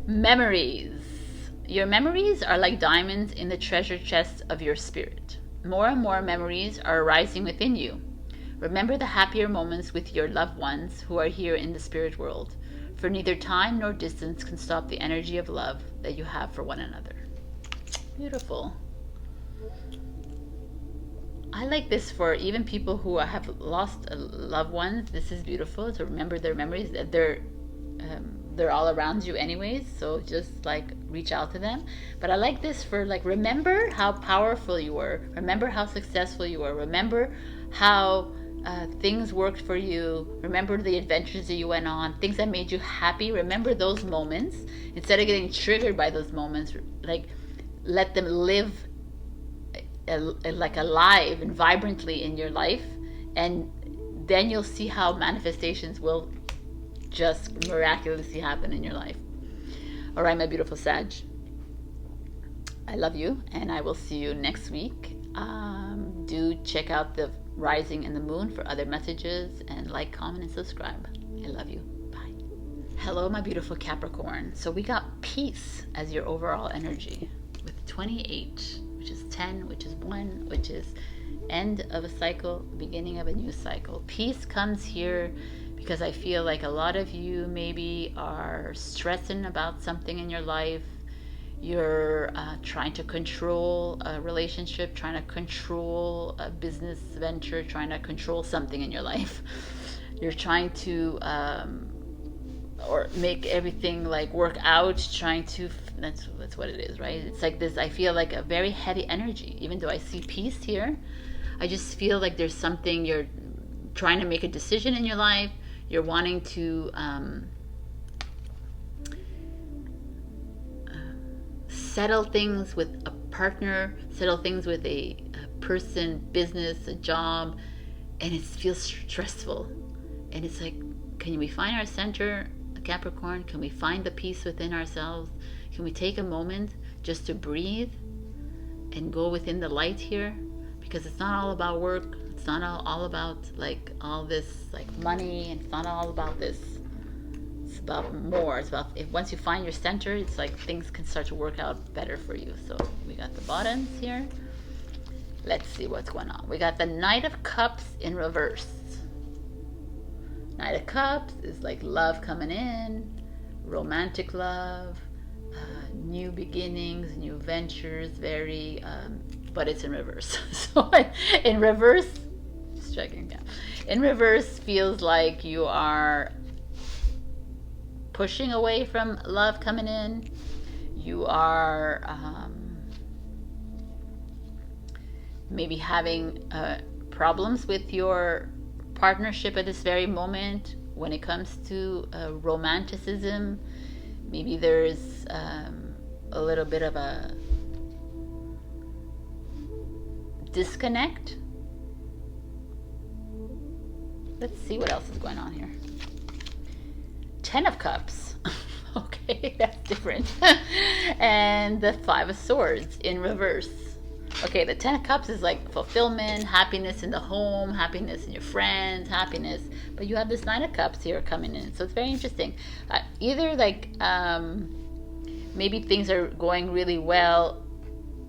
Memories. Your memories are like diamonds in the treasure chest of your spirit. More and more memories are arising within you. Remember the happier moments with your loved ones who are here in the spirit world, for neither time nor distance can stop the energy of love that you have for one another. Beautiful. I like this for even people who have lost loved ones. This is beautiful to remember their memories. That they're all around you anyways, so just like reach out to them. But I like this for like, remember how powerful you were, remember how successful you were, remember how things worked for you, remember the adventures that you went on, things that made you happy. Remember those moments instead of getting triggered by those moments. Like, let them live like alive and vibrantly in your life, and then you'll see how manifestations will just miraculously happen in your life. All right, my beautiful Sag, I love you, and I will see you next week. Do check out the rising and the moon for other messages, and like, comment, and subscribe. I love you. Bye. Hello, my beautiful Capricorn. So we got peace as your overall energy with 28, which is 10, which is 1, which is end of a cycle, beginning of a new cycle. Peace comes here because I feel like a lot of you maybe are stressing about something in your life. You're trying to control a relationship, trying to control a business venture, trying to control something in your life. You're trying to or make everything like work out, trying to, that's what it is, right? It's like this, I feel like a very heavy energy. Even though I see peace here, I just feel like there's something, you're trying to make a decision in your life. You're wanting to settle things with a partner, settle things with a person, business, a job, and it feels stressful. And it's like, can we find our center, Capricorn? Can we find the peace within ourselves? Can we take a moment just to breathe and go within the light here? Because it's not all about work. It's not all about like all this like money, and it's not all about this. It's about more. It's about, if once you find your center, it's like things can start to work out better for you. So we got the bottoms here. Let's see what's going on. We got the Knight of Cups in reverse. Knight of Cups is like love coming in, romantic love, new beginnings, new ventures, very, but it's in reverse. So in reverse, just checking, yeah. In reverse feels like you are pushing away from love coming in. You are maybe having problems with your partnership at this very moment when it comes to romanticism. Maybe there's a little bit of a disconnect. Let's see what else is going on here. 10 of Cups. Okay, that's different. And the 5 of Swords in reverse. Okay, the 10 of Cups is like fulfillment, happiness in the home, happiness in your friends, happiness. But you have this 9 of Cups here coming in. So it's very interesting. Either like maybe things are going really well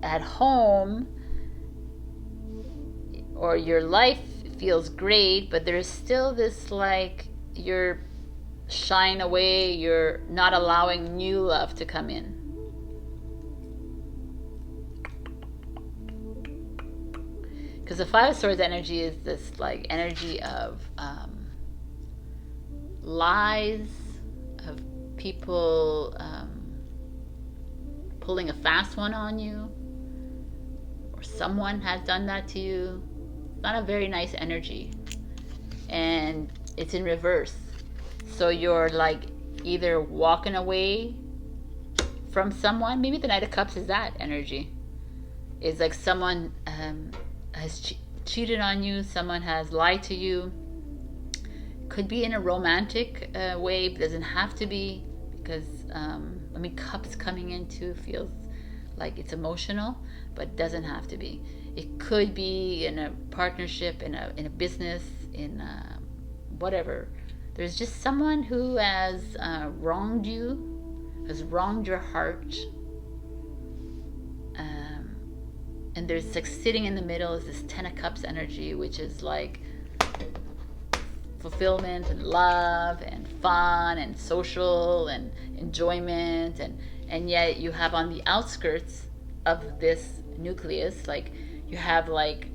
at home, or your life feels great, but there's still this like you're shying away, you're not allowing new love to come in. Because the 5 of Swords energy is this like energy of lies, of people pulling a fast one on you, or someone has done that to you. It's not a very nice energy, and it's in reverse. So you're like either walking away from someone. Maybe the Knight of Cups is that energy. It's like someone has cheated on you, someone has lied to you. Could be in a romantic way, but doesn't have to be, because I mean, Cups coming in too feels like it's emotional, but doesn't have to be. It could be in a partnership, in a business, in whatever. There's just someone who has wronged you, has wronged your heart. And there's like sitting in the middle is this 10 of Cups energy, which is like fulfillment and love and fun and social and enjoyment, and yet you have on the outskirts of this nucleus, like you have like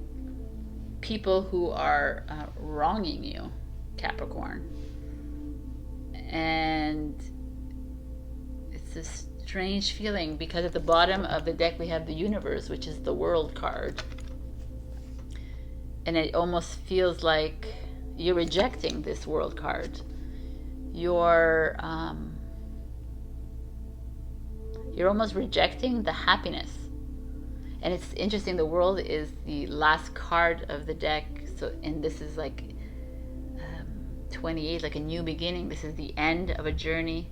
people who are wronging you, Capricorn. And it's this strange feeling, because at the bottom of the deck we have the Universe, which is the World card, and it almost feels like you're rejecting this World card. You're almost rejecting the happiness. And it's interesting, the World is the last card of the deck, so, and this is like 28, like a new beginning. This is the end of a journey,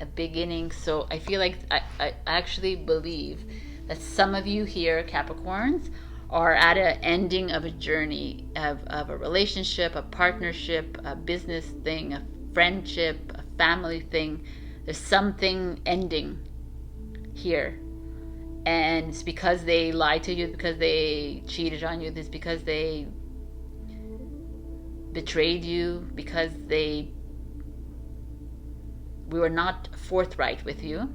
a beginning. So I feel like I actually believe that some of you here, Capricorns, are at an ending of a journey, of a relationship, a partnership, a business thing, a friendship, a family thing. There's something ending here. And it's because they lied to you, it's because they cheated on you, it's because they betrayed you, because we were not forthright with you.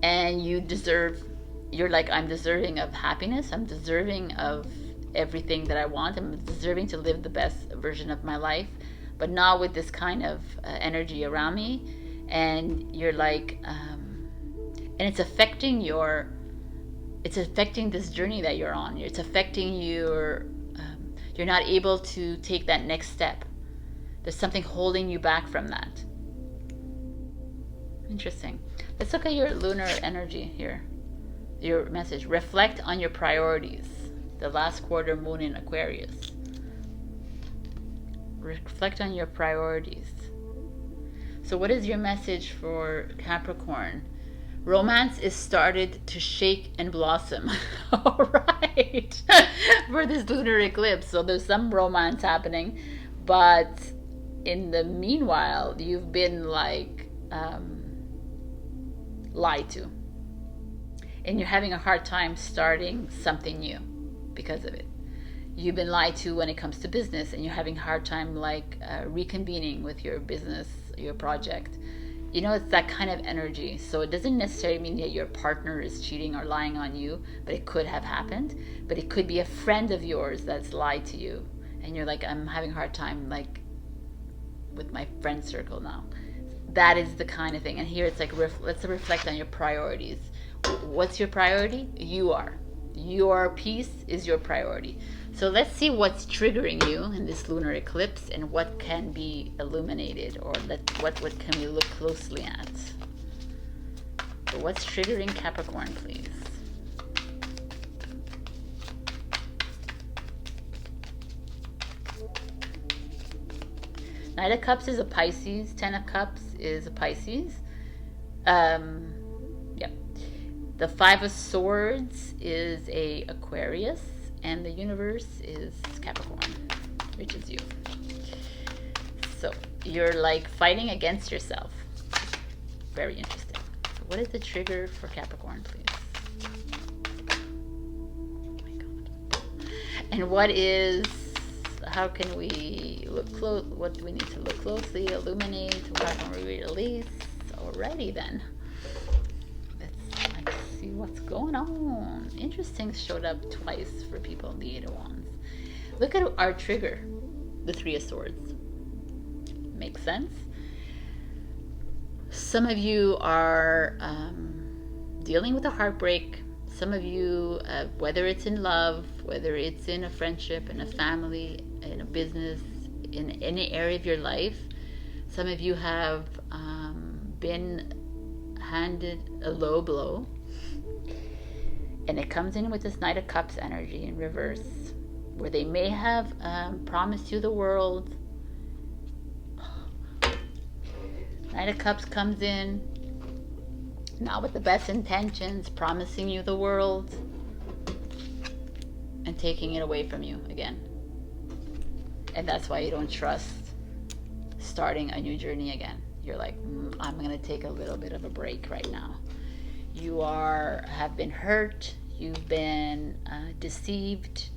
And you're like, I'm deserving of happiness, I'm deserving of everything that I want, I'm deserving to live the best version of my life, but not with this kind of energy around me. And you're like, and it's affecting this journey that you're on. It's affecting you're not able to take that next step. There's something holding you back from that. Interesting. Let's look at your lunar energy here. Your message: reflect on your priorities. The last quarter moon in Aquarius. Reflect on your priorities. So what is your message for Capricorn? Romance is started to shake and blossom. All right. For this lunar eclipse. So there's some romance happening, but in the meanwhile, you've been like lied to. And you're having a hard time starting something new because of it. You've been lied to when it comes to business, and you're having a hard time like reconvening with your business, your project. You know, it's that kind of energy. So it doesn't necessarily mean that your partner is cheating or lying on you, but it could have happened. But it could be a friend of yours that's lied to you, and you're like, I'm having a hard time like with my friend circle now. That is the kind of thing. And here it's like, let's reflect on your priorities. What's your priority? You are. Your peace is your priority. So let's see what's triggering you in this lunar eclipse, and what can be illuminated, or what can we look closely at. So what's triggering Capricorn, please? Knight of Cups is a Pisces. 10 of Cups is a Pisces. Yep. The 5 of Swords is a Aquarius. And the universe is Capricorn, which is you. So you're like fighting against yourself. Very interesting. So what is the trigger for Capricorn, please? Oh my God. And what is, how can we look close? What do we need to look closely, illuminate? How can we release? Alrighty then. Let's see what's going on. Interesting showed up twice for people in the 8 of Wands. Look at our trigger, the 3 of Swords. Makes sense. Some of you are dealing with a heartbreak. Some of you, whether it's in love, whether it's in a friendship, in a family, in a business, in any area of your life, some of you have been handed a low blow. And it comes in with this Knight of Cups energy in reverse, where they may have promised you the world. Knight of Cups comes in, not with the best intentions, promising you the world, and taking it away from you again. And that's why you don't trust starting a new journey again. You're like, I'm going to take a little bit of a break right now. You have been hurt. You've been deceived.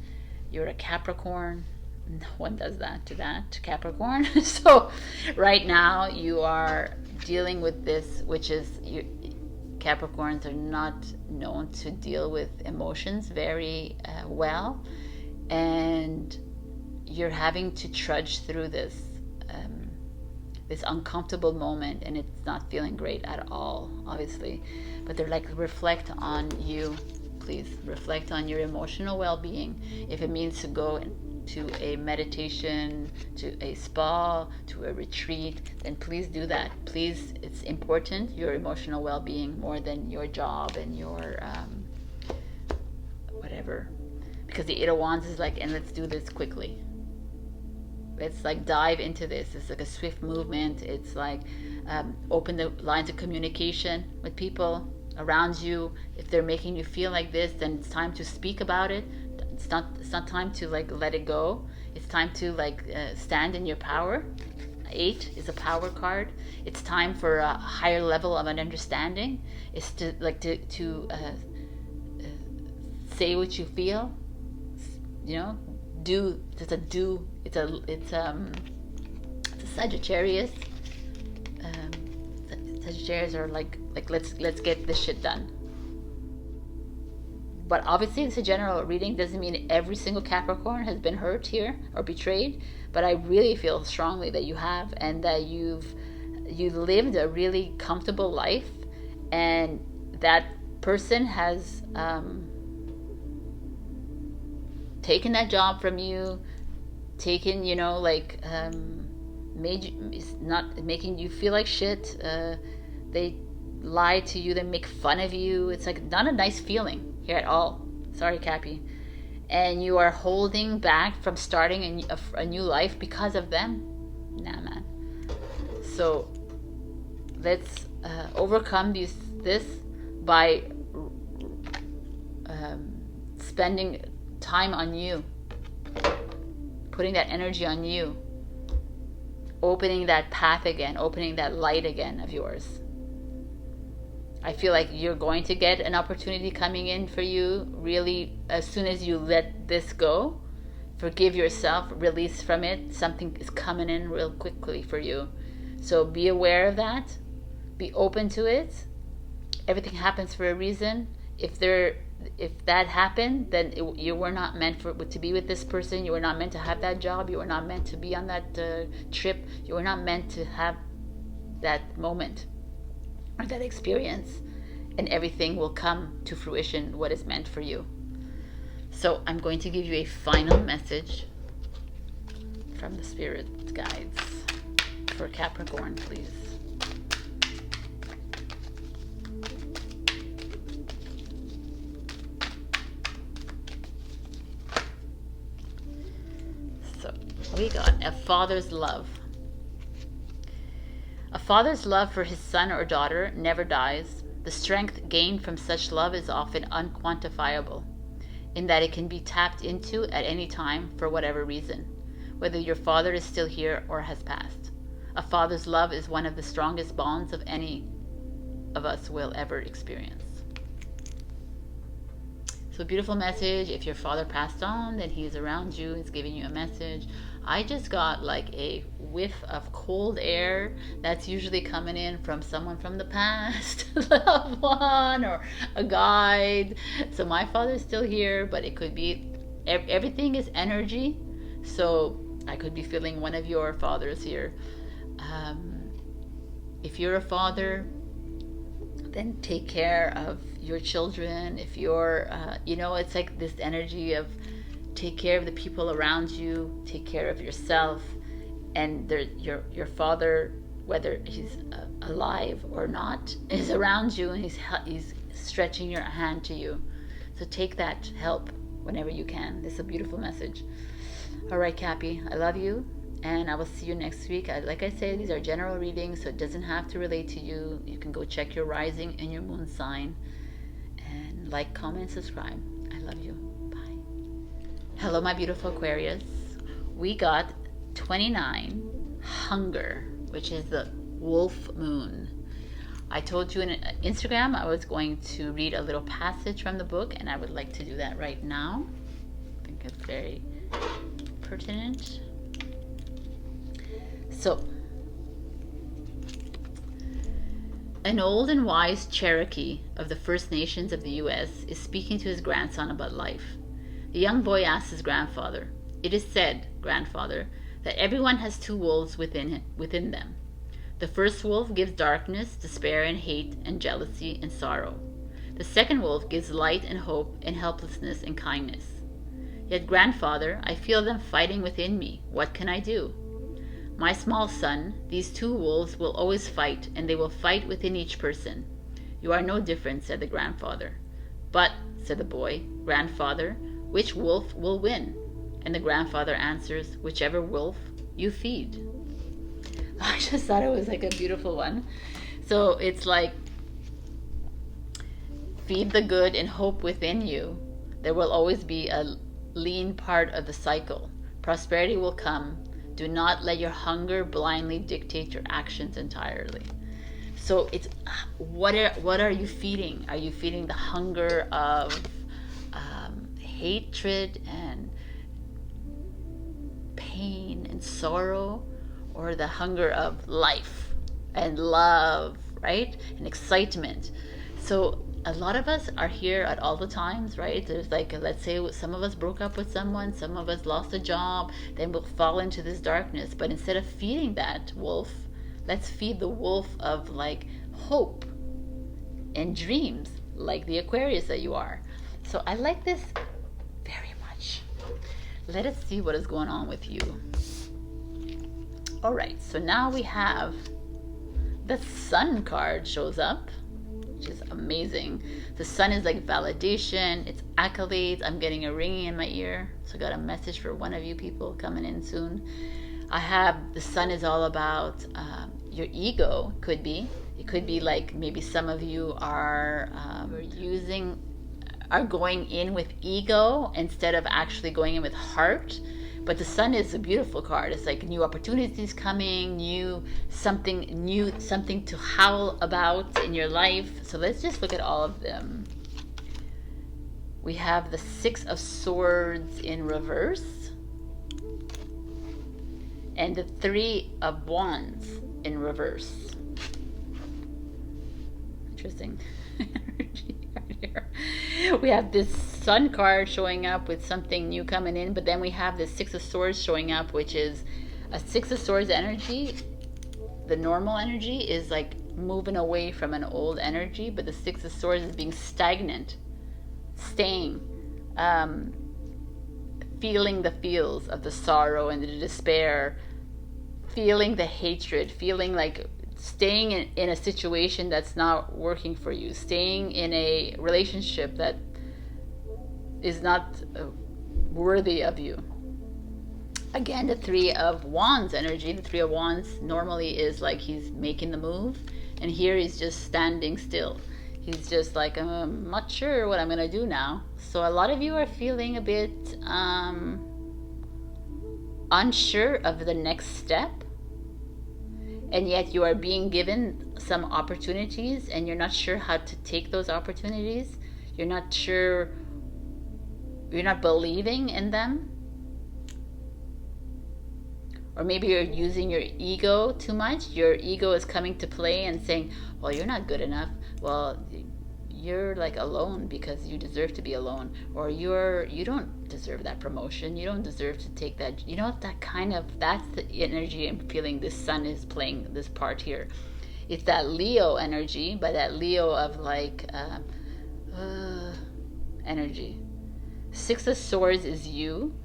You're a Capricorn. No one does that to Capricorn. So right now you are dealing with this, which is Capricorns are not known to deal with emotions very well, and you're having to trudge through this uncomfortable moment, and it's not feeling great at all, obviously. But they're like, reflect on you, please. Reflect on your emotional well-being. If it means to go to a meditation, to a spa, to a retreat, then please do that. Please, it's important, your emotional well-being, more than your job and your whatever. Because the 8 of Wands is like, and let's do this quickly. Let's like dive into this. It's like a swift movement. It's like open the lines of communication with people around you. If they're making you feel like this, then it's time to speak about it. It's not time to like let it go. It's time to like stand in your power. 8 is a power card. It's time for a higher level of an understanding. It's to like to say what you feel. You know, do. It's a Sagittarius. Sagittarius are like let's get this shit done. But obviously it's a general reading, doesn't mean every single Capricorn has been hurt here or betrayed. But I really feel strongly that you have, and that you've lived a really comfortable life, and that person has taken that job from you, taken, not making you feel like shit. They lie to you, they make fun of you. It's like not a nice feeling here at all. Sorry, Cappy. And you are holding back from starting a new life because of them. Nah, man. So let's overcome this by spending time on you, putting that energy on you, opening that path again, opening that light again of yours. I feel like you're going to get an opportunity coming in for you really as soon as you let this go. Forgive yourself, release from it. Something is coming in real quickly for you. So be aware of that. Be open to it. Everything happens for a reason. If that happened, then you were not meant to be with this person. You were not meant to have that job. You were not meant to be on that trip. You were not meant to have that moment or that experience, and everything will come to fruition what is meant for you. So I'm going to give you a final message from the spirit guides for Capricorn, please. So we got a father's love. father's love for his son or daughter never dies. The strength gained from such love is often unquantifiable, in that it can be tapped into at any time for whatever reason, whether your father is still here or has passed. A father's love is one of the strongest bonds of any of us will ever experience. So beautiful message. If your father passed on, then he's around you, he's giving you a message. I just got like a whiff of cold air that's usually coming in from someone from the past, a loved one or a guide. So my father's still here, but it could be, everything is energy. So I could be feeling one of your fathers here. If you're a father, then take care of your children. If you're, it's like this energy of take care of the people around you, take care of yourself, and your father, whether he's alive or not, is around you, and he's stretching your hand to you. So take that help whenever you can. This is a beautiful message. All right, Cappy, I love you, and I will see you next week. Like I say, these are general readings, so it doesn't have to relate to you. You can go check your rising and your moon sign, and like, comment, subscribe. I love you. Bye. Hello, my beautiful Aquarius. We got 29, Hunger, which is the wolf moon. I told you in Instagram I was going to read a little passage from the book, and I would like to do that right now. I think it's very pertinent. So, an old and wise Cherokee of the First Nations of the U.S. is speaking to his grandson about life. The young boy asks his grandfather, "It is said, grandfather, that everyone has two wolves within them. The first wolf gives darkness, despair, and hate, and jealousy, and sorrow. The second wolf gives light and hope, and helplessness, and kindness. Yet, grandfather, I feel them fighting within me. What can I do?" "My small son, these two wolves will always fight, and they will fight within each person. You are no different," said the grandfather. "But," said the boy, "grandfather, which wolf will win?" And the grandfather answers, "Whichever wolf you feed." I just thought it was like a beautiful one. So it's like, feed the good and hope within you. There will always be a lean part of the cycle. Prosperity will come. Do not let your hunger blindly dictate your actions entirely. So it's, what are you feeding? Are you feeding the hunger of hatred and pain and sorrow, or the hunger of life and love, right? And excitement? So a lot of us are here at all the times, right? There's like, let's say some of us broke up with someone, some of us lost a job, then we'll fall into this darkness. But instead of feeding that wolf, let's feed the wolf of like hope and dreams, like the Aquarius that you are. So I like this very much. Let us see what is going on with you. All right, so now we have the Sun card shows up, which is amazing. The Sun is like validation, it's accolades. I'm getting a ringing in my ear, so I got a message for one of you people coming in soon. I have the Sun is all about your ego. It could be like maybe some of you are going in with ego instead of actually going in with heart. But the Sun is a beautiful card. It's like new opportunities coming, something to howl about in your life. So let's just look at all of them. We have the Six of Swords in reverse, and the Three of Wands in reverse. Interesting energy right here. We have this Sun card showing up with something new coming in, but then we have the Six of Swords showing up, which is a Six of Swords energy. The normal energy is like moving away from an old energy, but the Six of Swords is being stagnant, staying, feeling the feels of the sorrow and the despair, feeling the hatred, feeling like staying in a situation that's not working for you, staying in a relationship that is not worthy of you. Again, the Three of Wands energy. The Three of Wands normally is like he's making the move, and here he's just standing still. He's just like, I'm not sure what I'm gonna do now. So a lot of you are feeling a bit unsure of the next step, and yet you are being given some opportunities and you're not sure how to take those opportunities. You're not sure, you're not believing in them. Or maybe you're using your ego too much. Your ego is coming to play and saying, well, you're not good enough. Well, you're like alone because you deserve to be alone. Or you don't deserve that promotion. You don't deserve to take that. You know, that's the energy I'm feeling this sun is playing this part here. It's that Leo energy, but that Leo of like energy. Six of Swords is you,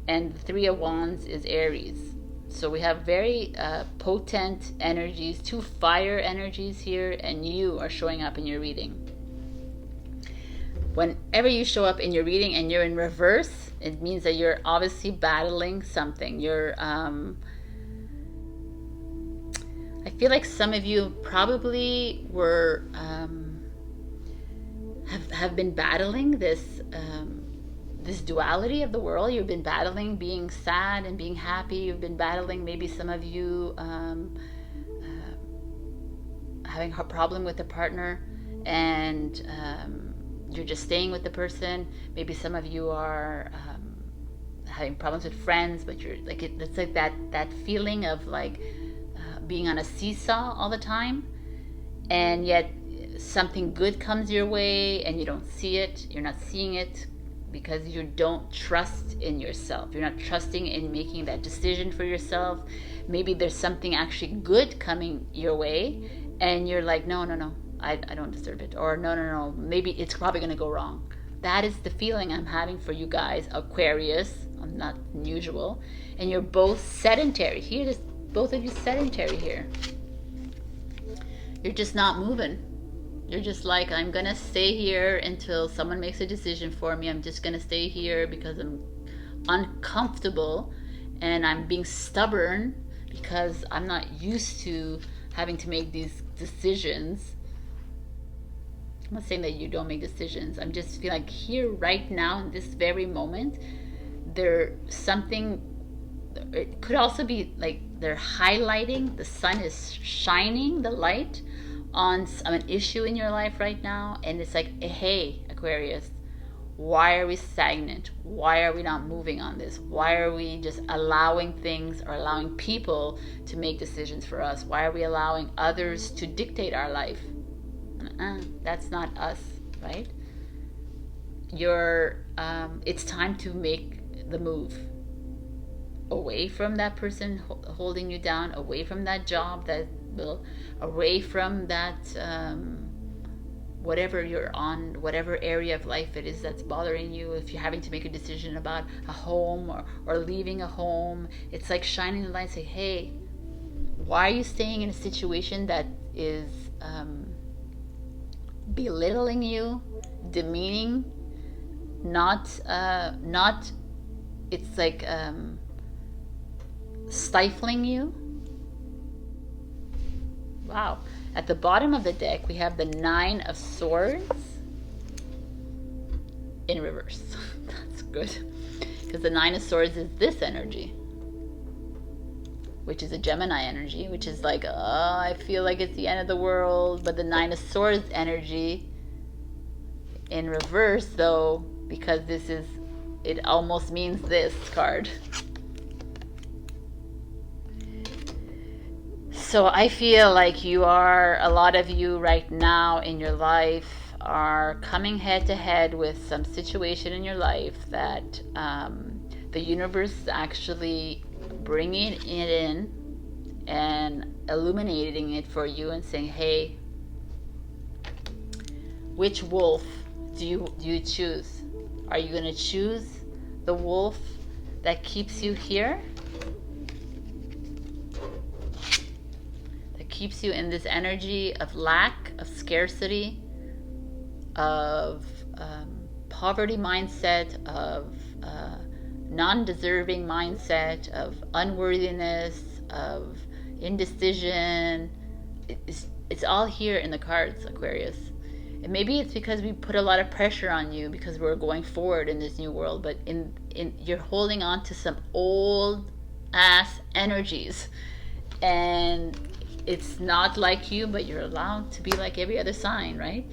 and the Three of Wands is Aries. So we have very potent energies, two fire energies here, and you are showing up in your reading. Whenever you show up in your reading and you're in reverse, it means that you're obviously battling something. You're, I feel like some of you probably were, have been battling this, this duality of the world. You've been battling being sad and being happy. You've been battling, maybe some of you having a problem with a partner, and you're just staying with the person. Maybe some of you are having problems with friends, but you're like, it's like that feeling of like being on a seesaw all the time, and yet something good comes your way and you don't see it. You're not seeing it because you don't trust in yourself. You're not trusting in making that decision for yourself. Maybe there's something actually good coming your way and you're like, no, I don't deserve it. Or no, maybe it's probably gonna go wrong. That is the feeling I'm having for you guys, Aquarius. I'm not unusual. And you're both sedentary. Here, both of you sedentary here. You're just not moving. You're just like, I'm gonna stay here until someone makes a decision for me. I'm just gonna stay here because I'm uncomfortable and I'm being stubborn because I'm not used to having to make these decisions. I'm not saying that you don't make decisions. I'm just feeling like here right now in this very moment, there's something. It could also be like they're highlighting, the sun is shining the light on an issue in your life right now, and it's like, hey, Aquarius, why are we stagnant? Why are we not moving on this? Why are we just allowing things or allowing people to make decisions for us? Why are we allowing others to dictate our life? That's not us, right? It's time to make the move away from that person holding you down, away from that job that will, away from that whatever you're on, whatever area of life it is that's bothering you. If you're having to make a decision about a home or leaving a home, it's like shining the light and say, hey, why are you staying in a situation that is belittling you, demeaning, it's like stifling you? Wow. At the bottom of the deck, we have the Nine of Swords in reverse. That's good. Because the Nine of Swords is this energy, which is a Gemini energy, which is like, I feel like it's the end of the world. But the Nine of Swords energy in reverse, though, because it almost means this card. So I feel like a lot of you right now in your life are coming head to head with some situation in your life that the universe is actually bringing it in and illuminating it for you and saying, hey, which wolf do you choose? Are you going to choose the wolf that keeps you here? Keeps you in this energy of lack, of scarcity, of poverty mindset, of non-deserving mindset, of unworthiness, of indecision. It's all here in the cards, Aquarius. And maybe it's because we put a lot of pressure on you because we're going forward in this new world, but in you're holding on to some old ass energies, and it's not like you, but you're allowed to be like every other sign, right?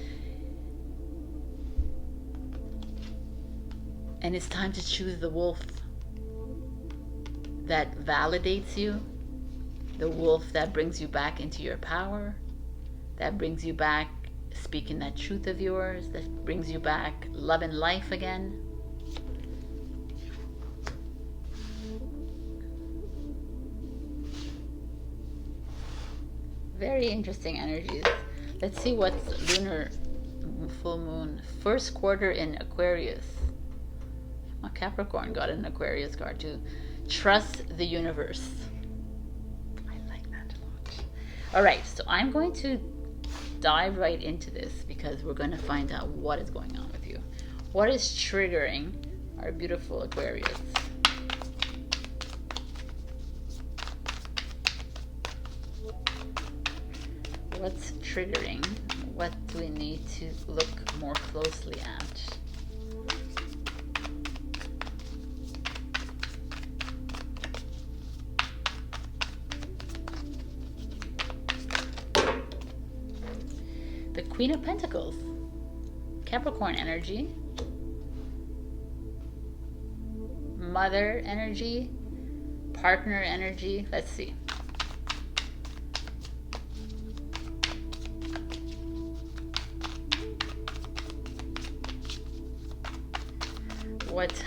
And it's time to choose the wolf that validates you, the wolf that brings you back into your power, that brings you back speaking that truth of yours, that brings you back loving life again. Very interesting energies. Let's see what's lunar full moon first quarter in Aquarius. Oh, Capricorn got an Aquarius card too. Trust the universe. I like that a lot. All right, so I'm going to dive right into this because we're going to find out what is going on with you. What is triggering our beautiful Aquarius? What's triggering? What do we need to look more closely at? The Queen of Pentacles, Capricorn energy, mother energy, partner energy. Let's see.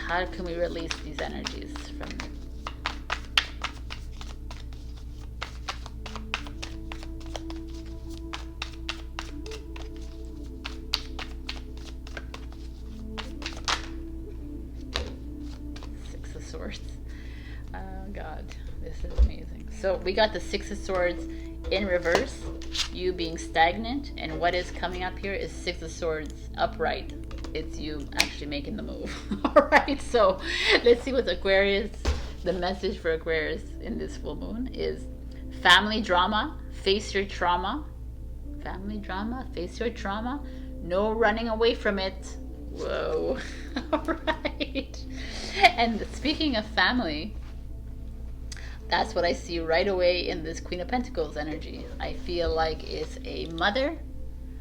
How can we release these energies from them? Six of Swords. Oh God, this is amazing. So we got the Six of Swords in reverse, you being stagnant, and what is coming up here is Six of Swords upright. It's you actually making the move. All right, so let's see what's Aquarius. The message for Aquarius in this full moon is family drama, face your trauma. Family drama, face your trauma. No running away from it. Whoa. All right. And speaking of family, that's what I see right away in this Queen of Pentacles energy. I feel like it's a mother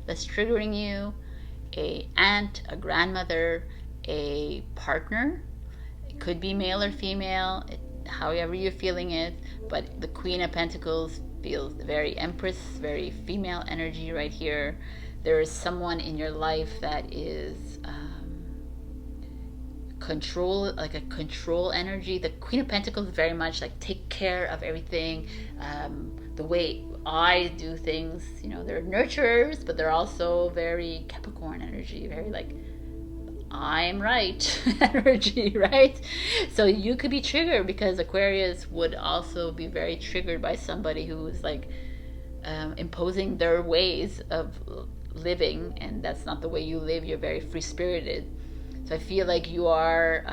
that's triggering you, a aunt, a grandmother, a partner. It could be male or female, however you're feeling it, but the Queen of Pentacles feels very Empress, very female energy right here. There is someone in your life that is control, like a control energy. The Queen of Pentacles is very much like take care of everything, the way I do things, you know, they're nurturers, but they're also very Capricorn energy, very like I'm right energy, right? So you could be triggered because Aquarius would also be very triggered by somebody who is like imposing their ways of living, and that's not the way you live. You're very free-spirited. So I feel like you are,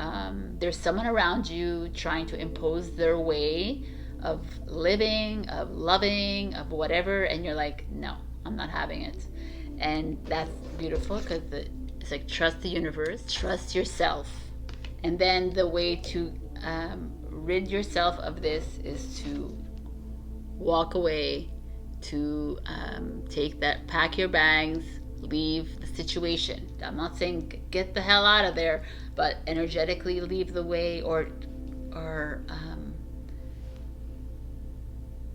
there's someone around you trying to impose their way of living, of loving, of whatever, and you're like, no, I'm not having it. And that's beautiful because it's like trust the universe, trust yourself. And then the way to rid yourself of this is to walk away, to pack your bags, leave the situation. I'm not saying get the hell out of there, but energetically leave the way, or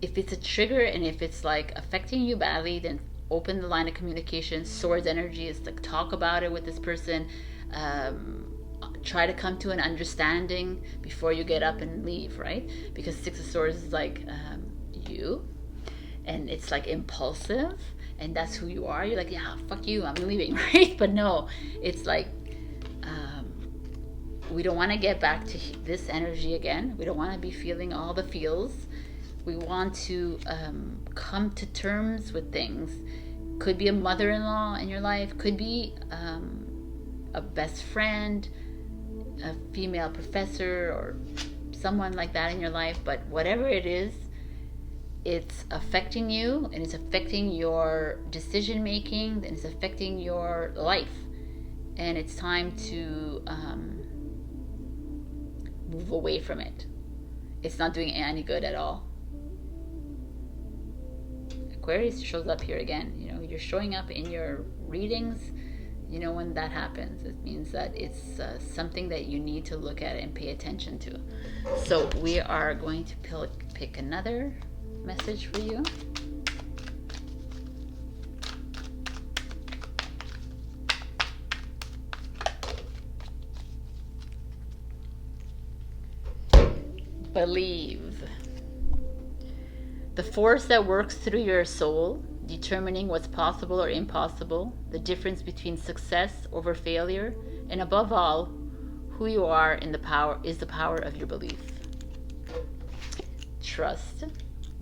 if it's a trigger and if it's like affecting you badly, then open the line of communication. Swords energy is like talk about it with this person. Try to come to an understanding before you get up and leave, right? Because Six of Swords is like you, and it's like impulsive, and that's who you are. You're like, yeah, fuck you, I'm leaving, right? But no, it's like we don't want to get back to this energy again. We don't want to be feeling all the feels. We want to come to terms with things. Could be a mother-in-law in your life, could be a best friend. a female professor or someone like that in your life, but whatever it is, it's affecting you, and it's affecting your decision making, and it's affecting your life, and it's time to move away from it. It's not doing any good at all. Aquarius shows up here again. You know, you're showing up in your readings. You know, when that happens, it means that it's something that you need to look at and pay attention to. So we are going to pick another message for you. Believe. The force that works through your soul, determining what's possible or impossible, the difference between success over failure, and above all, who you are in the power is the power of your belief. Trust,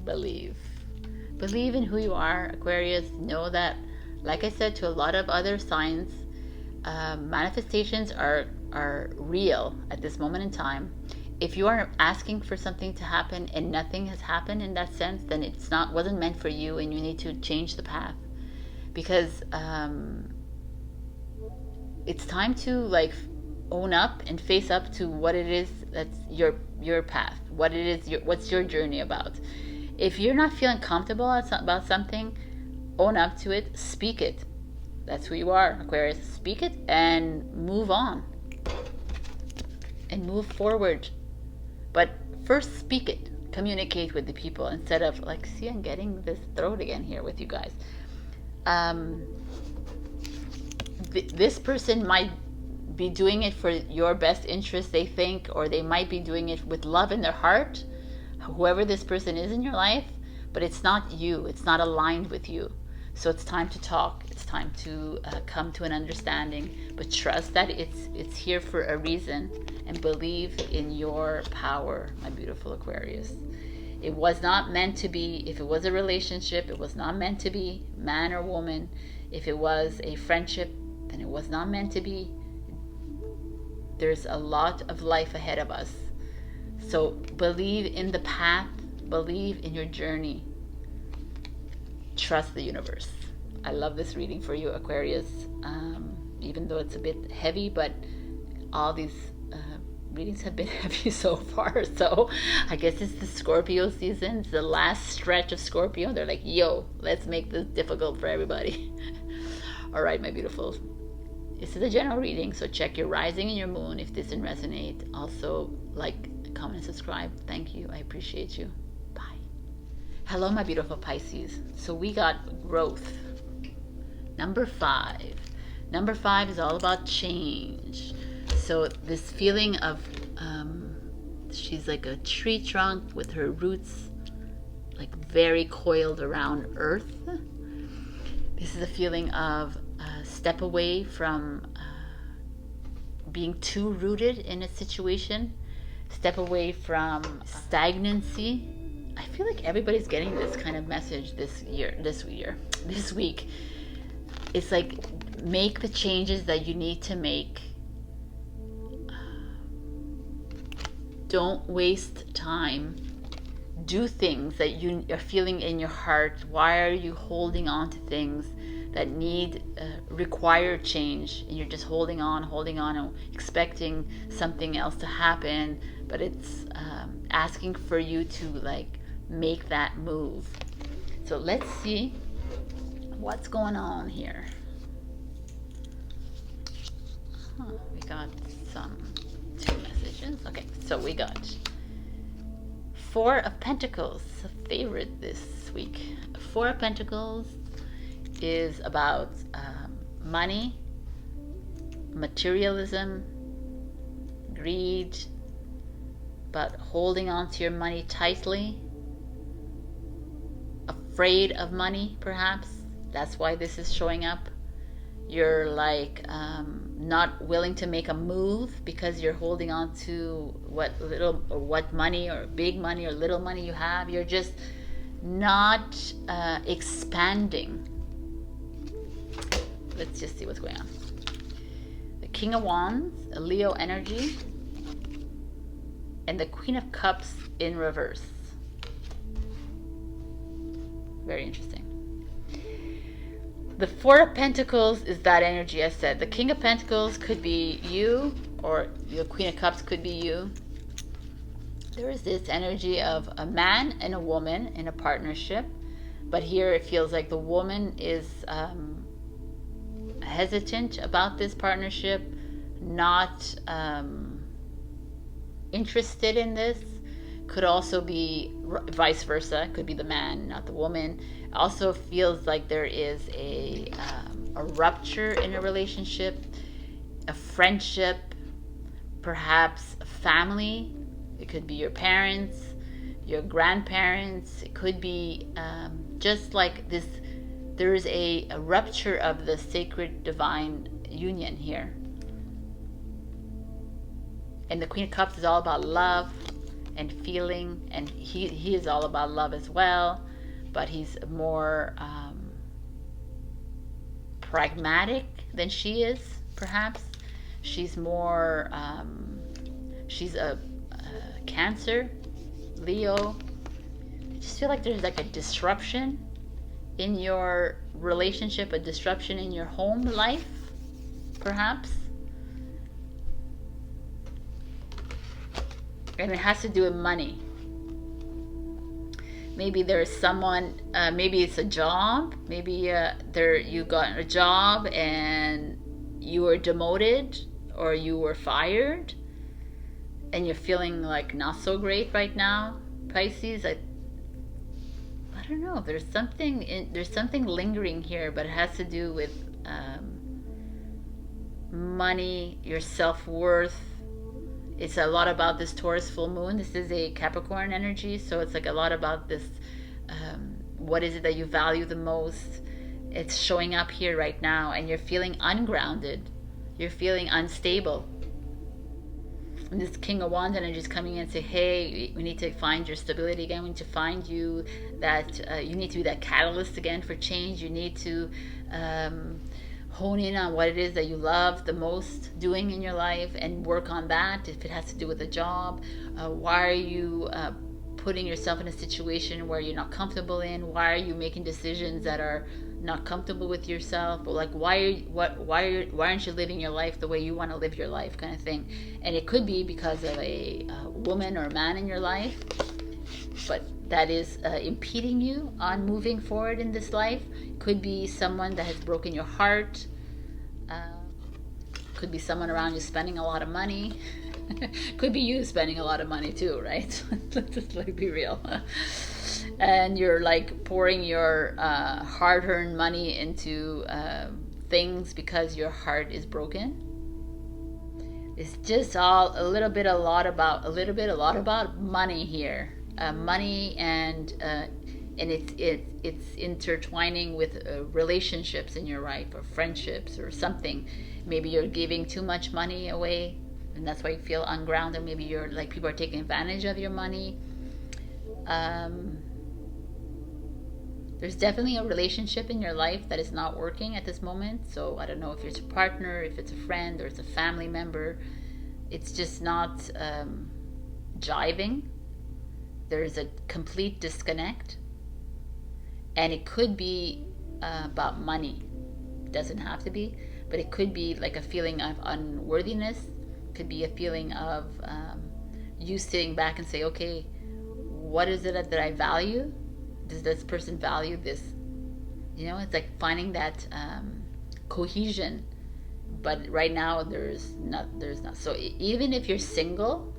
believe. Believe in who you are, Aquarius. Know that, like I said to a lot of other signs, manifestations are real at this moment in time. If you are asking for something to happen and nothing has happened in that sense, then wasn't meant for you, and you need to change the path, because it's time to like own up and face up to what it is that's your path, what it is, what's your journey about. If you're not feeling comfortable about something, own up to it, speak it. That's who you are, Aquarius. Speak it and move on and move forward. But first speak it, communicate with the people instead of like, see, I'm getting this throat again here with you guys. This person might be doing it for your best interest, they think, or they might be doing it with love in their heart, whoever this person is in your life, but it's not you, it's not aligned with you. So it's time to talk, it's time to come to an understanding, but trust that it's here for a reason, and believe in your power, my beautiful Aquarius. It was not meant to be. If it was a relationship, it was not meant to be, man or woman. If it was a friendship, then it was not meant to be. There's a lot of life ahead of us. So believe in the path, believe in your journey. Trust the universe. I love this reading for you, Aquarius. Even though it's a bit heavy, but all these readings have been heavy so far. So I guess it's the Scorpio season. It's the last stretch of Scorpio. They're like, yo, let's make this difficult for everybody. All right, my beautiful. This is a general reading, so check your rising and your moon if this didn't resonate. Also, like, comment, and subscribe. Thank you. I appreciate you. Bye. Hello, my beautiful Pisces. So we got growth. Number 5. Number 5 is all about change. So this feeling of, she's like a tree trunk with her roots like very coiled around earth. This is a feeling of step away from being too rooted in a situation. Step away from stagnancy. I feel like everybody's getting this kind of message this week. It's like, make the changes that you need to make. Don't waste time. Do things that you are feeling in your heart. Why are you holding on to things that require change, and you're just holding on and expecting something else to happen, but it's asking for you to like make that move. So let's see what's going on here. We got two messages. Okay, so we got 4 of Pentacles, a favorite this week. 4 of Pentacles is about money, materialism, greed, about holding on to your money tightly, afraid of money perhaps. That's why this is showing up. You're like not willing to make a move because you're holding on to what money or big money or little money you have. You're just not expanding. Let's just see what's going on. The King of Wands, a Leo energy, and the Queen of Cups in reverse. Very interesting. The Four of Pentacles is that energy I said. The King of Pentacles could be you, or the Queen of Cups could be you. There is this energy of a man and a woman in a partnership, but here it feels like the woman is hesitant about this partnership, not interested in this. Could also be vice versa. Could be the man, not the woman. Also feels like there is a rupture in a relationship, a friendship, perhaps a family. It could be your parents, your grandparents. It could be just like this. There is a rupture of the sacred divine union here. And the Queen of Cups is all about love and feeling, and he is all about love as well, but he's more pragmatic than she is, perhaps. She's more, she's a Cancer, Leo. I just feel like there's like a disruption in your relationship, a disruption in your home life, perhaps. And it has to do with money. Maybe there's someone, maybe it's a job, maybe you got a job and you were demoted or you were fired, and you're feeling like not so great right now, Pisces. I don't know. There's something lingering here, but it has to do with money, your self-worth. It's a lot about this Taurus full moon. This is a Capricorn energy, so it's like a lot about this. What is it that you value the most? It's showing up here right now, and you're feeling ungrounded. You're feeling unstable. And this King of Wands energy is coming in and say, hey, we need to find your stability again. We need to find you that you need to be that catalyst again for change. You need to hone in on what it is that you love the most doing in your life and work on that. If it has to do with a job, why are you putting yourself in a situation where you're not comfortable in? Why are you making decisions that are not comfortable with yourself? Or like, why aren't you living your life the way you want to live your life, kind of thing? And it could be because of a woman or a man in your life, but that is impeding you on moving forward in this life. Could be someone that has broken your heart. Could be someone around you spending a lot of money. Could be you spending a lot of money too, right? Let's just like be real. And you're like pouring your hard-earned money into things because your heart is broken. It's just all a lot about money here. Money and it's intertwining with relationships in your life, or friendships, or something. Maybe you're giving too much money away, and that's why you feel ungrounded. Maybe you're like, people are taking advantage of your money. There's definitely a relationship in your life that is not working at this moment. So I don't know if it's a partner, if it's a friend, or it's a family member. It's just not jiving. There's a complete disconnect. And it could be about money. It doesn't have to be, but it could be like a feeling of unworthiness. It could be a feeling of you sitting back and say, okay, what is it that I value? Does this person value this? You know, it's like finding that cohesion. But right now there's not. So even if you're single,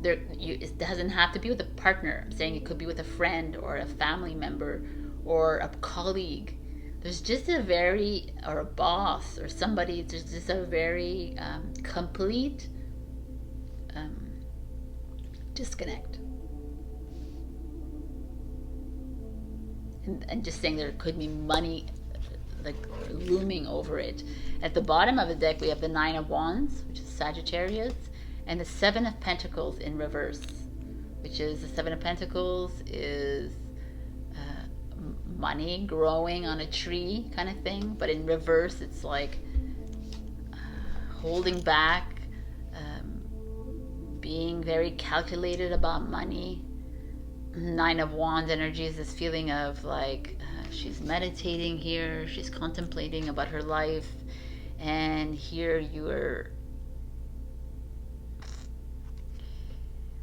it doesn't have to be with a partner. I'm saying it could be with a friend or a family member or a colleague. There's just or a boss or somebody. There's just a very complete disconnect. And just saying there could be money like looming over it. At the bottom of the deck we have the Nine of Wands, which is Sagittarius, and the Seven of Pentacles in reverse, which is the Seven of Pentacles is money growing on a tree kind of thing, but in reverse it's like holding back, being very calculated about money. Nine of Wands energy is this feeling of like she's meditating here, she's contemplating about her life, and here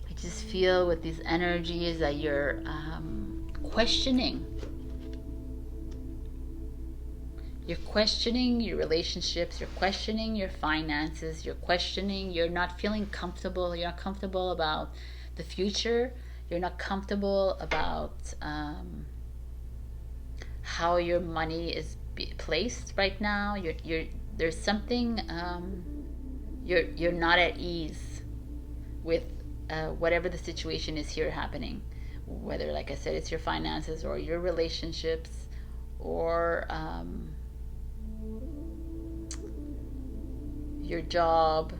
I just feel with these energies that you're questioning. You're questioning your relationships, you're questioning your finances, you're not feeling comfortable, you're not comfortable about the future, you're not comfortable about how your money is placed right now. There's something, you're not at ease with whatever the situation is here happening, whether, like I said, it's your finances or your relationships or your job.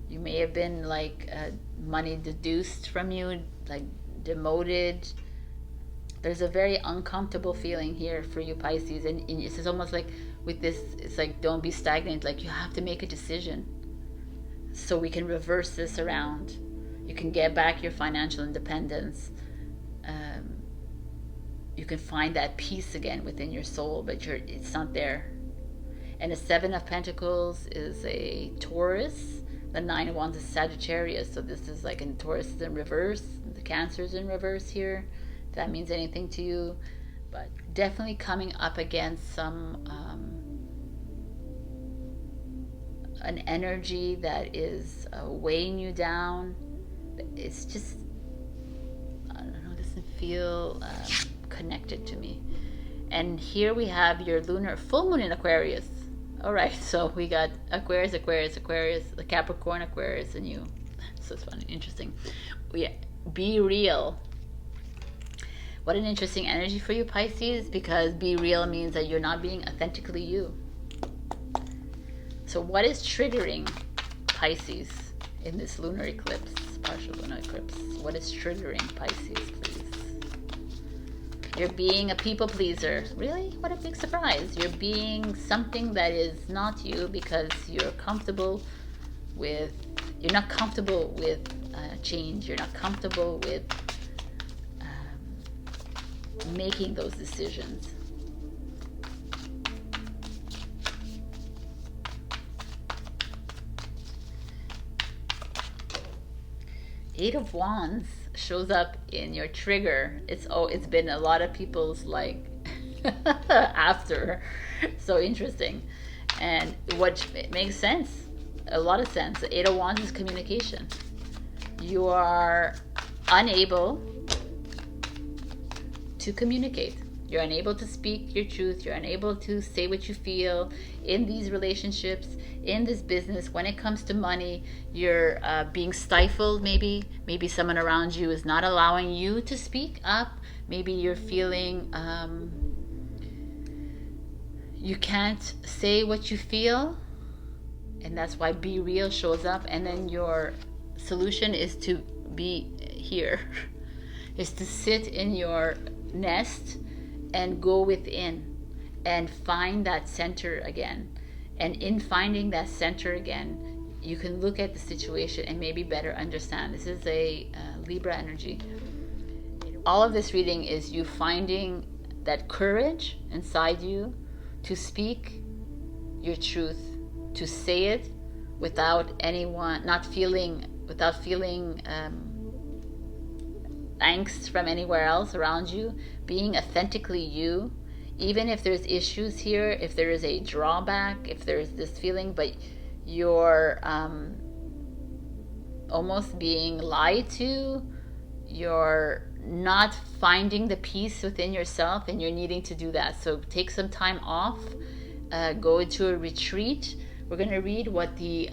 You may have been like money deduced from you, like demoted. There's a very uncomfortable feeling here for you, Pisces, and it's almost like with this, it's like, don't be stagnant. Like, you have to make a decision so we can reverse this around. You can get back your financial independence. You can find that peace again within your soul, but it's not there. And the Seven of Pentacles is a Taurus. The Nine of Wands is Sagittarius. So this is like in Taurus is in reverse. The Cancer is in reverse here. If that means anything to you. But definitely coming up against some an energy that is weighing you down. It's just, I don't know, doesn't feel connected to me. And here we have your lunar full moon in Aquarius. All right, so we got Aquarius, the Capricorn, Aquarius, and you. So it's fun, interesting. Yeah, be real. What an interesting energy for you, Pisces, because be real means that you're not being authentically you. So what is triggering Pisces in this lunar eclipse, partial lunar eclipse? What is triggering Pisces, please? You're being a people pleaser. Really? What a big surprise. You're being something that is not you because you're not comfortable with change. You're not comfortable with making those decisions. Eight of Wands shows up in your trigger. It's been a lot of people's like after. So interesting. And what makes sense, a lot of sense. The Eight of Wands is communication. You are unable to communicate. You're unable to speak your truth. You're unable to say what you feel in these relationships, in this business. When it comes to money, you're being stifled. Maybe someone around you is not allowing you to speak up. Maybe you're feeling you can't say what you feel, and that's why be real shows up. And then your solution is to be here, is to sit in your nest and go within and find that center again. And in finding that center again, you can look at the situation and maybe better understand. This is a Libra energy. All of this reading is you finding that courage inside you to speak your truth, to say it without anyone, without feeling angst from anywhere else around you, being authentically you, even if there's issues here, if there is a drawback, if there's this feeling, but you're almost being lied to, you're not finding the peace within yourself, and you're needing to do that. So take some time off, go into a retreat. We're going to read what the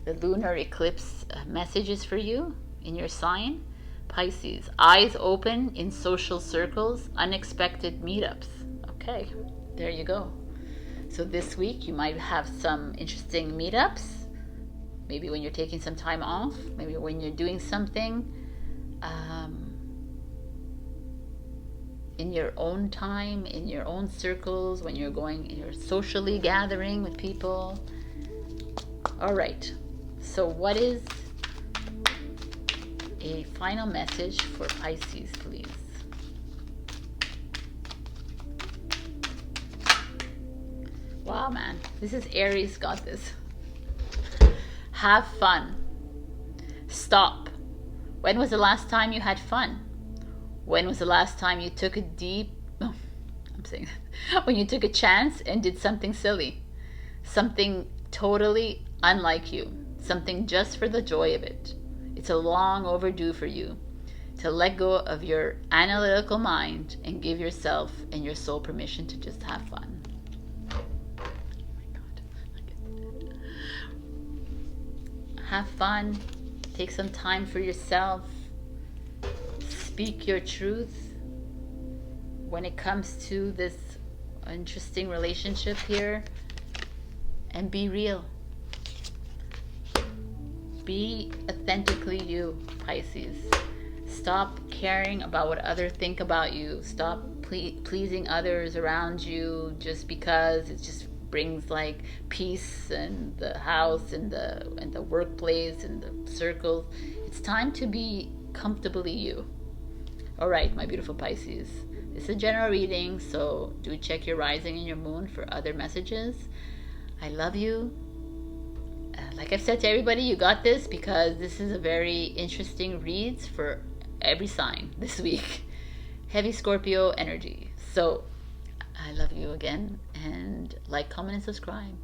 lunar eclipse message is for you in your sign. Pisces, eyes open in social circles, unexpected meetups. Okay, there you go. So this week you might have some interesting meetups. Maybe when you're taking some time off, maybe when you're doing something. in your own time, in your own circles, when you're socially gathering with people. All right, so what is a final message for Pisces, please? Wow, man, this is Aries got this. Have fun. Stop. When was the last time you had fun? When was the last time you took a when you took a chance and did something silly? Something totally unlike you. Something just for the joy of it. It's a long overdue for you to let go of your analytical mind and give yourself and your soul permission to just have fun. Oh my God. Have fun. Take some time for yourself. Speak your truth when it comes to this interesting relationship here, and be real. Be authentically you, Pisces. Stop caring about what others think about you. Stop pleasing others around you just because it just brings like peace in the house and the workplace and the circles. It's time to be comfortably you. All right, my beautiful Pisces. This is a general reading, so do check your rising and your moon for other messages. I love you. Like I've said to everybody, you got this, because this is a very interesting reads for every sign this week. Heavy Scorpio energy. So I love you again, and like, comment, and subscribe.